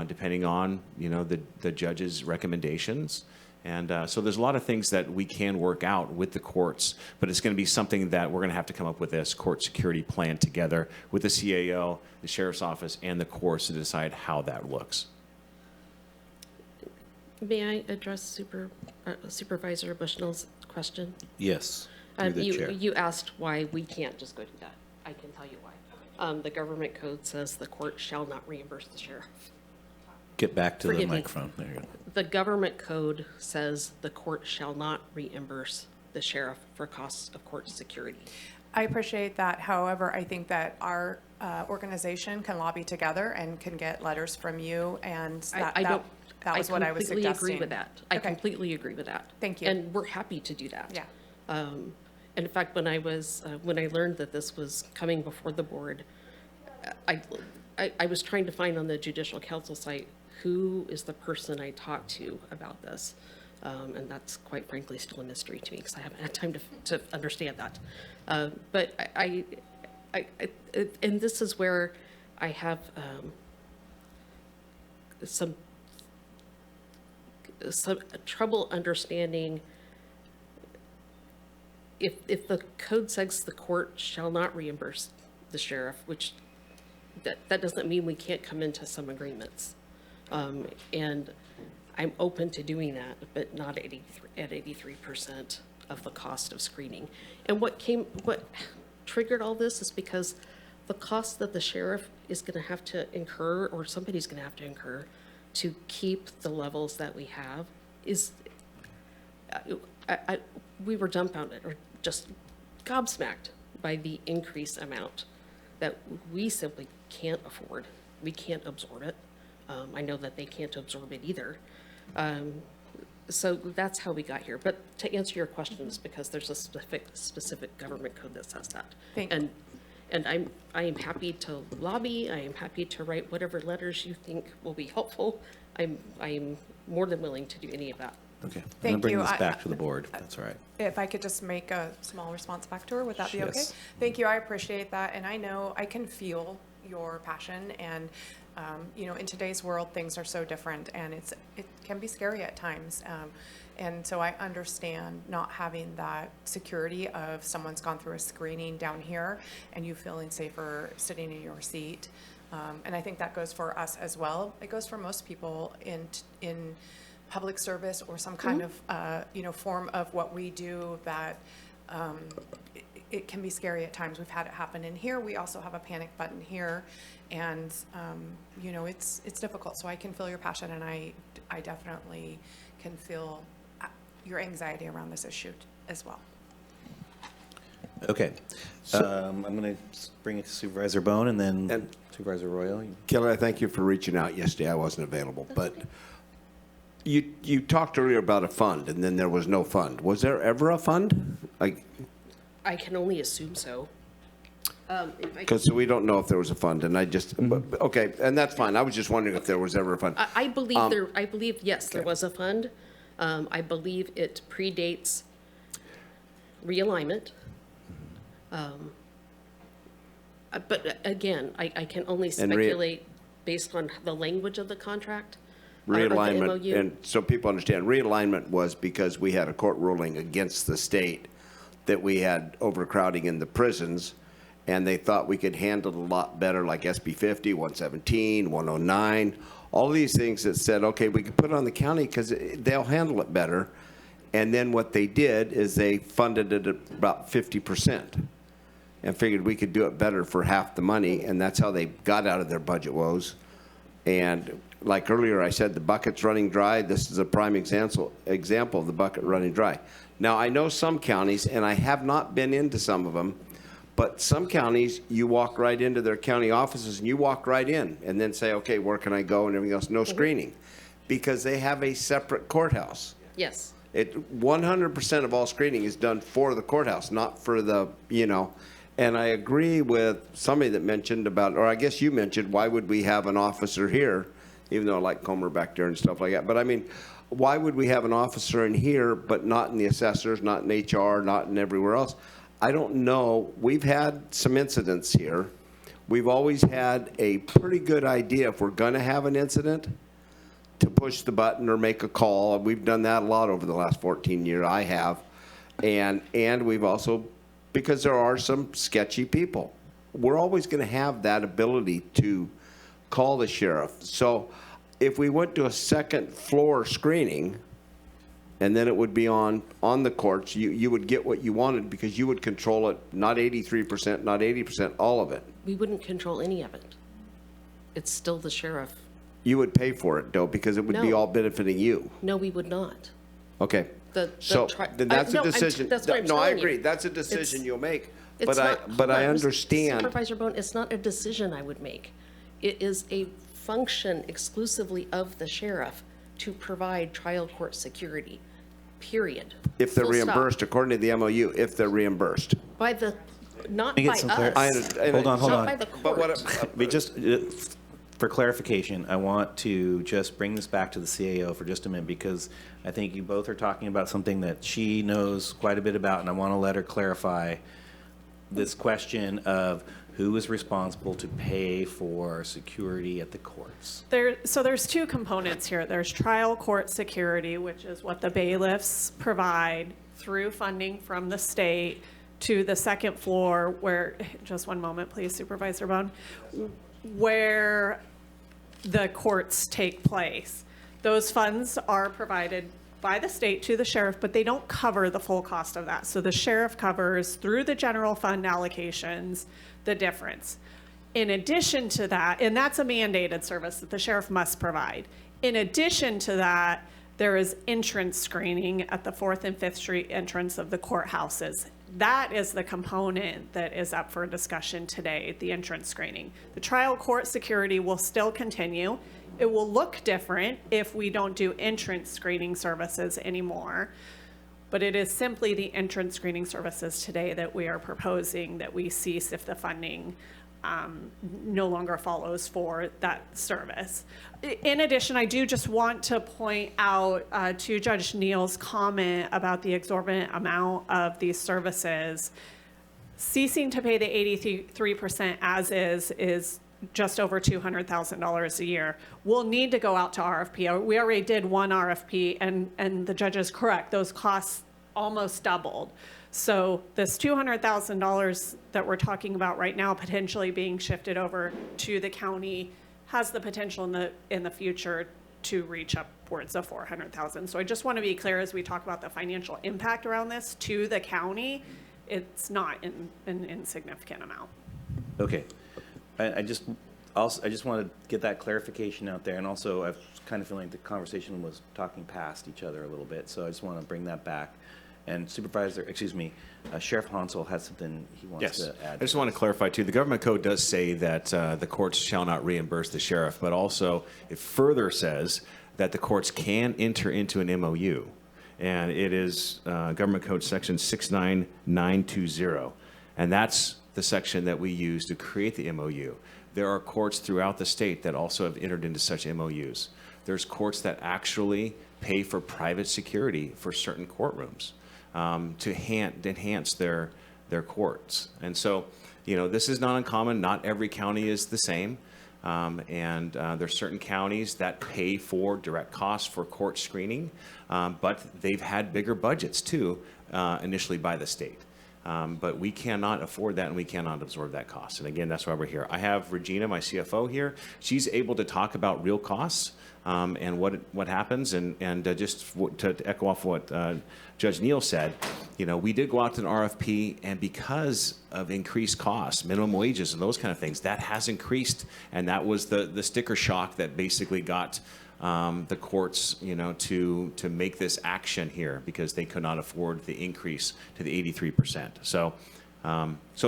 depending on, the judge's recommendations. And so there's a lot of things that we can work out with the courts, but it's going to be something that we're going to have to come up with this court security plan together with the CAO, the Sheriff's Office, and the courts to decide how that looks. May I address Supervisor Bushnell's question? Yes, through the chair. You asked why we can't just go do that. I can tell you why. The government code says the court shall not reimburse the sheriff. Get back to the Forgive me. microphone. There you go. The government code says the court shall not reimburse the sheriff for costs of court security. I appreciate that. However, I think that our organization can lobby together and can get letters from you, and that was what I was suggesting. I completely agree with that. I completely agree with that. Thank you. And we're happy to do that. Yeah. And in fact, when I learned that this was coming before the board, I was trying to find on the Judicial Council site who is the person I talked to about this. And that's quite frankly still a mystery to me because I haven't had time to understand that. But and this is where I have some trouble understanding if the code says the court shall not reimburse the sheriff, which that doesn't mean we can't come into some agreements. And I'm open to doing that, but not at 83% of the cost of screening. And what triggered all this is because the cost that the sheriff is going to have to incur, or somebody's going to have to incur, to keep the levels that we have is, we were dumbfounded or just gobsmacked by the increased amount that we simply can't afford. We can't absorb it. I know that they can't absorb it either. So that's how we got here. But to answer your questions, because there's a specific government code that says that. And I am happy to lobby. I am happy to write whatever letters you think will be helpful. I'm more than willing to do any of that. Okay. I'm Thank going to bring you. this back to the board, if that's all right. If I could just make a small response back to her, would that be okay? Yes. Thank you. I appreciate that. And I know I can feel your passion, and in today's world, things are so different, and it can be scary at times. And so I understand not having that security of someone's gone through a screening down here and you feeling safer sitting in your seat. And I think that goes for us as well. It goes for most people in public service or some kind of form of what we do that it can be scary at times. We've had it happen in here. We also have a panic button here, and you know, it's difficult. So I can feel your passion, and I definitely can feel your anxiety around this issue as well. Okay. I'm going to bring it to Supervisor Bone and then Supervisor Royal. Kelly, I thank you for reaching out yesterday. I wasn't available, but you talked earlier about a fund, and then there was no fund. Was there ever a fund? I can only assume so. Because we don't know if there was a fund, and I just, okay, and that's fine. I was just wondering if there was ever a fund. I believe I believe, yes, there was a fund. I believe it predates realignment. But again, I can only speculate based on the language of the contract. Realignment, and so people understand, realignment was because we had a court ruling against the state that we had overcrowding in the prisons, and they thought we could handle it a lot better, like SB 50, 117, 109, all these things that said, okay, we could put it on the county because they'll handle it better. And then what they did is they funded it at about 50% and figured we could do it better for half the money, and that's how they got out of their budget woes. And like earlier I said, the bucket's running dry. This is a prime example of the bucket running dry. Now, I know some counties, and I have not been into some of them, but some counties, you walk right into their county offices and you walk right in and then say, okay, where can I go and everything else, no screening, because they have a separate courthouse. Yes. 100% of all screening is done for the courthouse, not for the, you know. And I agree with somebody that mentioned about, or I guess you mentioned, why would we have an officer here, even though I like Comer back there and stuff like that. But I mean, why would we have an officer in here, but not in the assessors, not in HR, not in everywhere else? I don't know. We've had some incidents here. We've always had a pretty good idea if we're going to have an incident to push the button or make a call. We've done that a lot over the last 14 years. I have. And we've also, because there are some sketchy people, we're always going to have that ability to call the sheriff. So if we went to a second floor screening, and then it would be on the courts, you would get what you wanted because you would control it, not 83%, not 80%, all of it. We wouldn't control any of it. It's still the sheriff. You would pay for it, though, because it would be all benefiting you. No, we would not. Okay. So then that's a decision. That's what I'm No, I telling you. agree. That's a decision you'll make. It's not, But I hold on, understand. Supervisor Bone, it's not a decision I would make. It is a function exclusively of the sheriff to provide trial court security, period. If they're Full stop. reimbursed, according to the MOU, if they're reimbursed. By the, not Let me by get some us. Hold on. Not by the court. We just, for clarification, I want to just bring this back to the CAO for just a minute, because I think you both are talking about something that she knows quite a bit about, and I want to let her clarify this question of who is responsible to pay for security at the courts. So there's two components here. There's trial court security, which is what the bailiffs provide through funding from the state to the second floor where, just one moment, please, Supervisor Bone, where the courts take place. Those funds are provided by the state to the sheriff, but they don't cover the full cost of that. So the sheriff covers, through the general fund allocations, the difference. In addition to that, and that's a mandated service that the sheriff must provide. In addition to that, there is entrance screening at the 4th and 5th Street entrance of the courthouses. That is the component that is up for discussion today, the entrance screening. The trial court security will still continue. It will look different if we don't do entrance screening services anymore, but it is simply the entrance screening services today that we are proposing that we cease if the funding no longer follows for that service. In addition, I do just want to point out to Judge Neal's comment about the exorbitant amount of these services. Ceasing to pay the 83% as is just over $200,000 a year. We'll need to go out to RFP. We already did one RFP, and the judge is correct. Those costs almost doubled. So this $200,000 that we're talking about right now potentially being shifted over to the county has the potential in the future to reach upwards of $400,000. So I just want to be clear as we talk about the financial impact around this to the county. it's not an insignificant amount. Okay. I just want to get that clarification out there, and also I kind of feel like the conversation was talking past each other a little bit, so I just want to bring that back. And Sheriff Hansel has something he wants to add. I just want to clarify too, the government code does say that the courts shall not reimburse the sheriff, but also it further says that the courts can enter into an MOU. And it is government code section 69920. And that's the section that we use to create the MOU. There are courts throughout the state that also have entered into such MOUs. There's courts that actually pay for private security for certain courtrooms to enhance their courts. And so, this is not uncommon. Not every county is the same. And there's certain counties that pay for direct costs for court screening, but they've had bigger budgets too, initially by the state. But we cannot afford that, and we cannot absorb that cost. And again, that's why we're here. I have Regina, my CFO, here. She's able to talk about real costs and what happens. And just to echo off what Judge Neal said, we did go out to an RFP, and because of increased costs, minimum wages and those kind of things, that has increased. And that was the sticker shock that basically got the courts, to make this action here, because they could not afford the increase to the 83%. So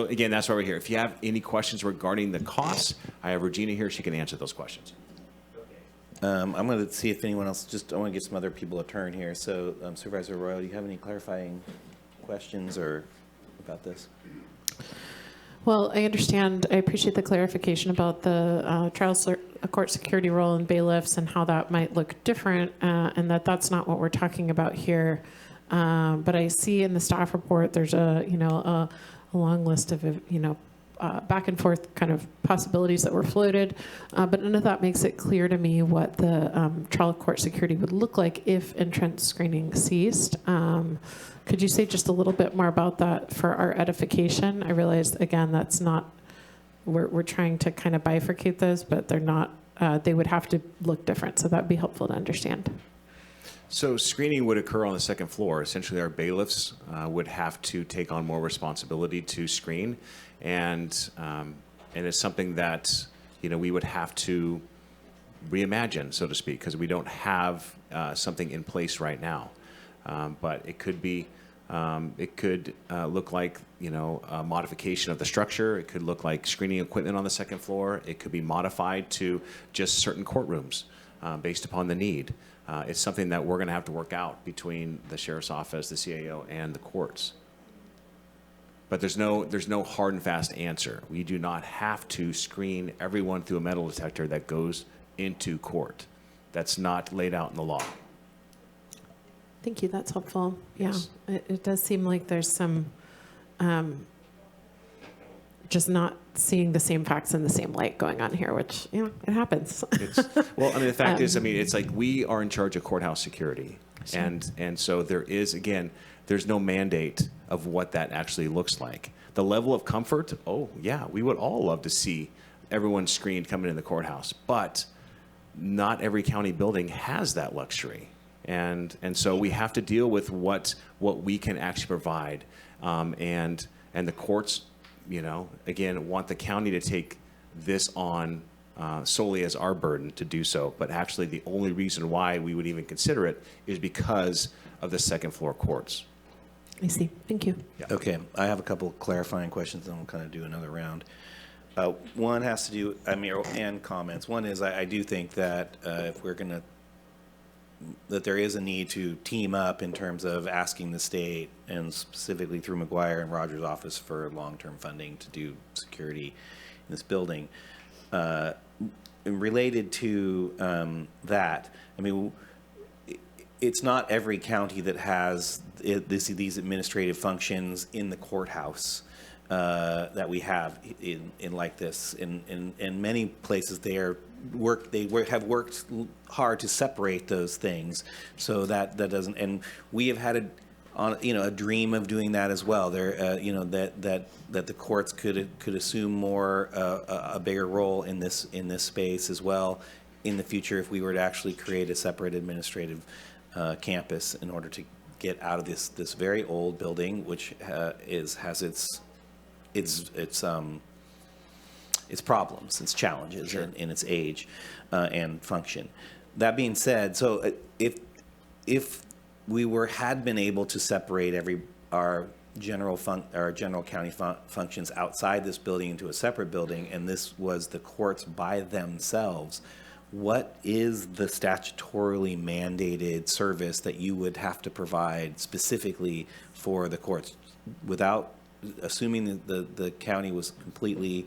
again, that's why we're here. If you have any questions regarding the costs, I have Regina here. She can answer those questions. I'm going to see if anyone else, I want to give some other people a turn here. So Supervisor Royal, do you have any clarifying questions or about this? Well, I appreciate the clarification about the court security role in bailiffs and how that might look different, and that's not what we're talking about here. But I see in the staff report there's a long list of back and forth kind of possibilities that were floated, but none of that makes it clear to me what the trial court security would look like if entrance screening ceased. Could you say just a little bit more about that for our edification? I realize, again, that's not, we're trying to kind of bifurcate those, but they're not, they would have to look different. So that'd be helpful to understand. So screening would occur on the second floor. Essentially, our bailiffs would have to take on more responsibility to screen. And it's something that, we would have to reimagine, so to speak, because we don't have something in place right now. But it could be, it could look like, a modification of the structure. It could look like screening equipment on the second floor. It could be modified to just certain courtrooms based upon the need. It's something that we're going to have to work out between the sheriff's office, the CAO, and the courts. But there's no hard and fast answer. We do not have to screen everyone through a metal detector that goes into court. That's not laid out in the law. Thank you. That's helpful. Yes. Yeah, it does seem like there's some just not seeing the same facts in the same light going on here, which, it happens. The fact is, it's like we are in charge of courthouse security. And so there is, again, there's no mandate of what that actually looks like. The level of comfort, we would all love to see everyone screened coming in the courthouse, but not every county building has that luxury. And so we have to deal with what we can actually provide. And the courts, again, want the county to take this on solely as our burden to do so. But actually, the only reason why we would even consider it is because of the second floor courts. I see. Thank you. Yeah. Okay. I have a couple clarifying questions, and we'll kind of do another round. One has to do, and comments. One is I do think that if we're going to, that there is a need to team up in terms of asking the state, and specifically through McGuire and Rogers' office, for long-term funding to do security in this building. Related to that, it's not every county that has these administrative functions in the courthouse that we have in like this. In many places, they have worked hard to separate those things, so that doesn't. And we have had a dream of doing that as well. There, that the courts could assume more a bigger role in this space as well in the future if we were to actually create a separate administrative campus in order to get out of this very old building, which has its problems, its challenges, in its age and function. That being said, so if we had been able to separate our general county functions outside this building into a separate building, and this was the courts by themselves, what is the statutorily mandated service that you would have to provide specifically for the courts, without assuming that the county was completely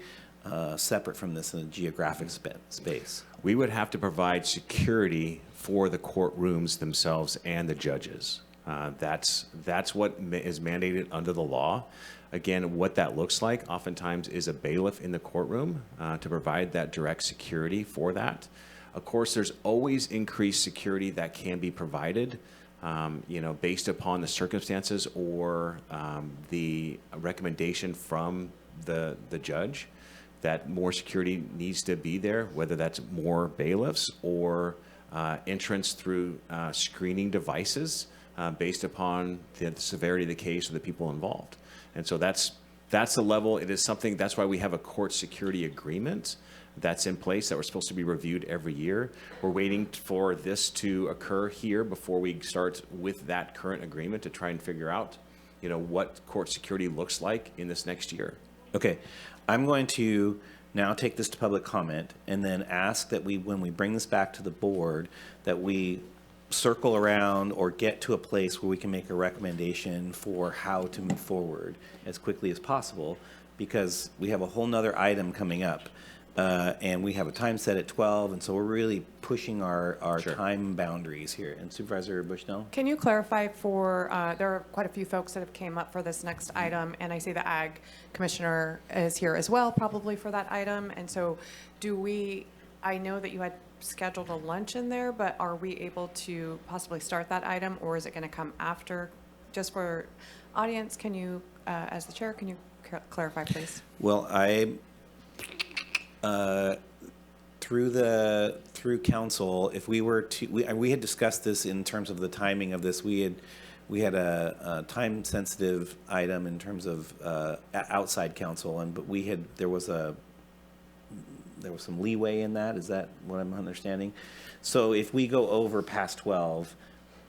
separate from this in a geographic space? We would have to provide security for the courtrooms themselves and the judges. That's what is mandated under the law. Again, what that looks like oftentimes is a bailiff in the courtroom to provide that direct security for that. Of course, there's always increased security that can be provided, based upon the circumstances or the recommendation from the judge that more security needs to be there, whether that's more bailiffs or entrance through screening devices based upon the severity of the case or the people involved. And so that's the level. It is something, that's why we have a court security agreement that's in place that we're supposed to be reviewed every year. We're waiting for this to occur here before we start with that current agreement to try and figure out, what court security looks like in this next year. Okay, I'm going to now take this to public comment and then ask that when we bring this back to the board, that we circle around or get to a place where we can make a recommendation for how to move forward as quickly as possible, because we have a whole nother item coming up. And we have a time set at 12, and so we're really pushing our time boundaries here. And Supervisor Bushnell? Can you clarify there are quite a few folks that have came up for this next item, and I see the Ag Commissioner is here as well, probably for that item. And so I know that you had scheduled a lunch in there, but are we able to possibly start that item, or is it going to come after? Just for audience, can you, as the chair, can you clarify, please? Well, through council, if we were to, we had discussed this in terms of the timing of this. We had a time sensitive item in terms of outside council, but there was some leeway in that. Is that what I'm understanding? So if we go over past 12,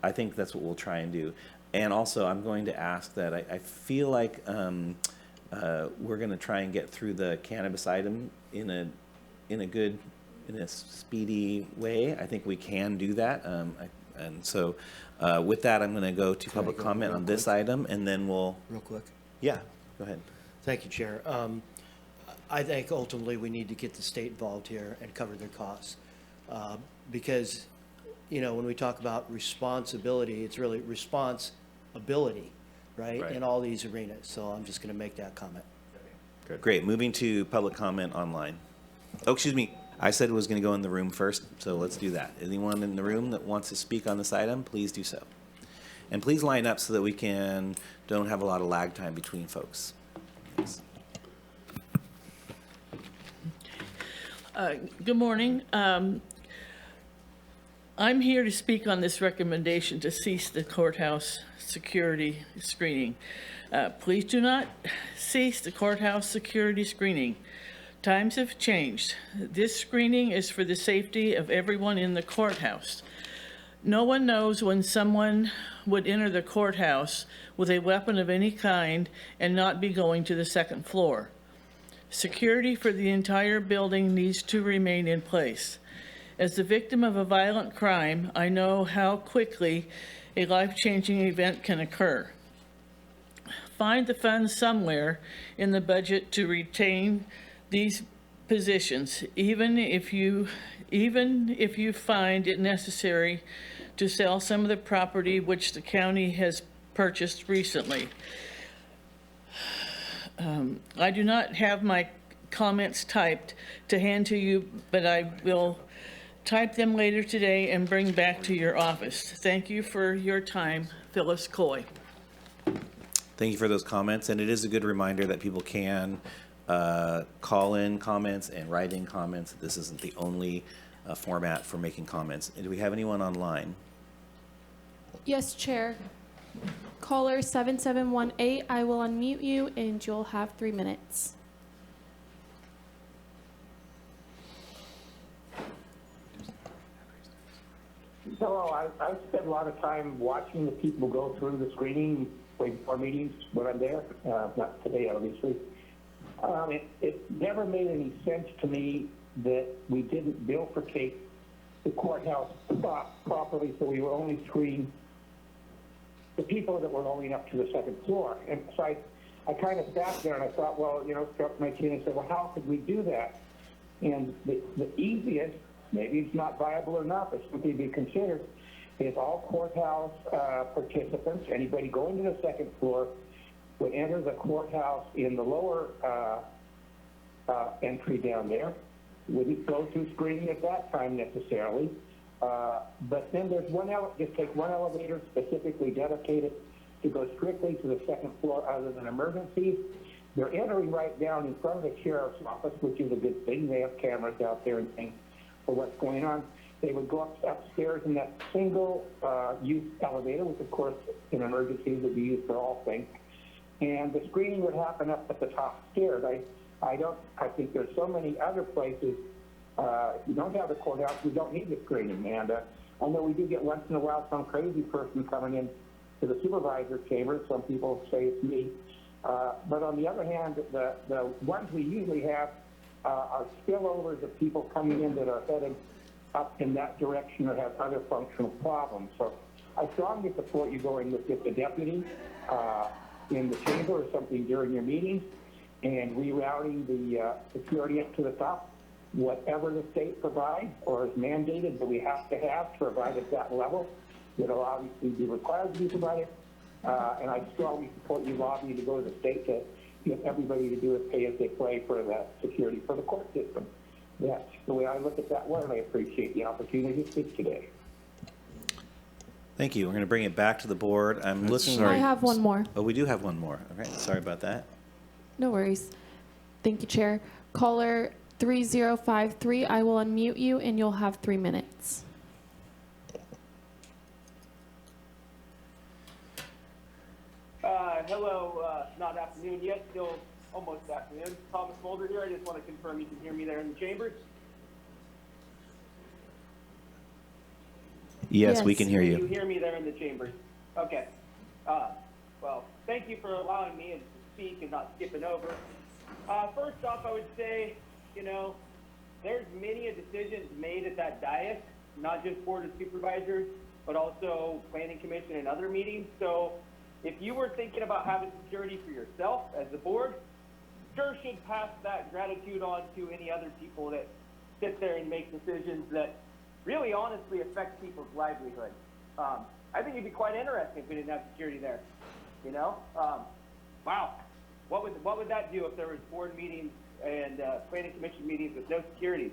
I think that's what we'll try and do. And also, I'm going to ask that I feel like we're going to try and get through the cannabis item in a speedy way. I think we can do that. And so with that, I'm going to go to public comment on this item, and then we'll... Real quick. Yeah, go ahead. Thank you, Chair. I think ultimately we need to get the state involved here and cover their costs. Because, when we talk about responsibility, it's really responsibility, right? In all these arenas. So I'm just going to make that comment. Good. Great. Moving to public comment online. Oh, excuse me. I said it was going to go in the room first, so let's do that. Anyone in the room that wants to speak on this item, please do so. And please line up so that we don't have a lot of lag time between folks. Thanks. Good morning. I'm here to speak on this recommendation to cease the courthouse security screening. Please do not cease the courthouse security screening. Times have changed. This screening is for the safety of everyone in the courthouse. No one knows when someone would enter the courthouse with a weapon of any kind and not be going to the second floor. Security for the entire building needs to remain in place. As the victim of a violent crime, I know how quickly a life-changing event can occur. Find the funds somewhere in the budget to retain these positions, even if you find it necessary to sell some of the property which the county has purchased recently. I do not have my comments typed to hand to you, but I will type them later today and bring back to your office. Thank you for your time, Phyllis Coy. Thank you for those comments, and it is a good reminder that people can call in comments and write in comments. This isn't the only format for making comments. And do we have anyone online? Yes, Chair. Caller 7718, I will unmute you and you'll have 3 minutes. So I spend a lot of time watching the people go through the screening way before meetings when I'm there. Not today, obviously. It never made any sense to me that we didn't bifurcate the courthouse properly, so we were only screening the people that were only up to the second floor. And so I kind of sat there and I thought, well, struck my chin and said, well, how could we do that? And the easiest, maybe it's not viable enough, but something to be considered, is all courthouse participants, anybody going to the second floor, would enter the courthouse in the lower entry down there. Wouldn't go through screening at that time necessarily. But then there's just take one elevator specifically dedicated to go strictly to the second floor other than emergencies. They're entering right down in front of the sheriff's office, which is a good thing. They have cameras out there and things for what's going on. They would go upstairs in that single use elevator, which of course in emergencies would be used for all things. And the screening would happen up at the top stairs. I think there's so many other places. If you don't have the courthouse, you don't need the screening. And I know we do get once in a while some crazy person coming in to the supervisor chamber. Some people say it's me. But on the other hand, the ones we usually have are spillovers of people coming in that are headed up in that direction or have other functional problems. So I strongly support you going with the deputy in the chamber or something during your meetings and rerouting the security up to the top. Whatever the state provides or is mandated that we have to provide at that level, it'll obviously be required to be provided. And I strongly support you lobbying to go to the state to get everybody to do is pay as they play for that security for the court system. That's the way I look at that one, and I appreciate the opportunity to speak today. Thank you. We're going to bring it back to the board. I'm listening. I have one more. Oh, we do have one more. All right. Sorry about that. No worries. Thank you, Chair. Caller 3053, I will unmute you and you'll have 3 minutes. Hello, not afternoon yet, still almost afternoon. Thomas Mulder here. I just want to confirm you can hear me there in the chambers. Yes, we can hear you. You hear me there in the chambers. Okay. Well, thank you for allowing me to speak and not skipping over. First off, I would say, there's many decisions made at that dais, not just Board of Supervisors, but also Planning Commission and other meetings. So if you were thinking about having security for yourself as the board, sure should pass that gratitude on to any other people that sit there and make decisions that really honestly affect people's livelihood. I think it'd be quite interesting if we didn't have security there. Wow. What would that do if there was board meetings and planning commission meetings with no security?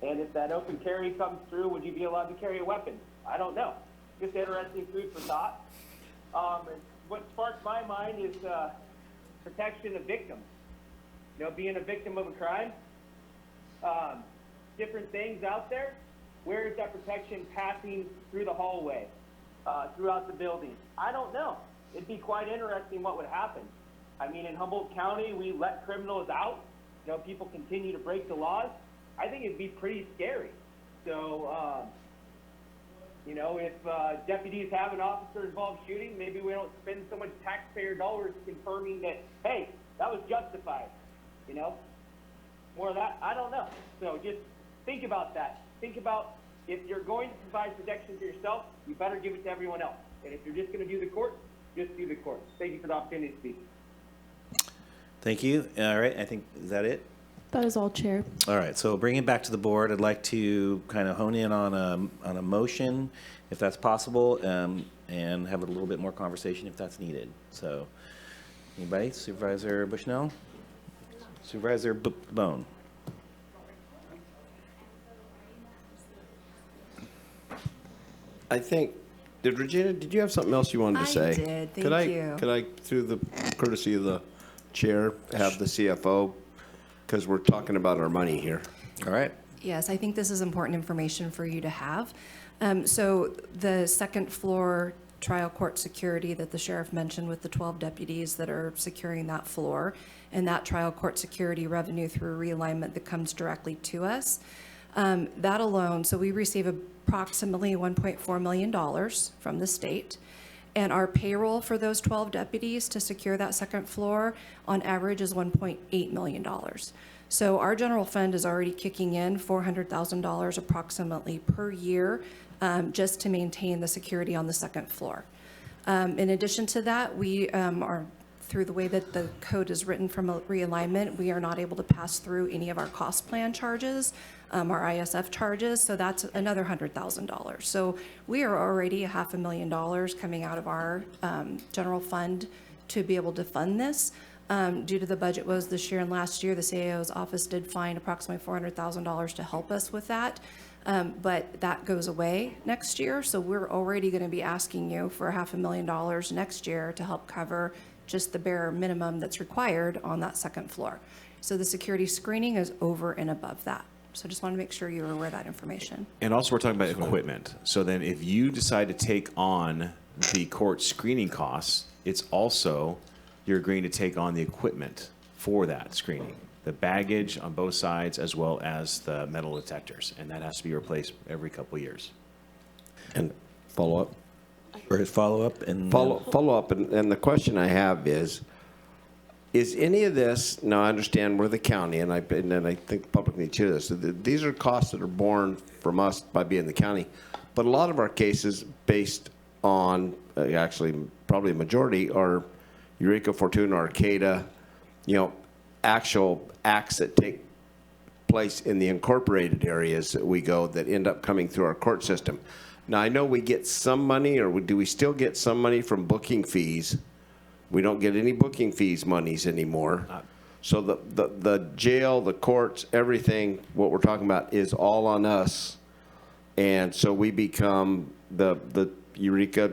And if that open carry comes through, would you be allowed to carry a weapon? I don't know. Just interesting food for thought. What sparked my mind is protection of victims. Being a victim of a crime, different things out there. Where is that protection passing through the hallway, throughout the building? I don't know. It'd be quite interesting what would happen. I mean, in Humboldt County, we let criminals out. People continue to break the laws. I think it'd be pretty scary. So, if deputies have an officer-involved shooting, maybe we don't spend so much taxpayer dollars confirming that, hey, that was justified. More of that, I don't know. So just think about that. Think about if you're going to provide protection for yourself, you better give it to everyone else. And if you're just going to do the court, just do the court. Thank you for the opportunity to speak. Thank you. All right. I think, is that it? That is all, Chair. All right. So bring it back to the board. I'd like to kind of hone in on a motion, if that's possible, and have a little bit more conversation if that's needed. So anybody? Supervisor Bushnell? Supervisor Bone? I think, Regina, did you have something else you wanted to say? I did, thank you. Could I, through the courtesy of the chair, have the CFO, because we're talking about our money here. All right. Yes, I think this is important information for you to have. So the second floor trial court security that the sheriff mentioned with the 12 deputies that are securing that floor, and that trial court security revenue through realignment that comes directly to us. That alone, so we receive approximately $1.4 million from the state. And our payroll for those 12 deputies to secure that second floor on average is $1.8 million. So our general fund is already kicking in $400,000 approximately per year just to maintain the security on the second floor. In addition to that, we are, through the way that the code is written from a realignment, we are not able to pass through any of our cost plan charges, our ISF charges, so that's another $100,000. So we are already $500,000 coming out of our general fund to be able to fund this. Due to the budget woes this year and last year, the CAO's office did find approximately $400,000 to help us with that. But that goes away next year, so we're already going to be asking you for $500,000 next year to help cover just the bare minimum that's required on that second floor. So the security screening is over and above that. So just want to make sure you're aware of that information. And also, we're talking about equipment. So then if you decide to take on the court screening costs, it's also, you're agreeing to take on the equipment for that screening, the baggage on both sides as well as the metal detectors. And that has to be replaced every couple of years. And follow up? Or follow up and Follow up, and the question I have is any of this, now I understand we're the county, and I think the public needs to hear this, so these are costs that are borne from us by being the county, but a lot of our cases based on, actually probably a majority, are Eureka, Fortuna, Arcata, actual acts that take place in the incorporated areas that we go that end up coming through our court system. Now, I know we get some money, or do we still get some money from booking fees? We don't get any booking fees monies anymore. So the jail, the courts, everything, what we're talking about is all on us. And so we become the Eureka.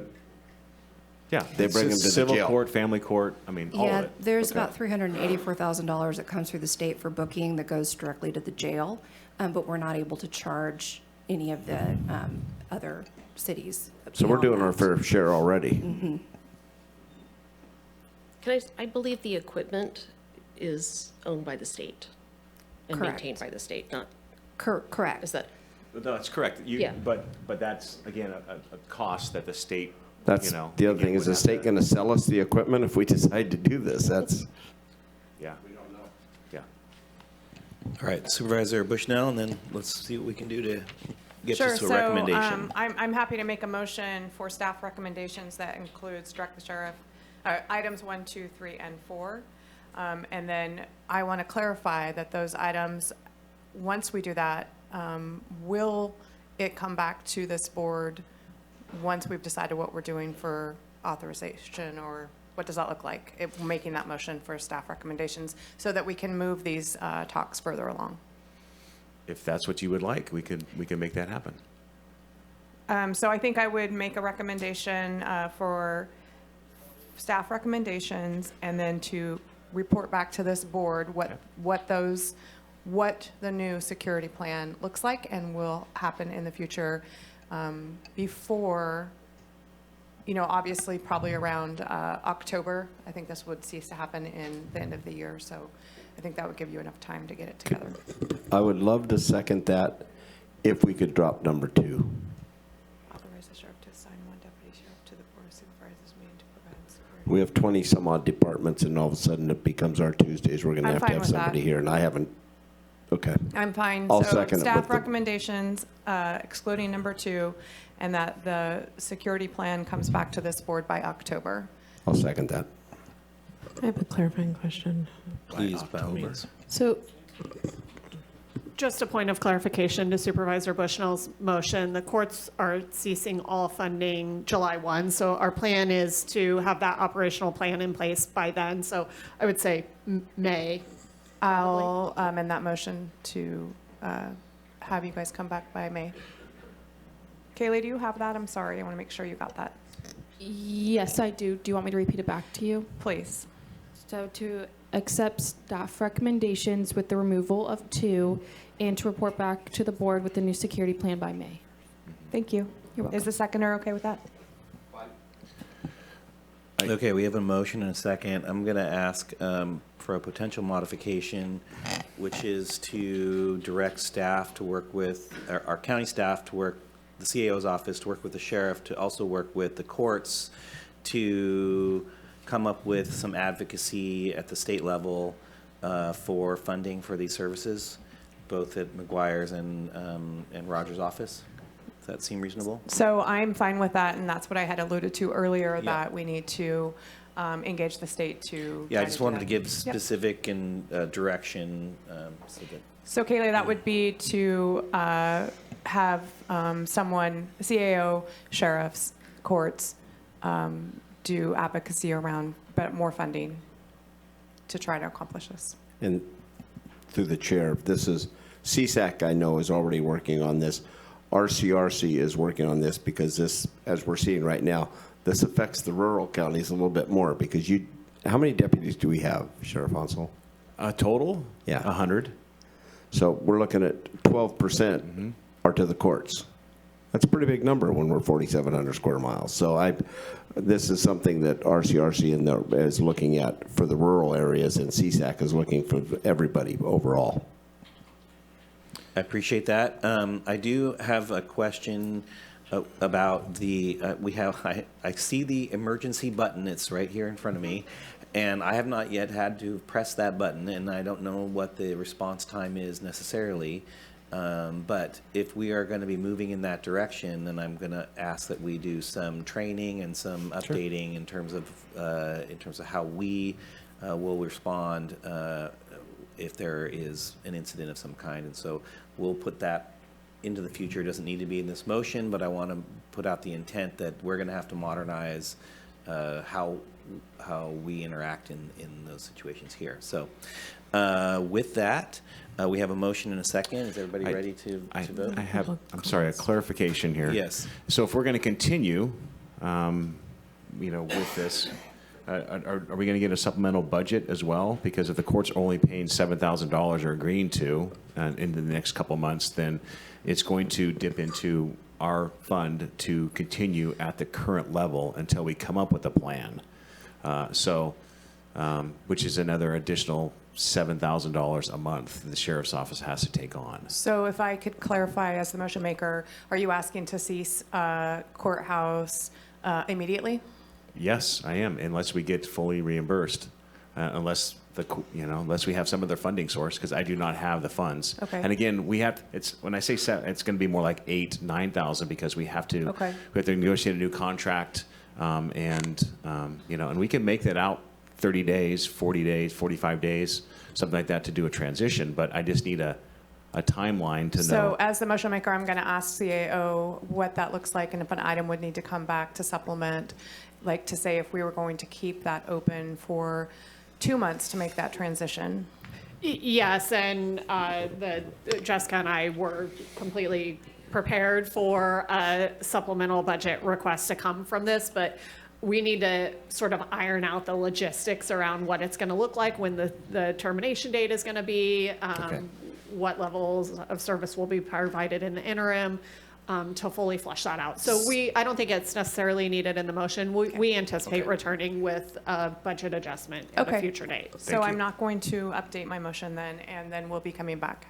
Yeah, they bring them to the civil jail. court, family court, I mean, all of it. There's about $384,000 that comes through the state for booking that goes directly to the jail, but we're not able to charge any of the other cities. So we're doing beyond our that. fair share already. Mm-hmm. I believe the equipment is owned by the state and Correct. maintained by the state, not, Correct. is that? No, that's correct. Yeah. But that's, again, a cost that the state, That's the other thing, is the state going to sell us the equipment if we decide to do this? That's, yeah. We don't know. Yeah. All right, Supervisor Bushnell, and then let's see what we can do to get Sure, this to a so recommendation. I'm happy to make a motion for staff recommendations that includes direct the sheriff, items 1, 2, 3, and 4. And then I want to clarify that those items, once we do that, will it come back to this board once we've decided what we're doing for authorization, or what does that look like? Making that motion for staff recommendations so that we can move these talks further along. If that's what you would like, we can make that happen. So I think I would make a recommendation for staff recommendations, and then to report back to this board what the new security plan looks like and will happen in the future, before, obviously probably around October. I think this would cease to happen in the end of the year, so I think that would give you enough time to get it together. I would love to second that if we could drop number 2. Authorize the sheriff to assign one deputy sheriff to the board of supervisors meeting to provide security. We have 20 some odd departments, and all of a sudden it becomes our Tuesdays. We're going to I'm have fine with somebody that. here, and I haven't. Okay. I'm fine. I'll So second it with staff the- recommendations, excluding number 2, and that the security plan comes back to this board by October. I'll second that. I have a clarifying question. Please, by all means. So, Just a point of clarification to Supervisor Bushnell's motion. The courts are ceasing all funding July 1, so our plan is to have that operational plan in place by then. So I would say May. I'll amend that motion to have you guys come back by May. Kaylee, do you have that? I'm sorry. I want to make sure you got that. Yes, I do. Do you want me to repeat it back to you? Please. So to accept staff recommendations with the removal of 2 and to report back to the board with the new security plan by May. Thank you. You're welcome. Is the seconder okay with that? Okay, we have a motion and a second. I'm going to ask for a potential modification, which is to direct staff to work with, our county staff to work, the CAO's office to work with the sheriff, to also work with the courts to come up with some advocacy at the state level for funding for these services, both at McGuire's and Rogers' office. Does that seem reasonable? So I'm fine with that, and that's what I had alluded to earlier, Yeah. that we need to engage the state to. Yeah, I kinda just do wanted that. to give Yep. specific and direction so that. So Kaylee, that would be to have someone, CAO, sheriffs, courts, do advocacy around more funding to try to accomplish this. And through the chair, this is, CSAC I know is already working on this. RCRC is working on this because this, as we're seeing right now, this affects the rural counties a little bit more because how many deputies do we have, Sheriff Hansel? Total? Yeah. 100. So we're looking at 12% are to the courts. That's a pretty big number when we're 4,700 square miles. So this is something that RCRC is looking at for the rural areas, and CSAC is looking for everybody overall. I appreciate that. I do have a question about the, I see the emergency button, it's right here in front of me, and I have not yet had to press that button, and I don't know what the response time is necessarily. But if we are going to be moving in that direction, then I'm going to ask that we do some training and some updating in terms of how we will respond if there is an incident of some kind. And so we'll put that into the future. It doesn't need to be in this motion, but I want to put out the intent that we're going to have to modernize how we interact in those situations here. So with that, we have a motion and a second. Is everybody ready to vote? I'm sorry, a clarification here. Yes. So if we're going to continue, with this, are we going to get a supplemental budget as well? Because if the court's only paying $7,000 or agreeing to in the next couple months, then it's going to dip into our fund to continue at the current level until we come up with a plan. Which is another additional $7,000 a month the sheriff's office has to take on. So if I could clarify as the motion maker, are you asking to cease courthouse immediately? Yes, I am, unless we get fully reimbursed, unless we have some other funding source, because I do not have the funds. Okay. And again, when I say seven, it's going to be more like 8,000, 9,000 because we have to negotiate a new contract, and we can make that out 30 days, 40 days, 45 days, something like that to do a transition. But I just need a timeline to know. So as the motion maker, I'm going to ask CAO what that looks like and if an item would need to come back to supplement, like to say if we were going to keep that open for 2 months to make that transition. Yes, and Jessica and I were completely prepared for a supplemental budget request to come from this, but we need to sort of iron out the logistics around what it's going to look like, when the termination date is going to be, what levels of service will be provided in the interim, to fully flesh that out. So I don't think it's necessarily needed in the motion. We anticipate returning with a budget adjustment at a future date. So I'm not going to update my motion then, and then we'll be coming back.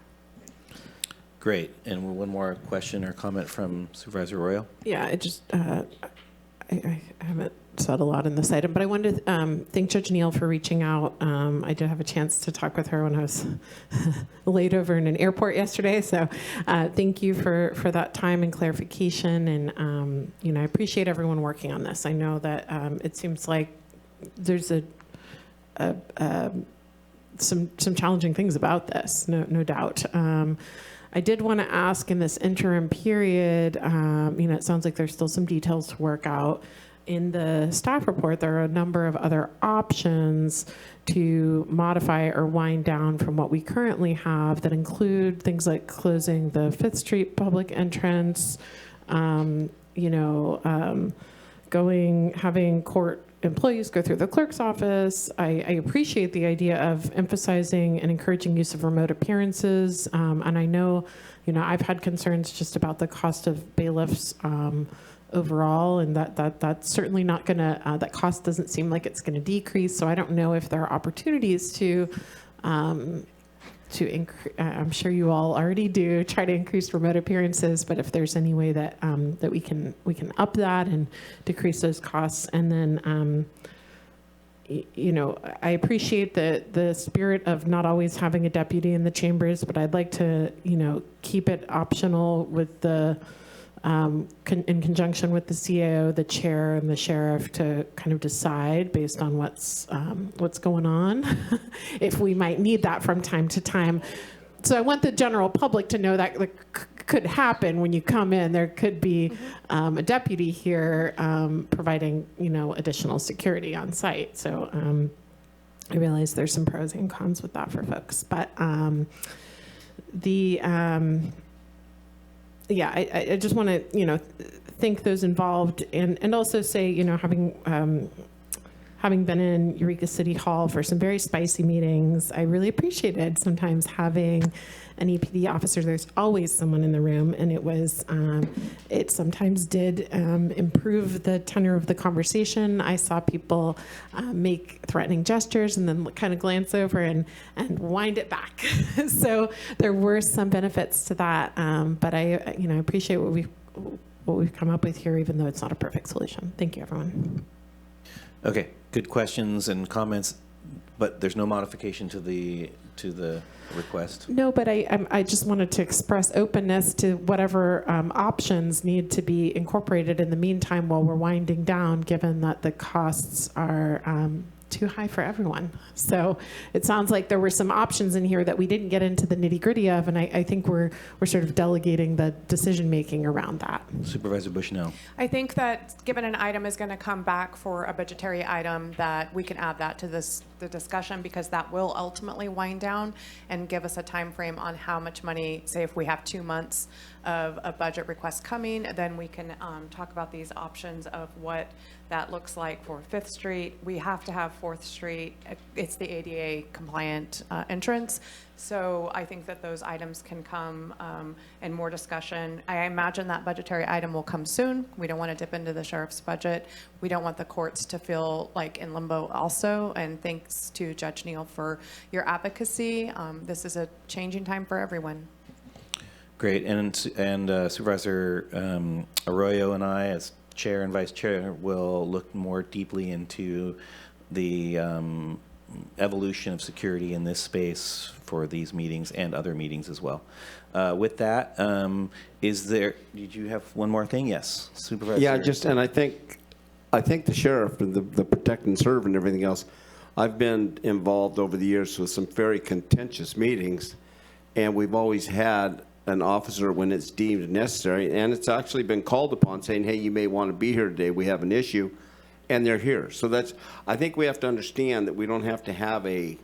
Great. And one more question or comment from Supervisor Royal? Yeah, it just, I haven't said a lot in this item, but I wanted to thank Judge Neal for reaching out. I did have a chance to talk with her when I was laid over in an airport yesterday. So thank you for that time and clarification. And, I appreciate everyone working on this. I know that it seems like there's some challenging things about this, no doubt. I did want to ask in this interim period, it sounds like there's still some details to work out. In the staff report, there are a number of other options to modify or wind down from what we currently have that include things like closing the 5th Street public entrance, having court employees go through the clerk's office. I appreciate the idea of emphasizing and encouraging use of remote appearances. And I know, I've had concerns just about the cost of bailiffs overall, and that's certainly not going to, that cost doesn't seem like it's going to decrease. So I don't know if there are opportunities to I'm sure you all already do try to increase remote appearances, but if there's any way that that we can up that and decrease those costs. And then you know, I appreciate the spirit of not always having a deputy in the chambers, but I'd like to, you know, keep it optional with the in conjunction with the CAO, the chair, and the sheriff to kind of decide based on what's going on, if we might need that from time to time. So I want the general public to know that could happen when you come in. There could be a deputy here providing, you know, additional security on site. So I realize there's some pros and cons with that for folks, but yeah, I just want to, you know, thank those involved and also say, you know, having been in Eureka City Hall for some very spicy meetings, I really appreciated sometimes having an EPD officer. There's always someone in the room, and it sometimes did improve the tenor of the conversation. I saw people make threatening gestures and then kind of glance over and wind it back. So there were some benefits to that, but I, you know, appreciate what we've come up with here, even though it's not a perfect solution. Thank you, everyone. Okay, good questions and comments, but there's no modification to the request. No, but I just wanted to express openness to whatever options need to be incorporated in the meantime while we're winding down, given that the costs are too high for everyone. So it sounds like there were some options in here that we didn't get into the nitty-gritty of, and I think we're sort of delegating the decision-making around that. Supervisor Bushnell. I think that given an item is going to come back for a budgetary item, that we can add that to the discussion, because that will ultimately wind down and give us a time frame on how much money, say if we have 2 months of a budget request coming, then we can talk about these options of what that looks like for 5th Street. We have to have 4th Street. It's the ADA compliant entrance. So I think that those items can come in more discussion. I imagine that budgetary item will come soon. We don't want to dip into the sheriff's budget. We don't want the courts to feel like in limbo also. And thanks to Judge Neal for your advocacy. This is a changing time for everyone. Great, and Supervisor Arroyo and I, as chair and vice chair, will look more deeply into the evolution of security in this space for these meetings and other meetings as well. With that, did you have one more thing? Yes, Supervisor. Yeah, and I think the sheriff and the protect and serve and everything else, I've been involved over the years with some very contentious meetings, and we've always had an officer when it's deemed necessary, and it's actually been called upon saying, hey, you may want to be here today, we have an issue, and they're here. So I think we have to understand that we don't have to have I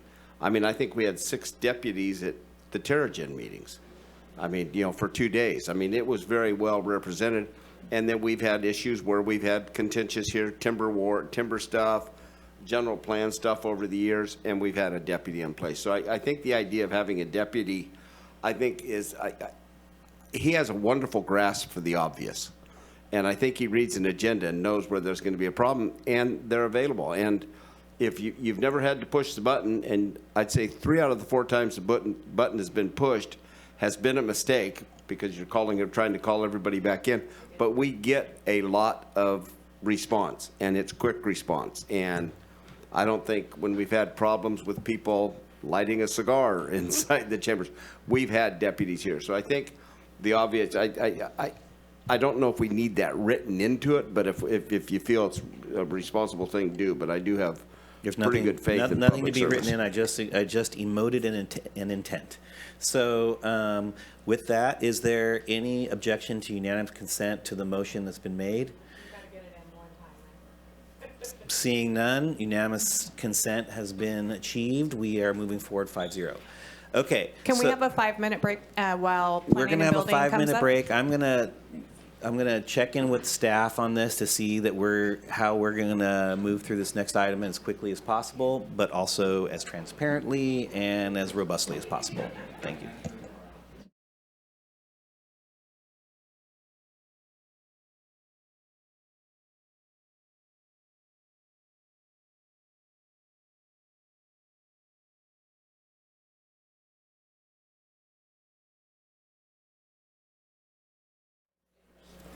think we had 6 deputies at the Terrigen meetings. I mean, you know, for 2 days. I mean, it was very well represented, and then we've had issues where we've had contentious here, timber stuff, general plan stuff over the years, and we've had a deputy in place. So I think the idea of having a deputy, I think he has a wonderful grasp for the obvious. And I think he reads an agenda and knows where there's going to be a problem, and they're available. And if you've never had to push the button, and I'd say 3 out of the 4 times the button has been pushed has been a mistake, because you're trying to call everybody back in. But we get a lot of response, and it's quick response. And I don't think when we've had problems with people lighting a cigar inside the chambers, we've had deputies here. So I think the obvious, I don't know if we need that written into it, but if you feel it's a responsible thing to do, but I do have pretty good faith in nothing to public be service. written in. I just emoted an intent. So with that, is there any objection to unanimous consent to the motion that's been made? Seeing none, unanimous consent has been achieved. We are moving forward 5-0. Okay. Can we have a 5-minute break while planning We're going to and have a building comes 5-minute up? break. I'm gonna check in with staff on this to see that how we're gonna move through this next item as quickly as possible, but also as transparently and as robustly as possible. Thank you.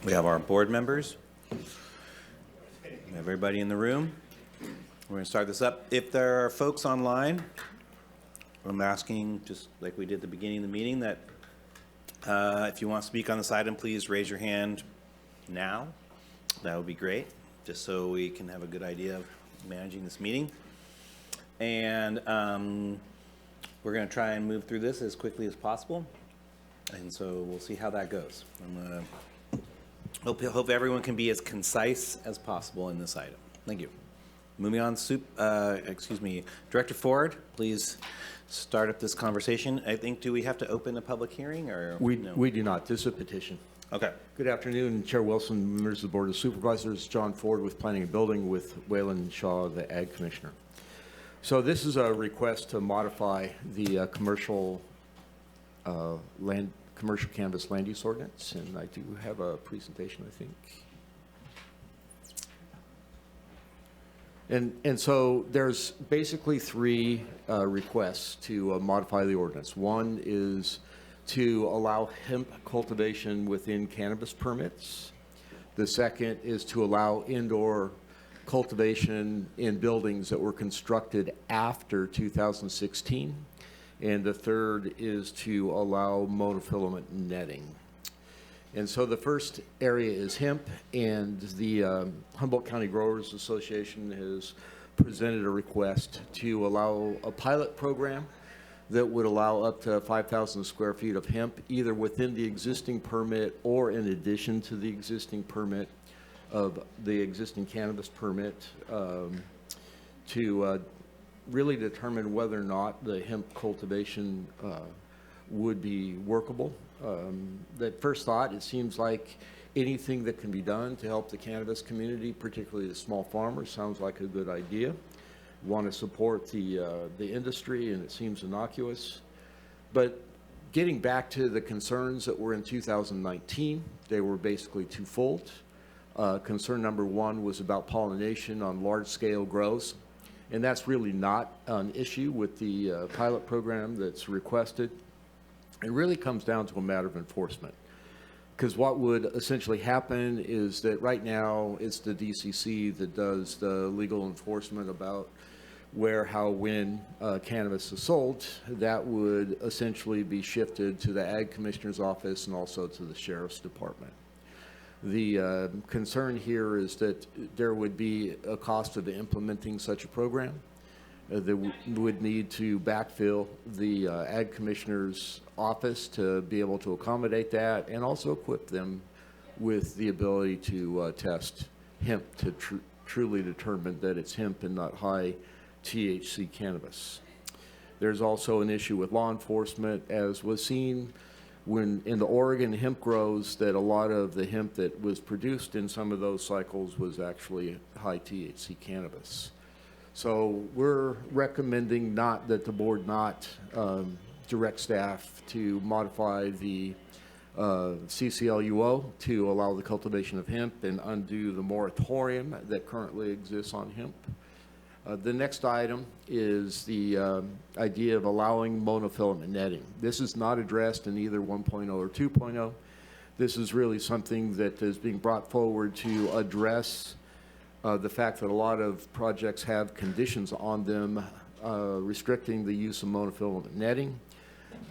We have our board members. We have everybody in the room. We're going to start this up. If there are folks online, I'm asking, just like we did at the beginning of the meeting, that if you want to speak on this item, please raise your hand now. That would be great, just so we can have a good idea of managing this meeting. And we're going to try and move through this as quickly as possible. And so we'll see how that goes. Hope everyone can be as concise as possible in this item. Thank you. Moving on, Director Ford, please start up this conversation. I think, do we have to open a public hearing or no? We do not. This is a petition. Okay. Good afternoon, Chair Wilson, members of the Board of Supervisors. John Ford with Planning and Building with Waylon Shaw, the Ag Commissioner. So this is a request to modify the commercial cannabis land use ordinance, and I do have a presentation, I think. And so there's basically three requests to modify the ordinance. One is to allow hemp cultivation within cannabis permits. The second is to allow indoor cultivation in buildings that were constructed after 2016. And the third is to allow monofilament netting. And so the first area is hemp, and the Humboldt County Growers Association has presented a request to allow a pilot program that would allow up to 5,000 square feet of hemp, either within the existing permit or in addition to the existing permit of the existing cannabis permit, to really determine whether or not the hemp cultivation would be workable. At first thought, it seems like anything that can be done to help the cannabis community, particularly the small farmers, sounds like a good idea. Want to support the industry, and it seems innocuous. But getting back to the concerns that were in 2019, they were basically twofold. Concern number one was about pollination on large-scale grows, and that's really not an issue with the pilot program that's requested. It really comes down to a matter of enforcement, because what would essentially happen is that right now it's the DCC that does the legal enforcement about where, how, when cannabis is sold. That would essentially be shifted to the Ag Commissioner's office and also to the Sheriff's Department. The concern here is that there would be a cost of implementing such a program. They would need to backfill the Ag Commissioner's office to be able to accommodate that, and also equip them with the ability to test hemp to truly determine that it's hemp and not high THC cannabis. There's also an issue with law enforcement, as was seen when in the Oregon hemp grows, that a lot of the hemp that was produced in some of those cycles was actually high THC cannabis. So we're recommending that the board not direct staff to modify the CCLUO to allow the cultivation of hemp and undo the moratorium that currently exists on hemp. The next item is the idea of allowing monofilament netting. This is not addressed in either 1.0 or 2.0. This is really something that is being brought forward to address the fact that a lot of projects have conditions on them restricting the use of monofilament netting.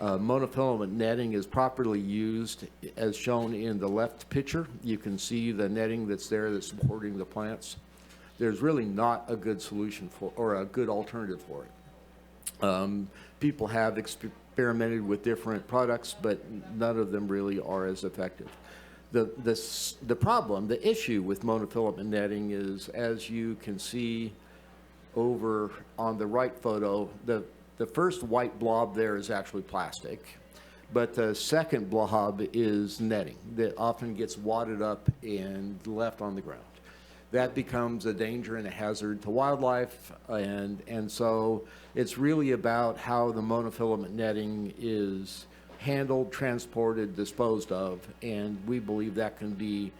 Monofilament netting is properly used as shown in the left picture. You can see the netting that's there that's supporting the plants. There's really not a good solution for, or a good alternative for it. People have experimented with different products, but none of them really are as effective. The problem, the issue with monofilament netting is, as you can see over on the right photo, the first white blob there is actually plastic, but the second blob is netting that often gets wadded up and left on the ground. That becomes a danger and a hazard to wildlife, and so it's really about how the monofilament netting is handled, transported, disposed of, and we believe that can be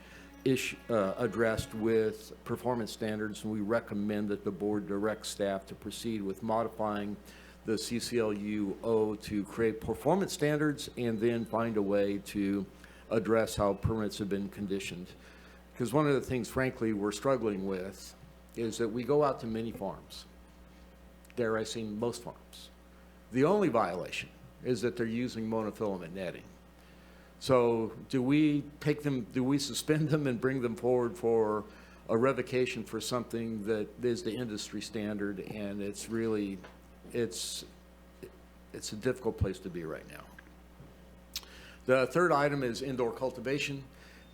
addressed with performance standards, and we recommend that the board direct staff to proceed with modifying the CCLUO to create performance standards and then find a way to address how permits have been conditioned. Because one of the things, frankly, we're struggling with is that we go out to many farms, dare I say most farms. The only violation is that they're using monofilament netting. So do we suspend them and bring them forward for a revocation for something that is the industry standard? And it's really, it's a difficult place to be right now. The third item is indoor cultivation.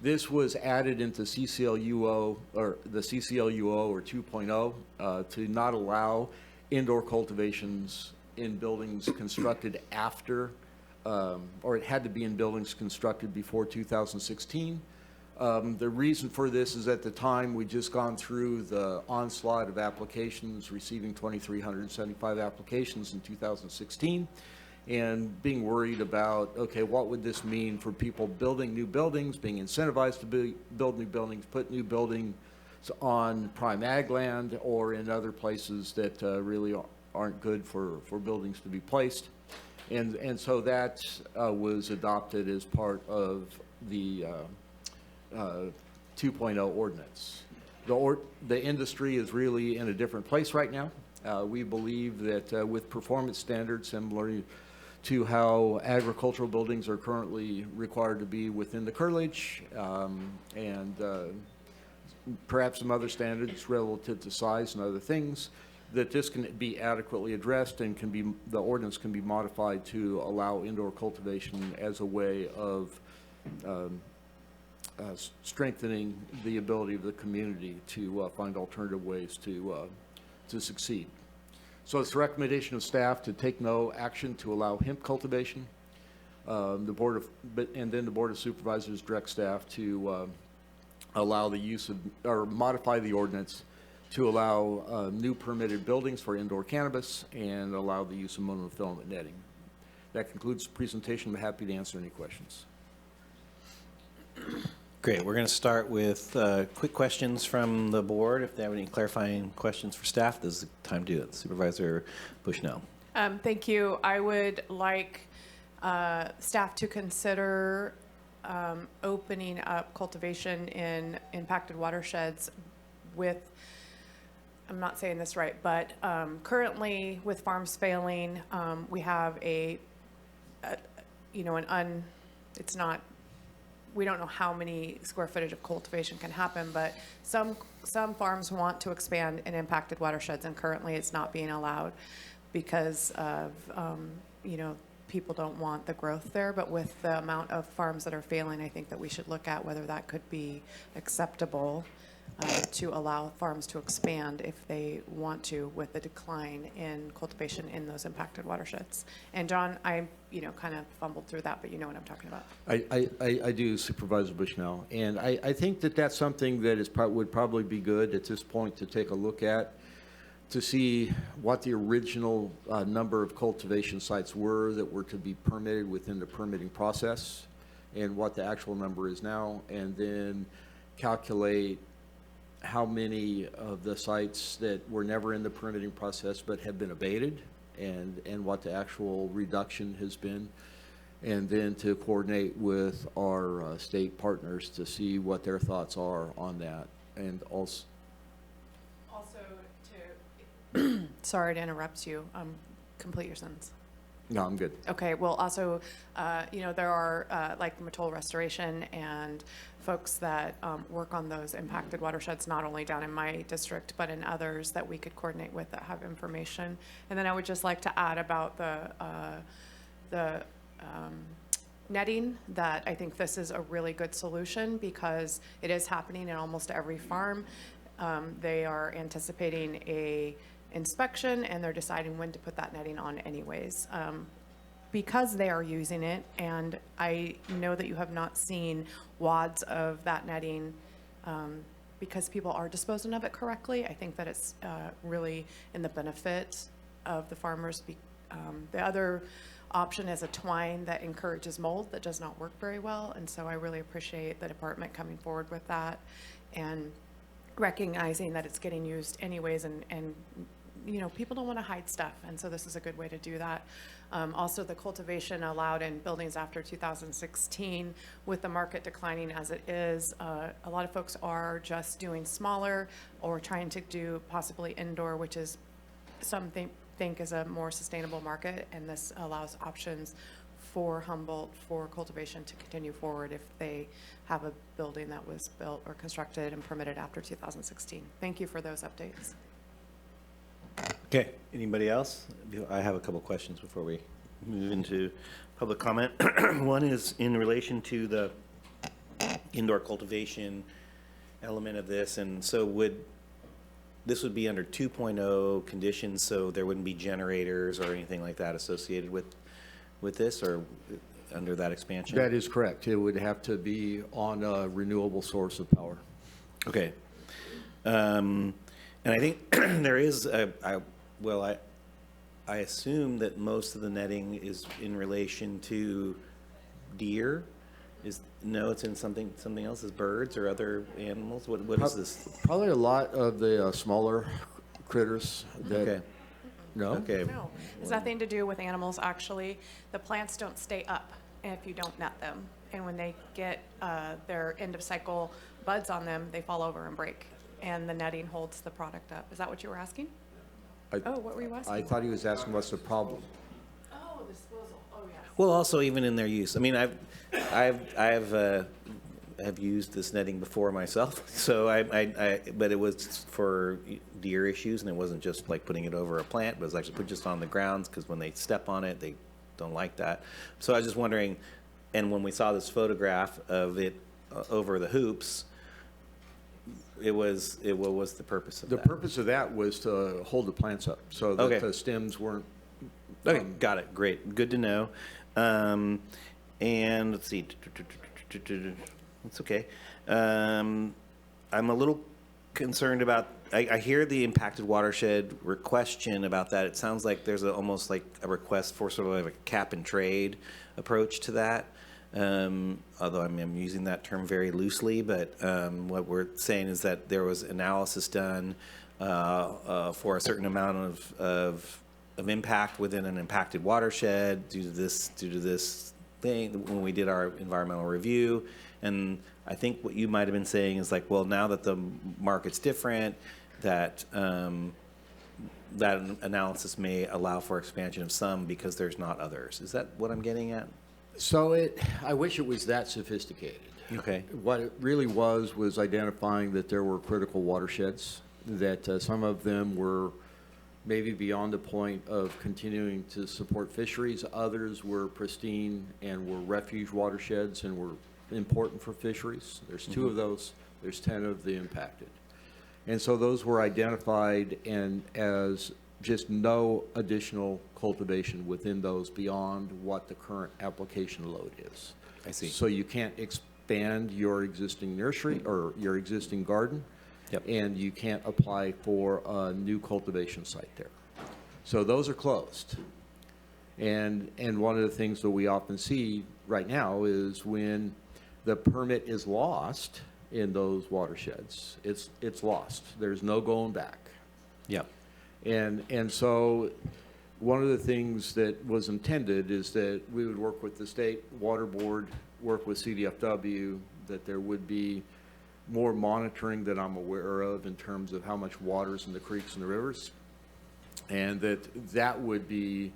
This was added into CCLUO, or the CCLUO or 2.0, to not allow indoor cultivations in buildings constructed after, or it had to be in buildings constructed before 2016. The reason for this is at the time we'd just gone through the onslaught of applications, receiving 2,375 applications in 2016, and being worried about, okay, what would this mean for people building new buildings, being incentivized to build new buildings, put new buildings on prime ag land or in other places that really aren't good for buildings to be placed. And so that was adopted as part of the 2.0 ordinance. The industry is really in a different place right now. We believe that with performance standards similar to how agricultural buildings are currently required to be within the curtilage, and perhaps some other standards relative to size and other things, that this can be adequately addressed and the ordinance can be modified to allow indoor cultivation as a way of strengthening the ability of the community to find alternative ways to succeed. So it's the recommendation of staff to take no action to allow hemp cultivation. And then the Board of Supervisors direct staff to allow the use of, or modify the ordinance to allow new permitted buildings for indoor cannabis and allow the use of monofilament netting. That concludes the presentation. I'm happy to answer any questions. Great. We're going to start with quick questions from the board. If they have any clarifying questions for staff, this is the time to do it. Supervisor Bushnell. Thank you. I would like staff to consider opening up cultivation in impacted watersheds with, I'm not saying this right, but currently with farms failing, we have we don't know how many square footage of cultivation can happen, but some farms want to expand in impacted watersheds, and currently it's not being allowed because of, people don't want the growth there. But with the amount of farms that are failing, I think that we should look at whether that could be acceptable to allow farms to expand if they want to, with the decline in cultivation in those impacted watersheds. And John, I kind of fumbled through that, but you know what I'm talking about. I do, Supervisor Bushnell, and I think that that's something that would probably be good at this point to take a look at, to see what the original number of cultivation sites were that were to be permitted within the permitting process, and what the actual number is now, and then calculate how many of the sites that were never in the permitting process but have been abated, and what the actual reduction has been, and then to coordinate with our state partners to see what their thoughts are on that. And also to sorry to interrupt you, complete your sentence. No, I'm good. Okay, well, also, there are like Mattole Restoration and folks that work on those impacted watersheds, not only down in my district, but in others that we could coordinate with that have information. And then I would just like to add about the netting, that I think this is a really good solution because it is happening in almost every farm. They are anticipating a inspection and they're deciding when to put that netting on anyways, because they are using it. And I know that you have not seen wads of that netting because people are disposing of it correctly. I think that it's really in the benefit of the farmers. The other option is a twine that encourages mold that does not work very well, and so I really appreciate the department coming forward with that and recognizing that it's getting used anyways, and people don't want to hide stuff, and so this is a good way to do that. Also, the cultivation allowed in buildings after 2016, with the market declining as it is, a lot of folks are just doing smaller or trying to do possibly indoor, which is something think is a more sustainable market, and this allows options for Humboldt for cultivation to continue forward if they have a building that was built or constructed and permitted after 2016. Thank you for those updates. Okay, anybody else? I have a couple questions before we move into public comment. One is in relation to the indoor cultivation element of this, and so this would be under 2.0 conditions, so there wouldn't be generators or anything like that associated with this, or under that expansion? That is correct. It would have to be on a renewable source of power. Okay. And I think there is I assume that most of the netting is in relation to deer. No, it's in something else, is birds or other animals? What is this? Probably a lot of the smaller critters that. Okay. No? Okay. No, it's nothing to do with animals, actually. The plants don't stay up if you don't net them. And when they get their end of cycle buds on them, they fall over and break. And the netting holds the product up. Is that what you were asking? What were you asking? I thought he was asking what's the problem. Oh, the disposal. Oh, yeah. Well, also even in their use. I mean, I've used this netting before myself. So but it was for deer issues, and it wasn't just like putting it over a plant, but it was actually put just on the grounds, because when they step on it, they don't like that. So I was just wondering, and when we saw this photograph of it over the hoops, what was the purpose of that? The purpose of that was to hold the plants up so that the stems weren't. Okay, got it. Great. Good to know. And let's see. It's okay. I'm a little concerned about, I hear the impacted watershed question about that. It sounds like there's almost like a request for sort of like a cap and trade approach to that. Although I'm using that term very loosely, but what we're saying is that there was analysis done for a certain amount of impact within an impacted watershed due to this thing when we did our environmental review. And I think what you might have been saying is like, well, now that the market's different, that that analysis may allow for expansion of some because there's not others. Is that what I'm getting at? So I wish it was that sophisticated. Okay. What it really was identifying that there were critical watersheds, that some of them were maybe beyond the point of continuing to support fisheries. Others were pristine and were refuge watersheds and were important for fisheries. There's 2 of those. There's 10 of the impacted. And so those were identified and as just no additional cultivation within those beyond what the current application load is. I see. So you can't expand your existing nursery or your existing garden. Yep. And you can't apply for a new cultivation site there. So those are closed. And one of the things that we often see right now is when the permit is lost in those watersheds, it's lost. There's no going back. Yep. And so one of the things that was intended is that we would work with the state water board, work with CDFW, that there would be more monitoring that I'm aware of in terms of how much water's in the creeks and the rivers, and that would be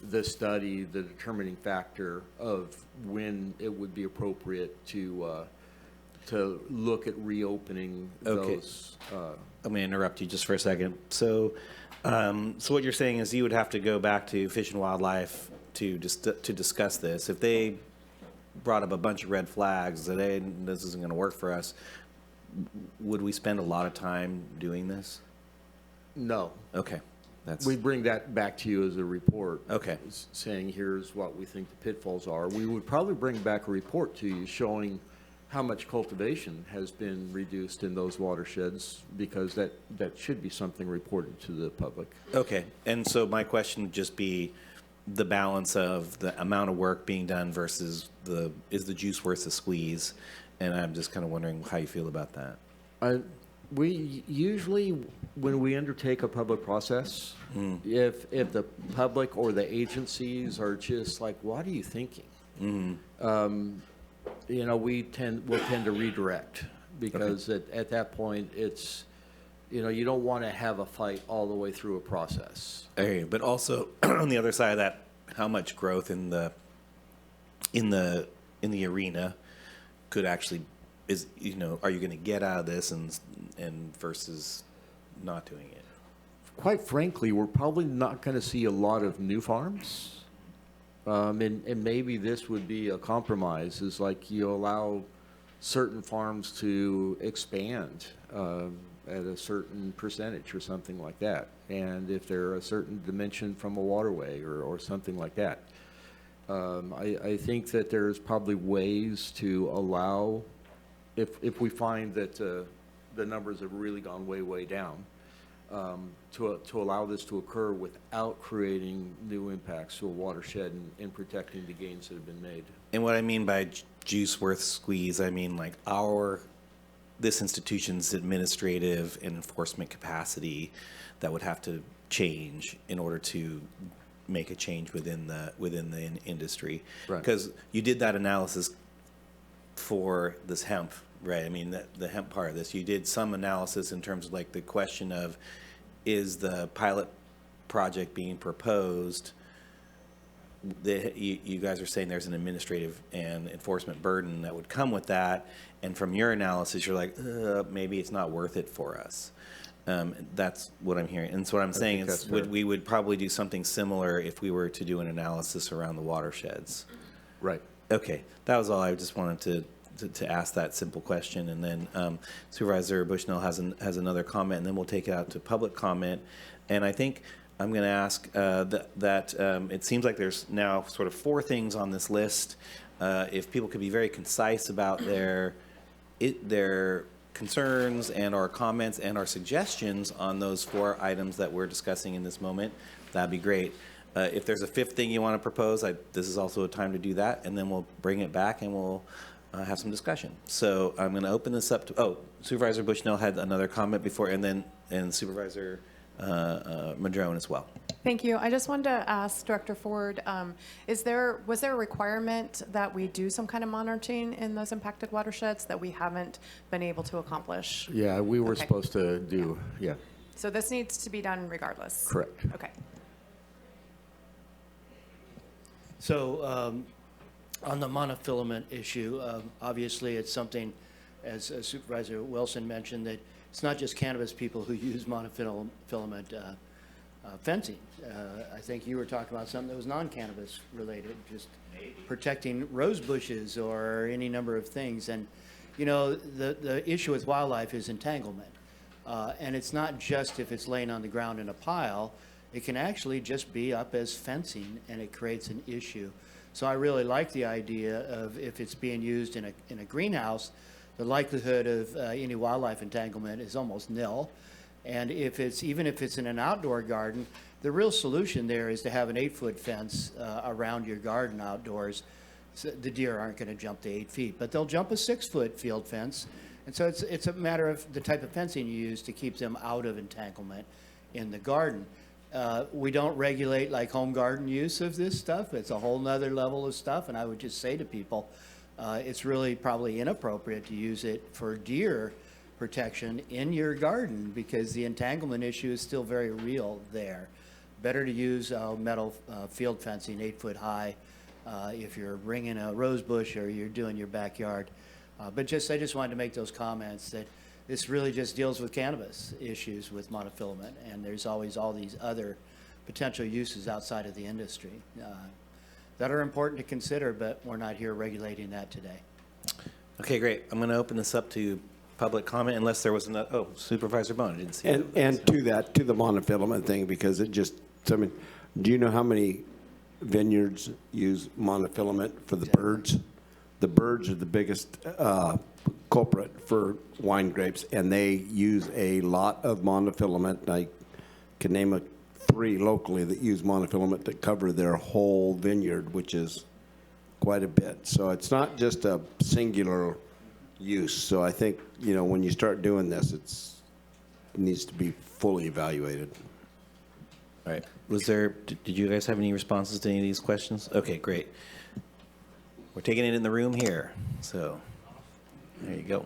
the study, the determining factor of when it would be appropriate to look at reopening those. I'm going to interrupt you just for a second. So what you're saying is you would have to go back to Fish and Wildlife to discuss this. If they brought up a bunch of red flags that, hey, this isn't going to work for us, would we spend a lot of time doing this? No. Okay. We'd bring that back to you as a report. Okay. Saying here's what we think the pitfalls are. We would probably bring back a report to you showing how much cultivation has been reduced in those watersheds, because that should be something reported to the public. Okay. And so my question would just be the balance of the amount of work being done versus is the juice worth the squeeze? And I'm just kind of wondering how you feel about that. We usually, when we undertake a public process, if the public or the agencies are just like, what are you thinking? You know, we'll tend to redirect, because at that point, it's, you know, you don't want to have a fight all the way through a process. Okay, but also on the other side of that, how much growth in the arena could actually is, you know, are you going to get out of this and versus not doing it? Quite frankly, we're probably not going to see a lot of new farms. And maybe this would be a compromise, is like you allow certain farms to expand at a certain percentage or something like that. And if they're a certain dimension from a waterway or something like that. I think that there's probably ways to allow, if we find that the numbers have really gone way, way down, to allow this to occur without creating new impacts to a watershed and protecting the gains that have been made. And what I mean by juice worth squeeze, I mean like this institution's administrative and enforcement capacity that would have to change in order to make a change within the industry. Right. Because you did that analysis for this hemp, right? I mean, the hemp part of this, you did some analysis in terms of like the question of, is the pilot project being proposed, you guys are saying there's an administrative and enforcement burden that would come with that, and from your analysis, you're like, maybe it's not worth it for us. That's what I'm hearing. And so what I'm saying is we would probably do something similar if we were to do an analysis around the watersheds. Right. Okay, that was all. I just wanted to ask that simple question. And then Supervisor Bushnell has another comment, and then we'll take it out to public comment. And I think I'm going to ask that it seems like there's now sort of 4 things on this list. If people could be very concise about their concerns and our comments and our suggestions on those 4 items that we're discussing in this moment, that'd be great. If there's a 5th thing you want to propose, this is also a time to do that, and then we'll bring it back and we'll have some discussion. So I'm going to open this up to, Supervisor Bushnell had another comment before, and Supervisor Madrone as well. Thank you. I just wanted to ask Director Ford, was there a requirement that we do some kind of monitoring in those impacted watersheds that we haven't been able to accomplish? Yeah, we were supposed to do, yeah. So this needs to be done regardless? Correct. Okay. So on the monofilament issue, obviously it's something, as Supervisor Wilson mentioned, that it's not just cannabis people who use monofilament fencing. I think you were talking about something that was non-cannabis related, just protecting rose bushes or any number of things. And, you know, the issue with wildlife is entanglement. And it's not just if it's laying on the ground in a pile. It can actually just be up as fencing, and it creates an issue. So I really like the idea of, if it's being used in a greenhouse, the likelihood of any wildlife entanglement is almost nil. And even if it's in an outdoor garden, the real solution there is to have an 8-foot fence around your garden outdoors. So the deer aren't going to jump the 8 feet, but they'll jump a 6-foot field fence. And so it's a matter of the type of fencing you use to keep them out of entanglement in the garden. We don't regulate like home garden use of this stuff. It's a whole nother level of stuff. And I would just say to people, it's really probably inappropriate to use it for deer protection in your garden, because the entanglement issue is still very real there. Better to use metal field fencing 8 foot high if you're ringing a rose bush or you're doing your backyard. But I just wanted to make those comments that this really just deals with cannabis issues with monofilament, and there's always all these other potential uses outside of the industry that are important to consider, but we're not here regulating that today. Okay, great. I'm going to open this up to public comment, unless there was another. Supervisor Bone, I didn't see it. And to the monofilament thing, because it just, I mean, do you know how many vineyards use monofilament for the birds? The birds are the biggest culprit for wine grapes, and they use a lot of monofilament. I can name 3 locally that use monofilament to cover their whole vineyard, which is quite a bit. So it's not just a singular use. So I think, you know, when you start doing this, needs to be fully evaluated. All right. Did you guys have any responses to any of these questions? Okay, great. We're taking it in the room here. So there you go.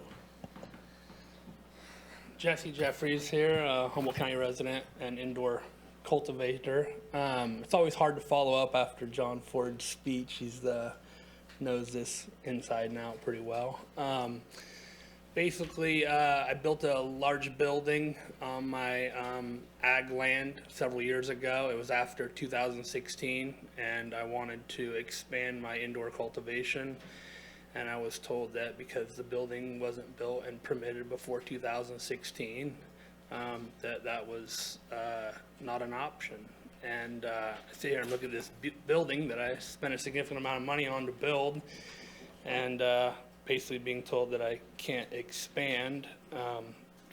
Jesse Jeffries here, Humboldt County resident and indoor cultivator. It's always hard to follow up after John Ford's speech. He knows this inside and out pretty well. Basically, I built a large building on my ag land several years ago. It was after 2016, and I wanted to expand my indoor cultivation. And I was told that because the building wasn't built and permitted before 2016, that was not an option. And I sit here and look at this building that I spent a significant amount of money on to build, and basically being told that I can't expand.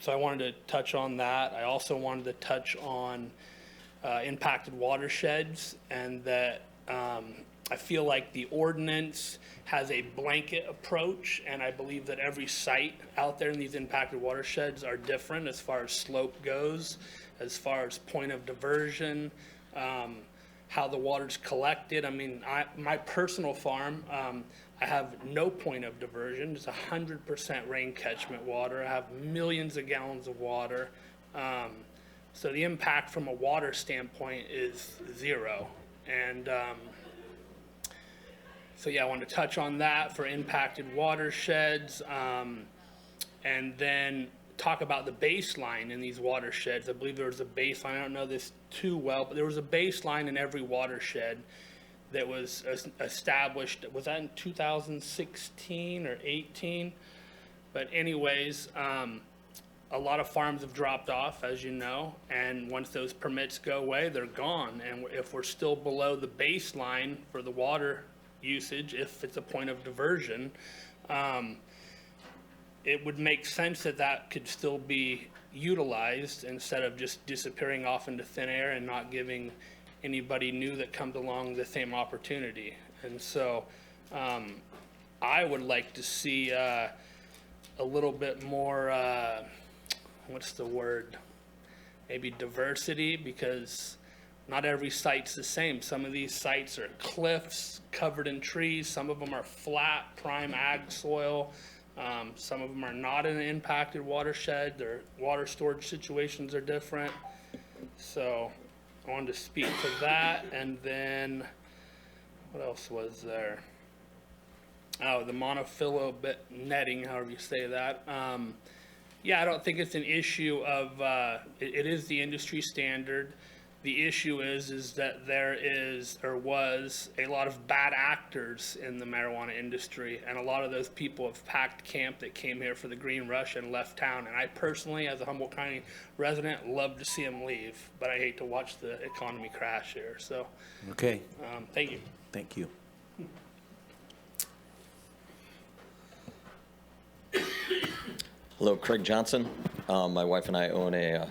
So I wanted to touch on that. I also wanted to touch on impacted watersheds, and that I feel like the ordinance has a blanket approach, and I believe that every site out there in these impacted watersheds are different as far as slope goes, as far as point of diversion, how the water's collected. I mean, my personal farm, I have no point of diversion. It's 100% rain catchment water. I have millions of gallons of water. So the impact from a water standpoint is zero. And so yeah, I want to touch on that for impacted watersheds, and then talk about the baseline in these watersheds. I believe there was a baseline, I don't know this too well, but there was a baseline in every watershed that was established. Was that in 2016 or 18? But anyways, a lot of farms have dropped off, as you know, and once those permits go away, they're gone. And if we're still below the baseline for the water usage, if it's a point of diversion, it would make sense that that could still be utilized instead of just disappearing off into thin air and not giving anybody new that comes along the same opportunity. And so I would like to see a little bit more, what's the word? Maybe diversity, because not every site's the same. Some of these sites are cliffs covered in trees. Some of them are flat, prime ag soil. Some of them are not in an impacted watershed. Their water storage situations are different. So I wanted to speak to that. And then what else was there? Oh, the monofillo netting, however you say that. Yeah, I don't think it's an issue of, it is the industry standard. The issue is that there is, or was, a lot of bad actors in the marijuana industry, and a lot of those people have packed camp that came here for the green rush and left town. And I personally, as a Humboldt County resident, love to see them leave, but I hate to watch the economy crash here. So, okay. Thank you. Thank you. Hello, Craig Johnson. My wife and I own a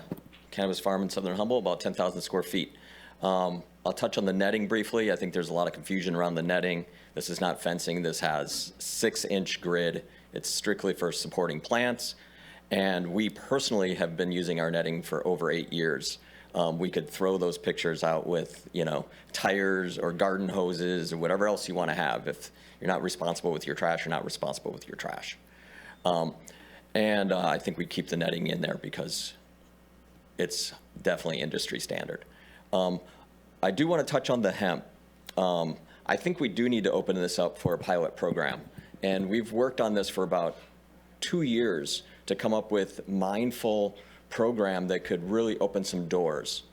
cannabis farm in southern Humboldt, about 10,000 square feet. I'll touch on the netting briefly. I think there's a lot of confusion around the netting. This is not fencing. This has 6-inch grid. It's strictly for supporting plants. And we personally have been using our netting for over 8 years. We could throw those pictures out with, tires or garden hoses or whatever else you want to have. If you're not responsible with your trash, you're not responsible with your trash. And I think we keep the netting in there because it's definitely industry standard. I do want to touch on the hemp. I think we do need to open this up for a pilot program. And we've worked on this for about 2 years to come up with mindful program that could really open some doors.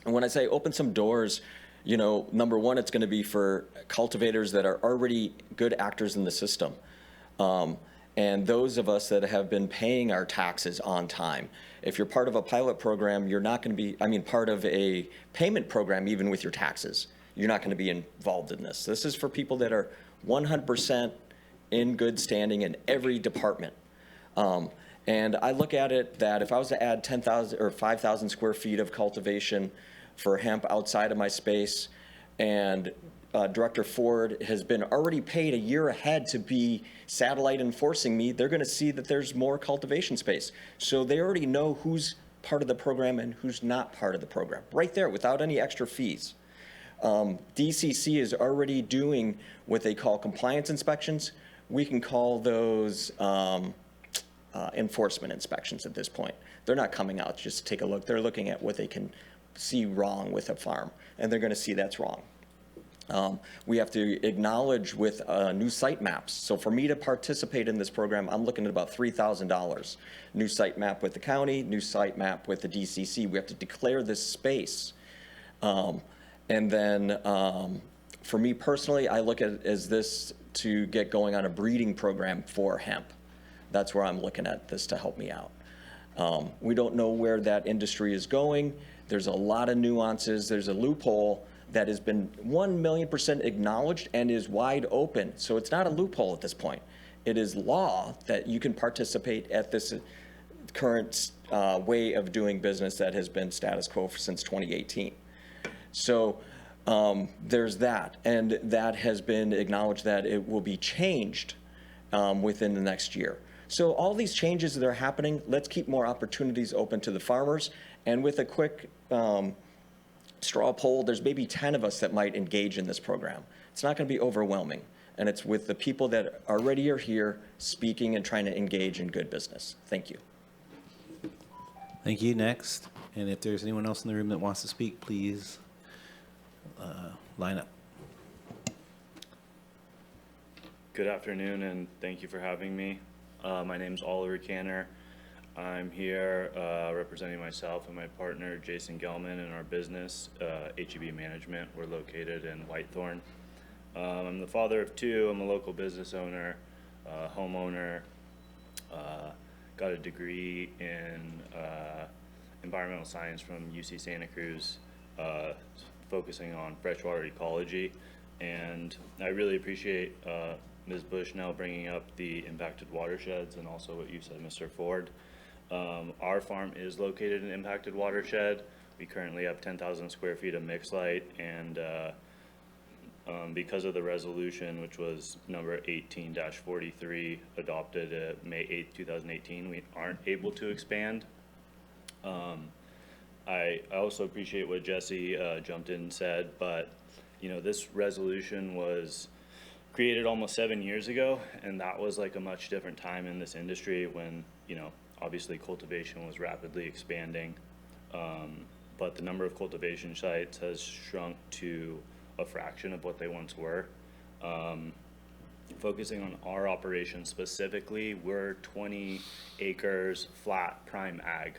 And when I say open some doors, number one, it's going to be for cultivators that are already good actors in the system. And those of us that have been paying our taxes on time. If you're part of a pilot program, you're not going to be, part of a payment program, even with your taxes, you're not going to be involved in this. This is for people that are 100% in good standing in every department. And I look at it that if I was to add 10,000 or 5,000 square feet of cultivation for hemp outside of my space, and Director Ford has been already paid a year ahead to be satellite enforcing me, they're going to see that there's more cultivation space. So they already know who's part of the program and who's not part of the program, right there, without any extra fees. DCC is already doing what they call compliance inspections. We can call those enforcement inspections at this point. They're not coming out just to take a look. They're looking at what they can see wrong with a farm, and they're going to see that's wrong. We have to acknowledge with new site maps. So for me to participate in this program, I'm looking at about $3,000. New site map with the county, new site map with the DCC. We have to declare this space. And then for me personally, I look at it as this to get going on a breeding program for hemp. That's where I'm looking at this to help me out. We don't know where that industry is going. There's a lot of nuances. There's a loophole that has been 1,000,000% acknowledged and is wide open. So it's not a loophole at this point. It is law that you can participate at this current way of doing business that has been status quo since 2018. So there's that, and that has been acknowledged that it will be changed within the next year. So all these changes that are happening, let's keep more opportunities open to the farmers. And with a quick straw poll, there's maybe 10 of us that might engage in this program. It's not going to be overwhelming. And it's with the people that already are here speaking and trying to engage in good business. Thank you. Thank you. Next. And if there's anyone else in the room that wants to speak, please line up. Good afternoon, and thank you for having me. My name's Oliver Canner. I'm here representing myself and my partner, Jason Gelman, in our business, HEB Management. We're located in Whitethorn. I'm the father of two. I'm a local business owner, homeowner, got a degree in environmental science from UC Santa Cruz, focusing on freshwater ecology. And I really appreciate Ms. Bushnell bringing up the impacted watersheds and also what you said, Mr. Ford. Our farm is located in an impacted watershed. We currently have 10,000 square feet of mixed light, and because of the resolution, which was number 18-43, adopted May 8, 2018, we aren't able to expand. I also appreciate what Jesse jumped in and said, but you know, this resolution was created almost 7 years ago, and that was like a much different time in this industry when, you know, obviously cultivation was rapidly expanding, but the number of cultivation sites has shrunk to a fraction of what they once were. Focusing on our operation specifically, we're 20 acres flat prime ag.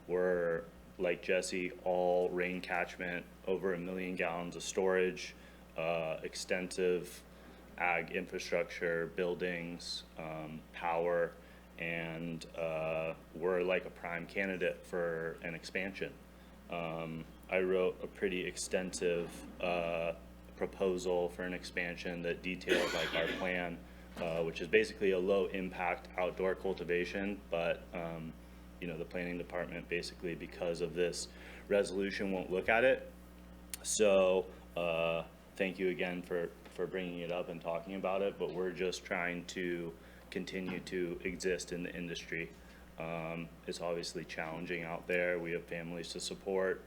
We're, like Jesse, all rain catchment, over 1 million gallons of storage, extensive ag infrastructure, buildings, power, and we're like a prime candidate for an expansion. I wrote a pretty extensive proposal for an expansion that detailed like our plan, which is basically a low impact outdoor cultivation, but you know, the planning department basically, because of this resolution, won't look at it. So thank you again for bringing it up and talking about it, but we're just trying to continue to exist in the industry. It's obviously challenging out there. We have families to support.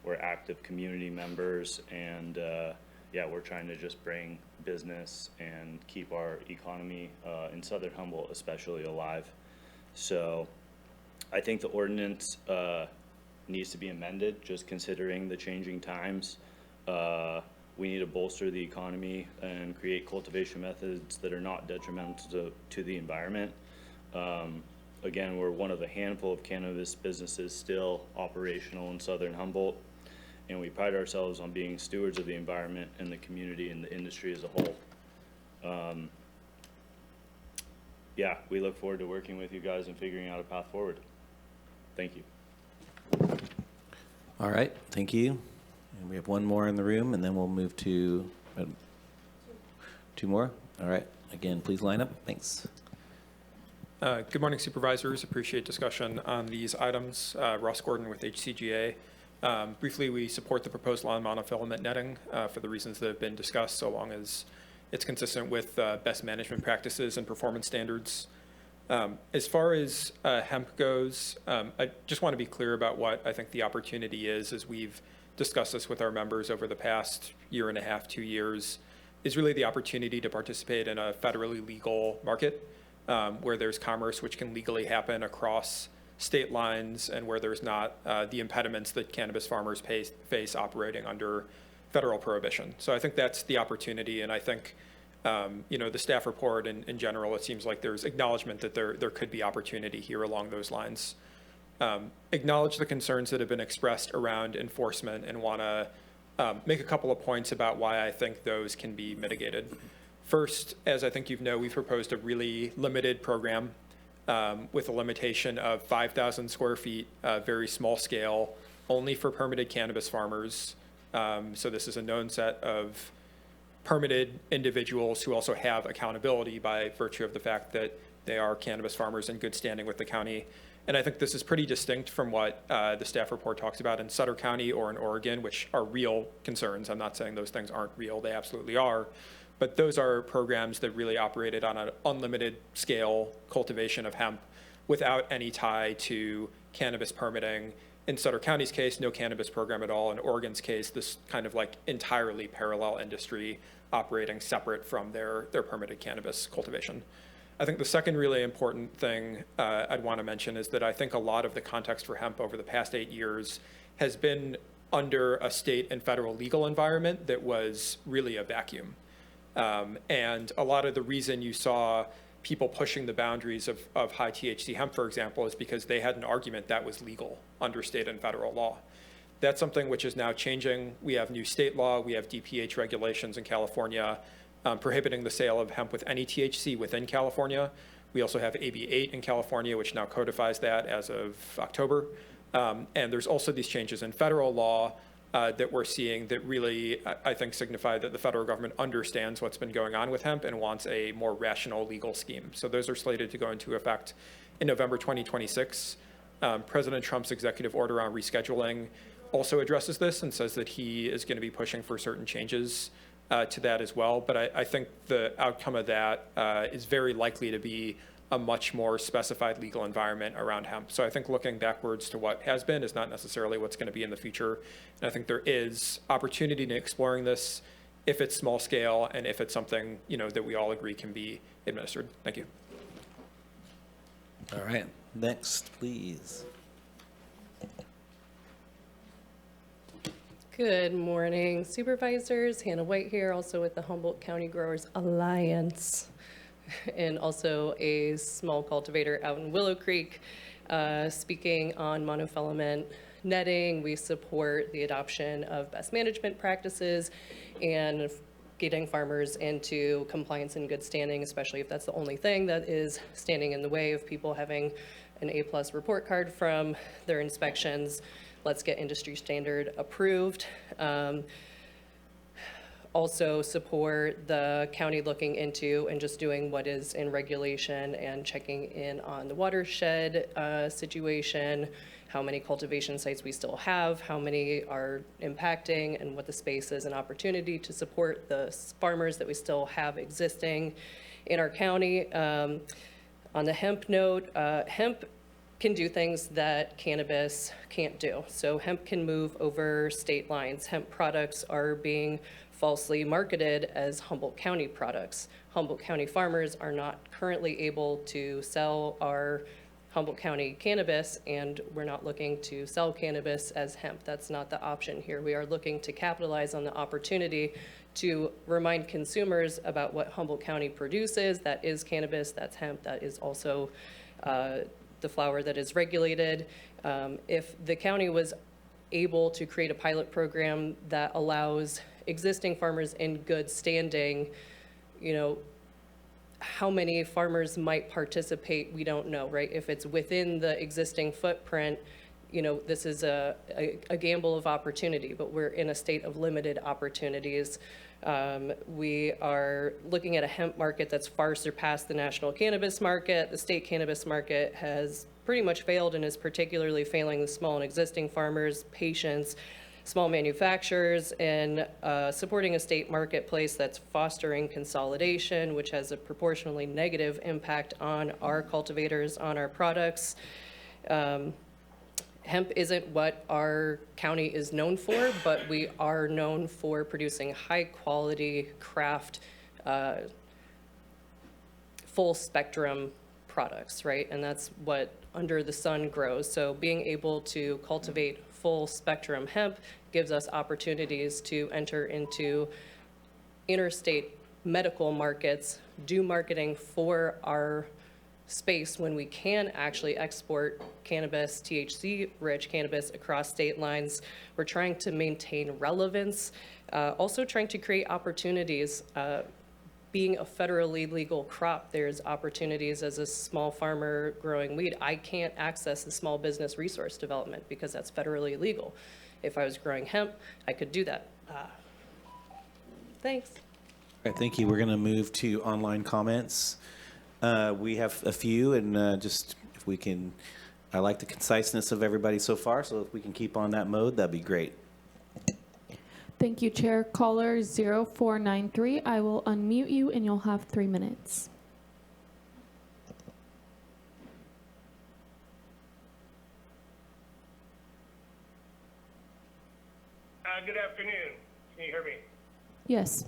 We're active community members, and yeah, we're trying to just bring business and keep our economy in Southern Humboldt especially alive. So I think the ordinance needs to be amended, just considering the changing times. We need to bolster the economy and create cultivation methods that are not detrimental to the environment. Again, we're one of a handful of cannabis businesses still operational in Southern Humboldt, and we pride ourselves on being stewards of the environment and the community and the industry as a whole. Yeah, we look forward to working with you guys and figuring out a path forward. Thank you. All right, thank you. And we have one more in the room, and then we'll move to two more. All right, again, please line up. Thanks. Good morning, Supervisors. Appreciate discussion on these items. Ross Gordon with HCGA. Briefly, we support the proposed law on monofilament netting for the reasons that have been discussed, so long as it's consistent with best management practices and performance standards. As far as hemp goes, I just want to be clear about what I think the opportunity is, as we've discussed this with our members over the past year and a half, 2 years, is really the opportunity to participate in a federally legal market where there's commerce which can legally happen across state lines and where there's not the impediments that cannabis farmers face operating under federal prohibition. So I think that's the opportunity, and I think the staff report in general, it seems like there's acknowledgement that there could be opportunity here along those lines. Acknowledge the concerns that have been expressed around enforcement and want to make a couple of points about why I think those can be mitigated. First, as I think we've proposed a really limited program with a limitation of 5,000 square feet, very small scale, only for permitted cannabis farmers. So this is a known set of permitted individuals who also have accountability by virtue of the fact that they are cannabis farmers in good standing with the county. And I think this is pretty distinct from what the staff report talks about in Sutter County or in Oregon, which are real concerns. I'm not saying those things aren't real, they absolutely are. But those are programs that really operated on an unlimited scale cultivation of hemp without any tie to cannabis permitting. In Sutter County's case, no cannabis program at all. In Oregon's case, this kind of like entirely parallel industry operating separate from their permitted cannabis cultivation. I think the second really important thing I'd want to mention is that I think a lot of the context for hemp over the past 8 years has been under a state and federal legal environment that was really a vacuum. And a lot of the reason you saw people pushing the boundaries of high THC hemp, for example, is because they had an argument that was legal under state and federal law. That's something which is now changing. We have new state law, we have DPH regulations in California prohibiting the sale of hemp with any THC within California. We also have AB 8 in California, which now codifies that as of October. And there's also these changes in federal law that we're seeing that really, I think, signify that the federal government understands what's been going on with hemp and wants a more rational legal scheme. So those are slated to go into effect in November 2026. President Trump's executive order on rescheduling also addresses this and says that he is going to be pushing for certain changes to that as well. But I think the outcome of that is very likely to be a much more specified legal environment around hemp. So I think looking backwards to what has been is not necessarily what's going to be in the future. And I think there is opportunity in exploring this if it's small scale and if it's something, that we all agree can be administered. Thank you. All right, next, please. Good morning, Supervisors. Hannah White here, also with the Humboldt County Growers Alliance, and also a small cultivator out in Willow Creek. Speaking on monofilament netting, we support the adoption of best management practices and getting farmers into compliance and good standing, especially if that's the only thing that is standing in the way of people having an A+ report card from their inspections. Let's get industry standard approved. Also support the county looking into and just doing what is in regulation and checking in on the watershed situation, how many cultivation sites we still have, how many are impacting, and what the space is and opportunity to support the farmers that we still have existing in our county. On the hemp note, hemp can do things that cannabis can't do. So hemp can move over state lines. Hemp products are being falsely marketed as Humboldt County products. Humboldt County farmers are not currently able to sell our Humboldt County cannabis, and we're not looking to sell cannabis as hemp. That's not the option here. We are looking to capitalize on the opportunity to remind consumers about what Humboldt County produces. That is cannabis, that's hemp, that is also the flower that is regulated. If the county was able to create a pilot program that allows existing farmers in good standing, how many farmers might participate, we don't know, right? If it's within the existing footprint, this is a gamble of opportunity, but we're in a state of limited opportunities. We are looking at a hemp market that's far surpassed the national cannabis market. The state cannabis market has pretty much failed and is particularly failing the small and existing farmers, patients, small manufacturers and supporting a state marketplace that's fostering consolidation, which has a proportionally negative impact on our cultivators, on our products. Hemp isn't what our county is known for, but we are known for producing high-quality craft, full-spectrum products, right? And that's what under the sun grows. So being able to cultivate full-spectrum hemp gives us opportunities to enter into interstate medical markets, do marketing for our space when we can actually export cannabis, THC-rich cannabis across state lines. We're trying to maintain relevance, also trying to create opportunities. Being a federally legal crop, there's opportunities as a small farmer growing weed. I can't access the small business resource development because that's federally illegal. If I was growing hemp, I could do that. Thanks. All right, thank you. We're going to move to online comments. We have a few, and just if we can, I like the conciseness of everybody so far, so if we can keep on that mode, that'd be great. Thank you, Chair. Caller 0493, I will unmute you and you'll have 3 minutes. Good afternoon. Can you hear me? Yes.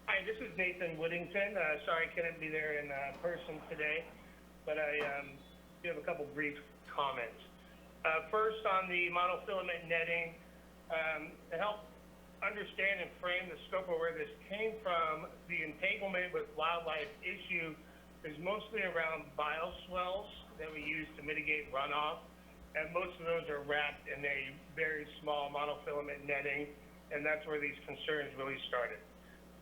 Hi, this is Nathan Woodington. Sorry I couldn't be there in person today, but I do have a couple brief comments. First, on the monofilament netting, to help understand and frame the scope of where this came from, the entanglement with wildlife issue is mostly around bioswales that we use to mitigate runoff, and most of those are wrapped in a very small monofilament netting, and that's where these concerns really started.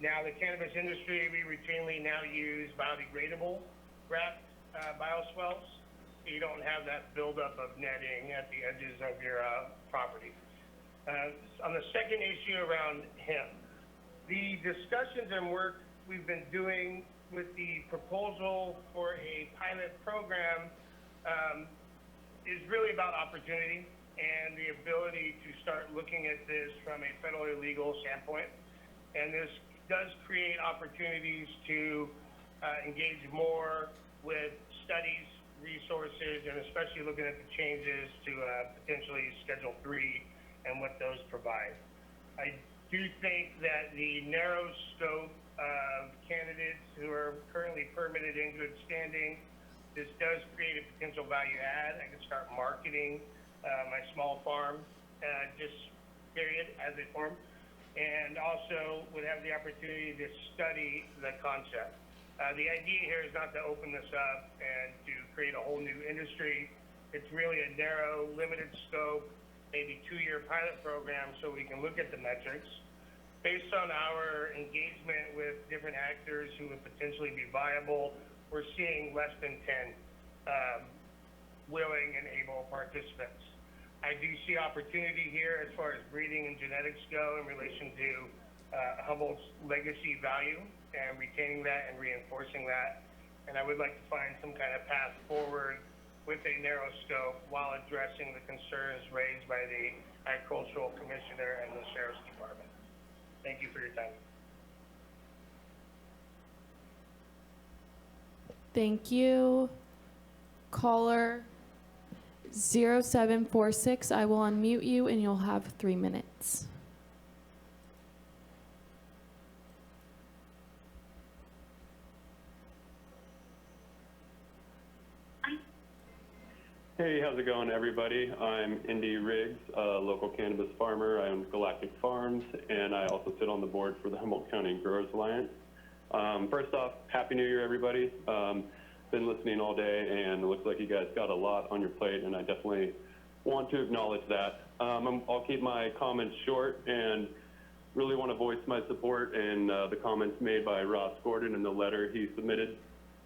Now, the cannabis industry, we routinely now use biodegradable wrapped bioswales, so you don't have that buildup of netting at the edges of your property. On the second issue around hemp, the discussions and work we've been doing with the proposal for a pilot program is really about opportunity and the ability to start looking at this from a federally legal standpoint. And this does create opportunities to engage more with studies, resources, and especially looking at the changes to potentially Schedule 3 and what those provide. I do think that the narrow scope of candidates who are currently permitted in good standing, this does create a potential value add. I could start marketing my small farm, just period, as a farm, and also would have the opportunity to study the concept. The idea here is not to open this up and to create a whole new industry. It's really a narrow, limited scope, maybe 2-year pilot program so we can look at the metrics. Based on our engagement with different actors who would potentially be viable, we're seeing less than 10 willing and able participants. I do see opportunity here as far as breeding and genetics go in relation to Humboldt's legacy value and retaining that and reinforcing that. And I would like to find some kind of path forward with a narrow scope while addressing the concerns raised by the Agricultural Commissioner and the Sheriff's Department. Thank you for your time. Thank you. Caller 0746, I will unmute you and you'll have 3 minutes. Hey, how's it going, everybody? I'm Indy Riggs, a local cannabis farmer. I own Galactic Farms, and I also sit on the board for the Humboldt County Growers Alliance. First off, Happy New Year, everybody. Been listening all day, and it looks like you guys got a lot on your plate, and I definitely want to acknowledge that. I'll keep my comments short and really want to voice my support in the comments made by Ross Gordon in the letter he submitted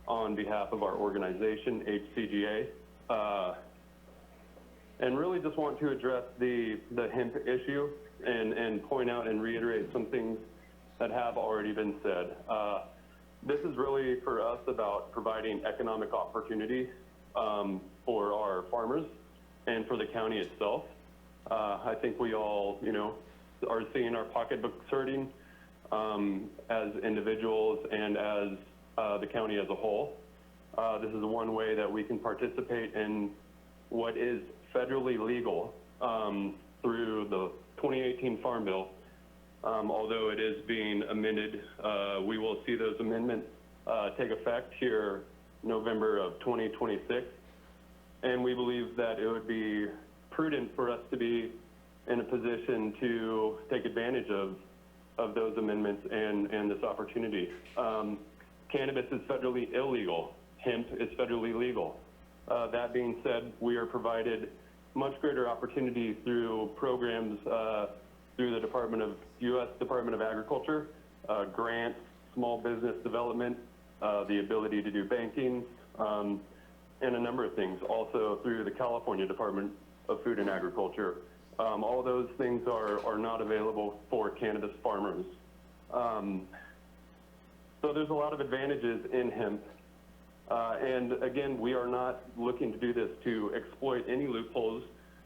on behalf of our organization, HCGA. And really just want to address the hemp issue and point out and reiterate some things that have already been said. This is really for us about providing economic opportunity for our farmers and for the county itself. I think we all, are seeing our pocketbooks hurting as individuals and as the county as a whole. This is one way that we can participate in what is federally legal through the 2018 Farm Bill. Although it is being amended, we will see those amendments take effect here November of 2026. And we believe that it would be prudent for us to be in a position to take advantage of those amendments and this opportunity. Cannabis is federally illegal. Hemp is federally legal. That being said, we are provided much greater opportunity through programs through the U.S. Department of Agriculture, grants, small business development, the ability to do banking, and a number of things. Also through the California Department of Food and Agriculture. All those things are not available for cannabis farmers. So there's a lot of advantages in hemp. And again, we are not looking to do this to exploit any loopholes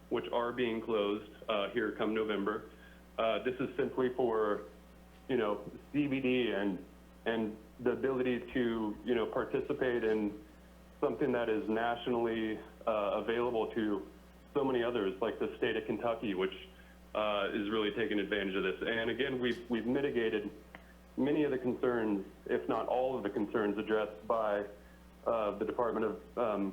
which are being closed here come November. This is simply for, CBD and the ability to, participate in something that is nationally available to so many others, like the state of Kentucky, which is really taking advantage of this. And again, we've mitigated many of the concerns, if not all of the concerns addressed by the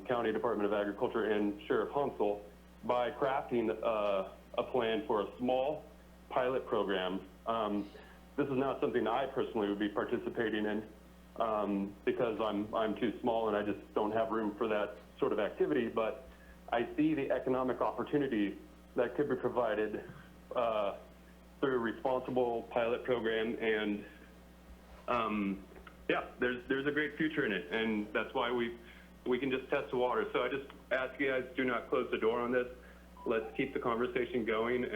County Department of Agriculture and Sheriff Humboldt by crafting a plan for a small pilot program. This is not something I personally would be participating in because I'm too small and I just don't have room for that sort of activity, but I see the economic opportunity that could be provided through a responsible pilot program, and yeah, there's a great future in it, and that's why we can just test the water. So I just ask you guys, do not close the door on this. Let's keep the conversation going.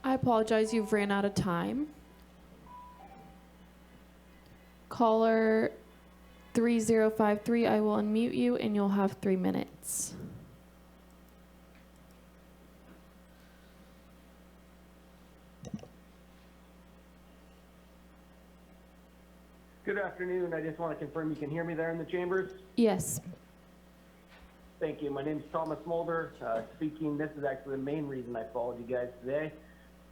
I apologize, you've ran out of time. Caller 3053, I will unmute you and you'll have 3 minutes. Good afternoon. I just want to confirm you can hear me there in the chambers. Yes. Thank you. My name is Thomas Mulder. Speaking, this is actually the main reason I followed you guys today.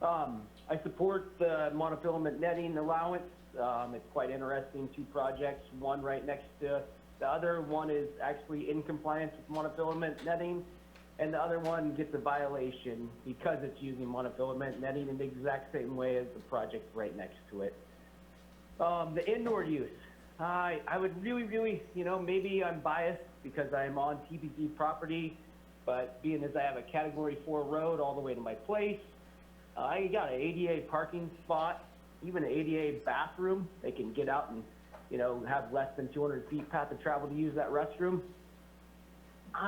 I support the monofilament netting allowance. It's quite interesting. 2 projects, one right next to the other. One is actually in compliance with monofilament netting, and the other one gets a violation because it's using monofilament netting in the exact same way as the project right next to it. The indoor use. I would really, maybe I'm biased because I'm on TPC property, but being as I have a Category 4 road all the way to my place, I got an ADA parking spot, even an ADA bathroom. They can get out and, have less than 200 feet path of travel to use that restroom.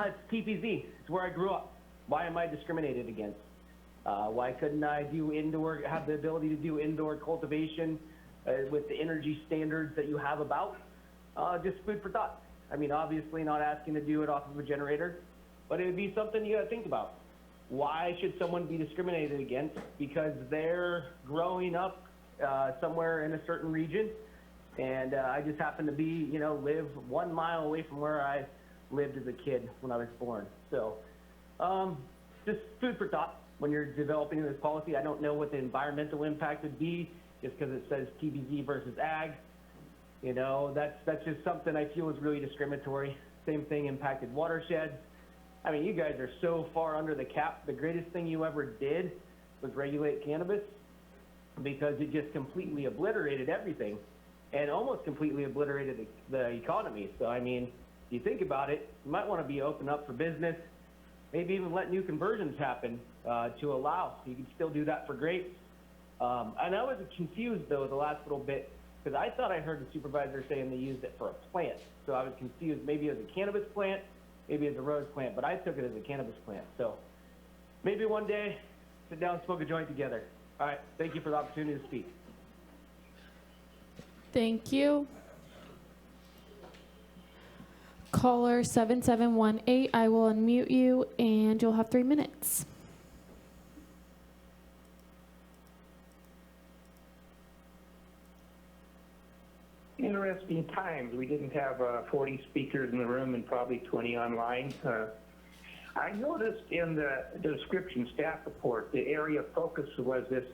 It's TPC. It's where I grew up. Why am I discriminated against? Why couldn't I have the ability to do indoor cultivation with the energy standards that you have about? Just food for thought. I mean, obviously not asking to do it off of a generator, but it would be something you got to think about. Why should someone be discriminated against because they're growing up somewhere in a certain region, and I just happen to be, live 1 mile away from where I lived as a kid when I was born. So just food for thought when you're developing this policy. I don't know what the environmental impact would be just because it says TBZ versus ag. That's just something I feel is really discriminatory. Same thing impacted watersheds. I mean, you guys are so far under the cap. The greatest thing you ever did was regulate cannabis because it just completely obliterated everything and almost completely obliterated the economy. So, I mean, if you think about it, you might want to be open up for business, maybe even let new conversions happen to allow. You can still do that for grapes. And I was confused, though, the last little bit because I thought I heard the supervisor saying they used it for a plant. So I was confused. Maybe it was a cannabis plant, maybe it's a rose plant, but I took it as a cannabis plant. So maybe one day, sit down and smoke a joint together. All right, thank you for the opportunity to speak. Thank you. Caller 7718, I will unmute you and you'll have 3 minutes. Interesting times. We didn't have 40 speakers in the room and probably 20 online. I noticed in the description staff report, the area of focus was this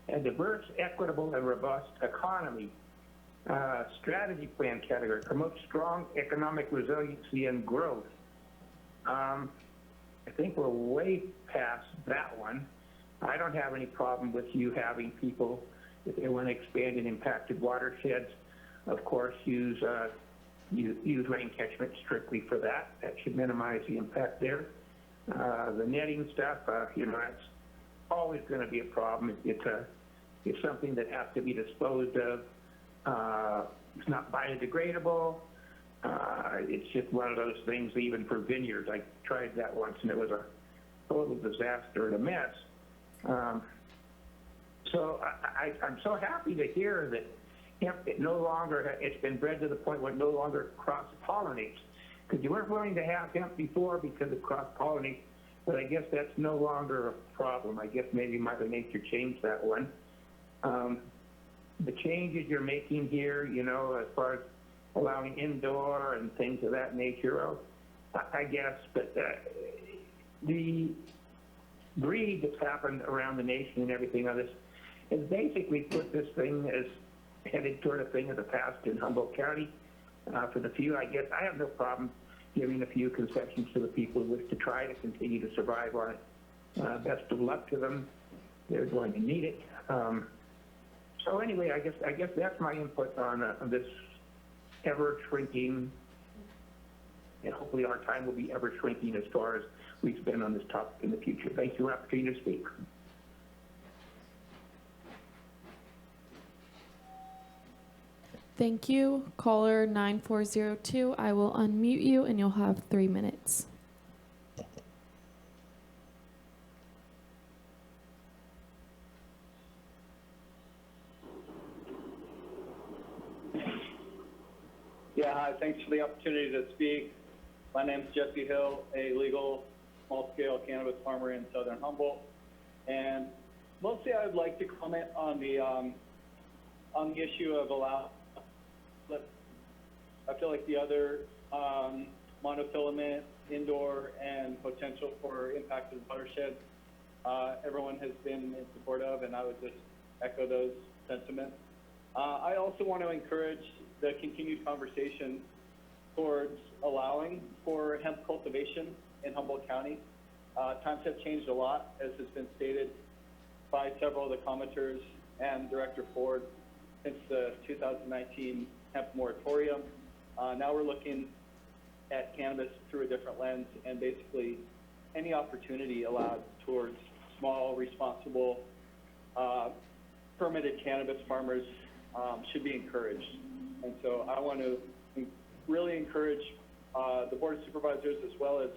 a diverse, equitable, and robust economy. Strategy plan category, promote strong economic resiliency and growth. I think we're way past that one. I don't have any problem with you having people, if they want to expand in impacted watersheds, of course, use rain catchment strictly for that. That should minimize the impact there. The netting stuff, that's always going to be a problem. It's something that has to be disposed of. It's not biodegradable. It's just one of those things, even for vineyards. I tried that once, and it was a total disaster and a mess. So I'm so happy to hear that hemp, it's been bred to the point where it no longer cross-pollinates. Because you weren't willing to have hemp before because it cross-pollinates, but I guess that's no longer a problem. I guess maybe Mother Nature changed that one. The changes you're making here, as far as allowing indoor and things of that nature, well, I guess, but the greed that's happened around the nation and everything on this has basically put this thing as headed toward a thing of the past in Humboldt County. For the few, I guess, I have no problem giving a few concessions to the people who wish to try to continue to survive on it. Best of luck to them. They're going to need it. So anyway, I guess that's my input on this ever shrinking, and hopefully our time will be ever shrinking as far as we spend on this topic in the future. Thank you for the opportunity to speak. Thank you. Caller 9402, I will unmute you and you'll have 3 minutes. Yeah, hi, thanks for the opportunity to speak. My name is Jesse Hill, a legal small-scale cannabis farmer in southern Humboldt. And mostly I would like to comment on the issue of I feel like the other monofilament, indoor, and potential for impacted watersheds, everyone has been in support of, and I would just echo those sentiments. I also want to encourage the continued conversation towards allowing for hemp cultivation in Humboldt County. Times have changed a lot, as has been stated by several of the commenters and Director Ford since the 2019 hemp moratorium. Now we're looking at cannabis through a different lens, and basically any opportunity allowed towards small, responsible, permitted cannabis farmers should be encouraged. And so I want to really encourage the Board of Supervisors, as well as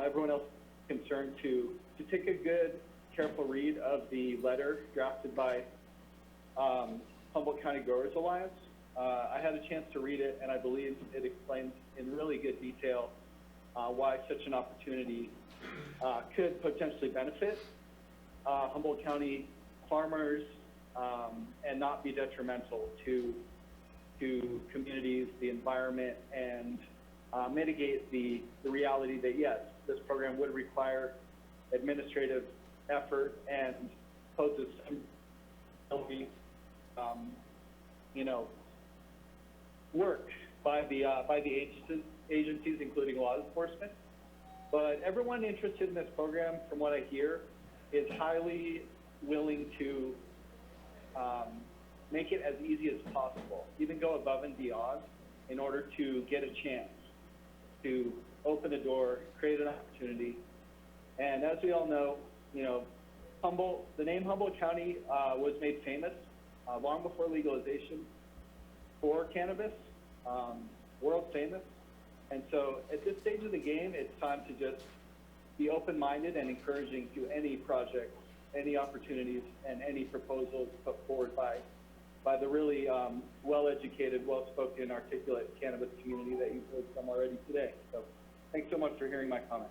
everyone else concerned, to take a good, careful read of the letter drafted by Humboldt County Growers Alliance. I had a chance to read it, and I believe it explains in really good detail why such an opportunity could potentially benefit Humboldt County farmers and not be detrimental to communities, the environment, and mitigate the reality that, yes, this program would require administrative effort and poses some work by the agencies, including law enforcement. But everyone interested in this program, from what I hear, is highly willing to make it as easy as possible, even go above and beyond in order to get a chance to open a door, create an opportunity. And as we all know, Humboldt, the name Humboldt County was made famous long before legalization for cannabis, world famous. And so at this stage of the game, it's time to just be open-minded and encouraging to any projects, any opportunities, and any proposals put forward by the really well-educated, well-spoken, articulate cannabis community that you've heard from already today. So thanks so much for hearing my comment.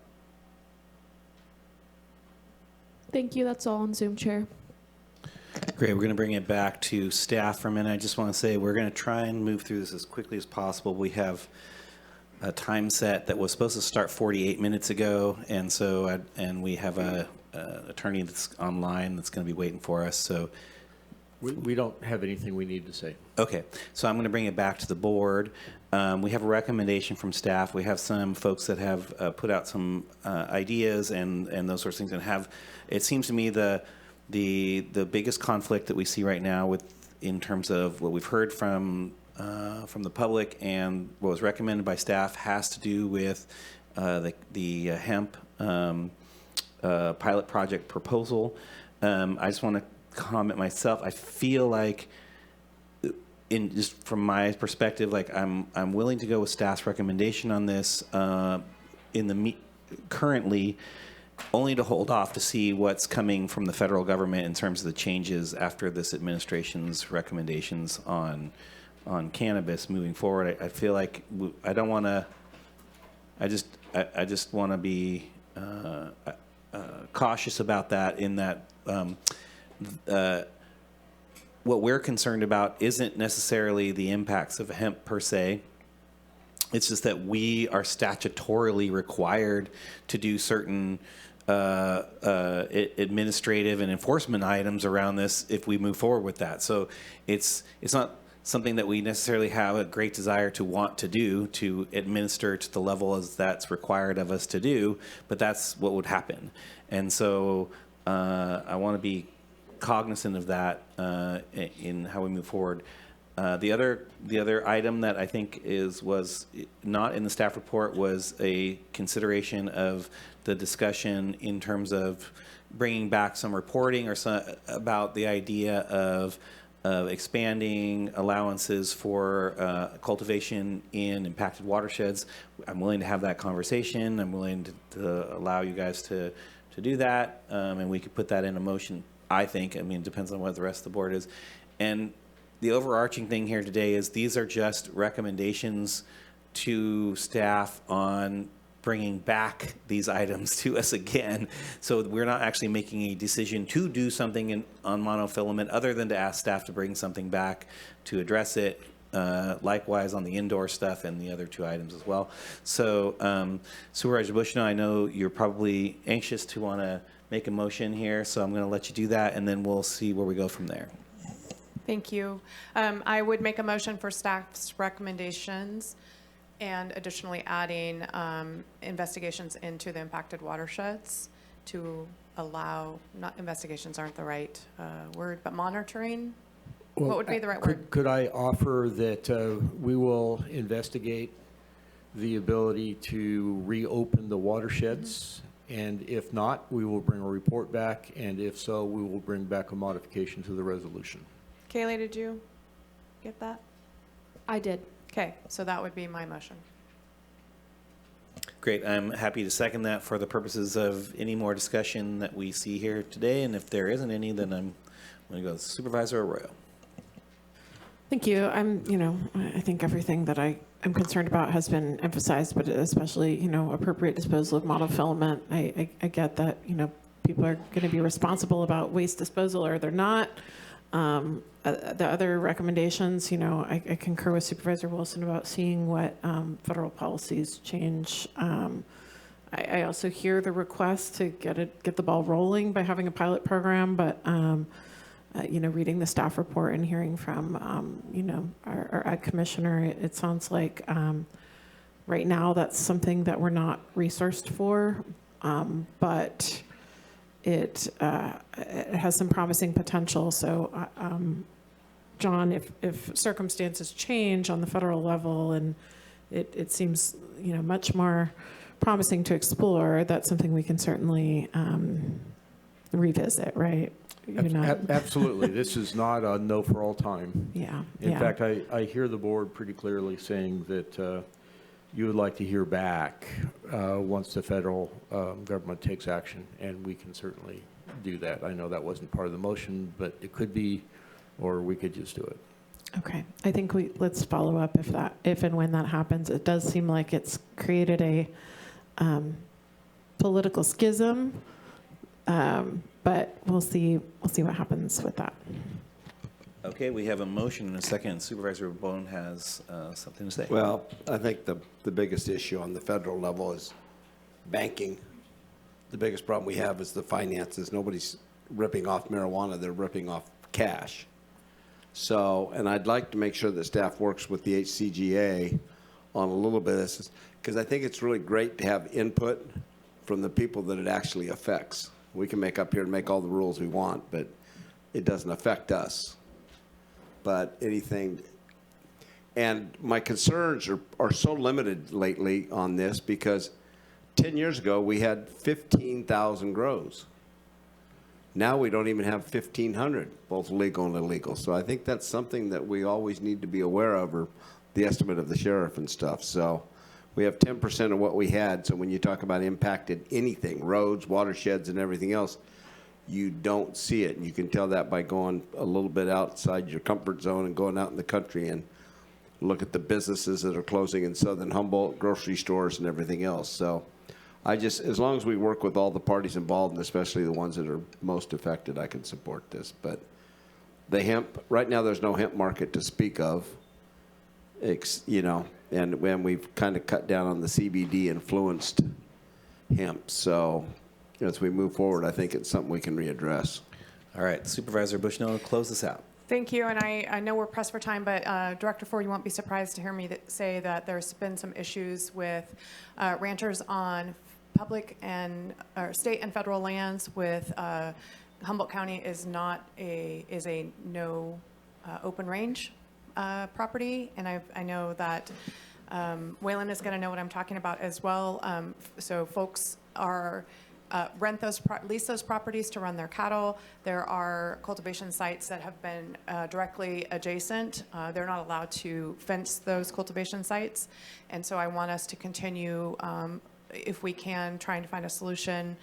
Thank you. That's all on Zoom, Chair. Great. We're going to bring it back to staff for a minute. I just want to say we're going to try and move through this as quickly as possible. We have a time set that was supposed to start 48 minutes ago, and so and we have a attorney that's online that's going to be waiting for us. So We don't have anything we need to say. okay, so I'm going to bring it back to the board. We have a recommendation from staff. We have some folks that have put out some ideas and those sorts of things, and have. It seems to me the biggest conflict that we see right now with in terms of what we've heard from the public and what was recommended by staff has to do with the hemp pilot project proposal. I just want to comment myself. I feel like, in just from my perspective, like I'm willing to go with staff's recommendation on this currently, only to hold off to see what's coming from the federal government in terms of the changes after this administration's recommendations on cannabis moving forward. I feel like I don't want to. I just want to be cautious about that. In that. What we're concerned about isn't necessarily the impacts of hemp per se. It's just that we are statutorily required to do certain administrative and enforcement items around this if we move forward with that. So it's not something that we necessarily have a great desire to want to do, to administer to the level as that's required of us to do, but that's what would happen. And so I want to be cognizant of that in how we move forward. The other item that I think was not in the staff report was a consideration of the discussion in terms of bringing back some reporting or about the idea of expanding allowances for cultivation in impacted watersheds. I'm willing to have that conversation. I'm willing to allow you guys to do that, and we could put that in a motion. I think. I mean, it depends on what the rest of the board is. And the overarching thing here today is these are just recommendations to staff on bringing back these items to us again. So we're not actually making a decision to do something on monofilament other than to ask staff to bring something back to address it. Likewise on the indoor stuff and the other two items as well. So Supervisor Bushnell, I know you're probably anxious to want to make a motion here, so I'm going to let you do that, and then we'll see where we go from there. Thank you. I would make a motion for staff's recommendations and additionally adding investigations into the impacted watersheds to allow, not investigations aren't the right word, but monitoring. Well, what would be the right word? Could I offer that we will investigate the ability to reopen the watersheds? And if not, we will bring a report back. And if so, we will bring back a modification to the resolution. Kaylee, did you get that? I did. Okay, so that would be my motion. Great. I'm happy to second that for the purposes of any more discussion that we see here today. And if there isn't any, then I'm going to go with Supervisor Arroyo. Thank you. I think everything that I am concerned about has been emphasized, but especially, appropriate disposal of monofilament. I get that, people are going to be responsible about waste disposal or they're not. The other recommendations, I concur with Supervisor Wilson about seeing what federal policies change. I also hear the request to get the ball rolling by having a pilot program, but reading the staff report and hearing from, our ag commissioner, it sounds like right now that's something that we're not resourced for, but it has some promising potential. So, John, if circumstances change on the federal level and it seems, much more promising to explore, that's something we can certainly revisit, right? Absolutely. This is not a no for all time. Yeah. In fact, I hear the board pretty clearly saying that you would like to hear back once the federal government takes action, and we can certainly do that. I know that wasn't part of the motion, but it could be, or we could just do it. Okay. I think let's follow up if and when that happens. It does seem like it's created a political schism But we'll see what happens with that. Okay, we have a motion and a second. Supervisor Bone has something to say. Well, I think the biggest issue on the federal level is banking. The biggest problem we have is the finances. Nobody's ripping off marijuana, they're ripping off cash. So, and I'd like to make sure that staff works with the HCGA on a little bit of this, because I think it's really great to have input from the people that it actually affects. We can make up here and make all the rules we want, but it doesn't affect us. But anything, and my concerns are so limited lately on this because 10 years ago we had 15,000 grows. Now we don't even have 1,500, both legal and illegal. So I think that's something that we always need to be aware of, or the estimate of the sheriff and stuff. So we have 10% of what we had. So when you talk about impacted anything, roads, watersheds, and everything else, you don't see it. And you can tell that by going a little bit outside your comfort zone and going out in the country and look at the businesses that are closing in southern Humboldt, grocery stores and everything else. So I just, as long as we work with all the parties involved, and especially the ones that are most affected, I can support this. But the hemp, right now there's no hemp market to speak of, you know, and when we've kind of cut down on the CBD influenced hemp. So as we move forward, I think it's something we can readdress. All right, Supervisor Bushnell, close this out. Thank you, and I know we're pressed for time, but Director Ford, you won't be surprised to hear me say that there's been some issues with ranchers on public and or state and federal lands. With Humboldt County is a no open range property, and I know that Waylon is going to know what I'm talking about as well. So folks are lease those properties to run their cattle. There are cultivation sites that have been directly adjacent. They're not allowed to fence those cultivation sites. And so I want us to continue, if we can, trying to find a solution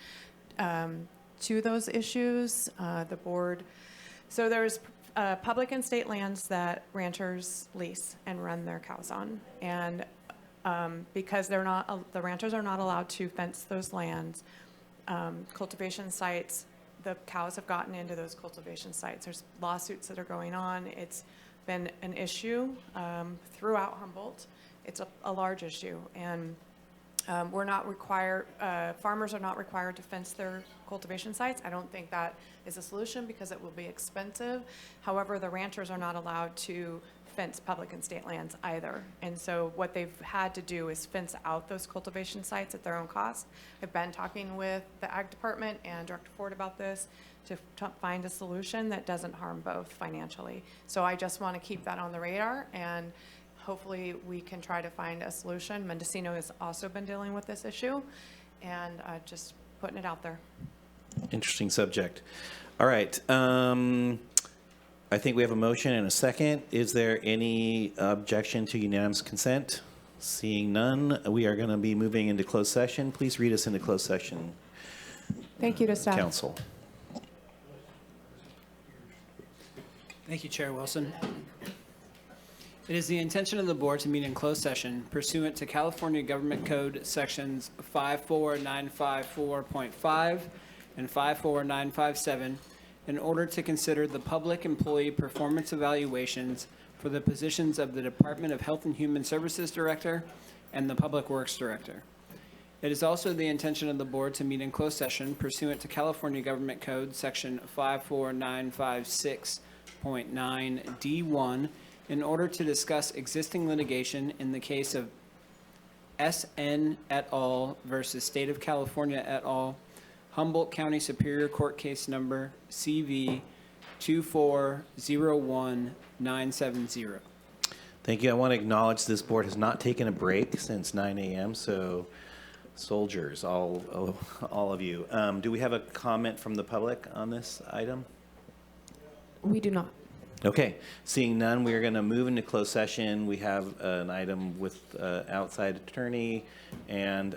to those issues. The board, so there's public and state lands that ranchers lease and run their cows on. And because the ranchers are not allowed to fence those lands, cultivation sites, the cows have gotten into those cultivation sites. There's lawsuits that are going on. It's been an issue throughout Humboldt. It's a large issue, and we're not required, farmers are not required to fence their cultivation sites. I don't think that is a solution because it will be expensive. However, the ranchers are not allowed to fence public and state lands either. And so what they've had to do is fence out those cultivation sites at their own cost. I've been talking with the Ag Department and Director Ford about this to find a solution that doesn't harm both financially. So I just want to keep that on the radar, and hopefully we can try to find a solution. Mendocino has also been dealing with this issue, and just putting it out there. Interesting subject. All right. I think we have a motion and a second. Is there any objection to unanimous consent? Seeing none, we are going to be moving into closed session. Please read us into closed session. Thank you to staff. Council. Thank you, Chair Wilson. It is the intention of the board to meet in closed session pursuant to California Government Code sections 54954.5 and 54957 in order to consider the public employee performance evaluations for the positions of the Department of Health and Human Services Director and the Public Works Director. It is also the intention of the board to meet in closed session pursuant to California Government Code section 54956.9D1 in order to discuss existing litigation in the case of SN et al. Versus State of California et al., Humboldt County Superior Court case number CV 2401970. Thank you. I want to acknowledge this board has not taken a break since 9 a.m. So soldiers, all of you. Do we have a comment from the public on this item? We do not. Okay, seeing none, we are going to move into closed session. We have an item with outside attorney, and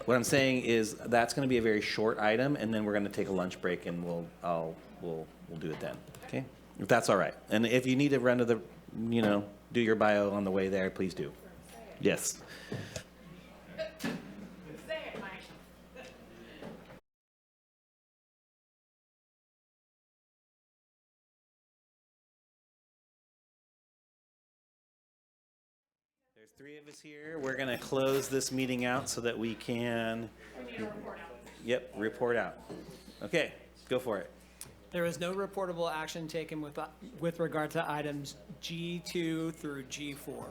what I'm saying is that's going to be a very short item, and then we're going to take a lunch break, and we'll do it then. Okay, if that's all right. And if you need to run to the, do your bio on the way there, please do. Yes. There's 3 of us here. We're going to close this meeting out so that we can, yep, report out. Okay, go for it. There was no reportable action taken with regard to items G2 through G4.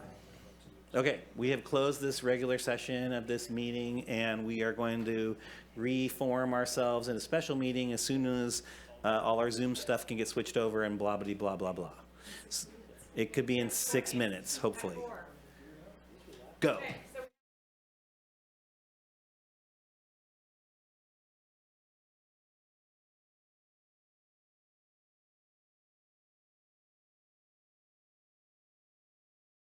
Okay, we have closed this regular session of this meeting, and we are going to reform ourselves in a special meeting as soon as all our Zoom stuff can get switched over and blah, blah, blah, blah, blah. It could be in 6 minutes, hopefully. Go.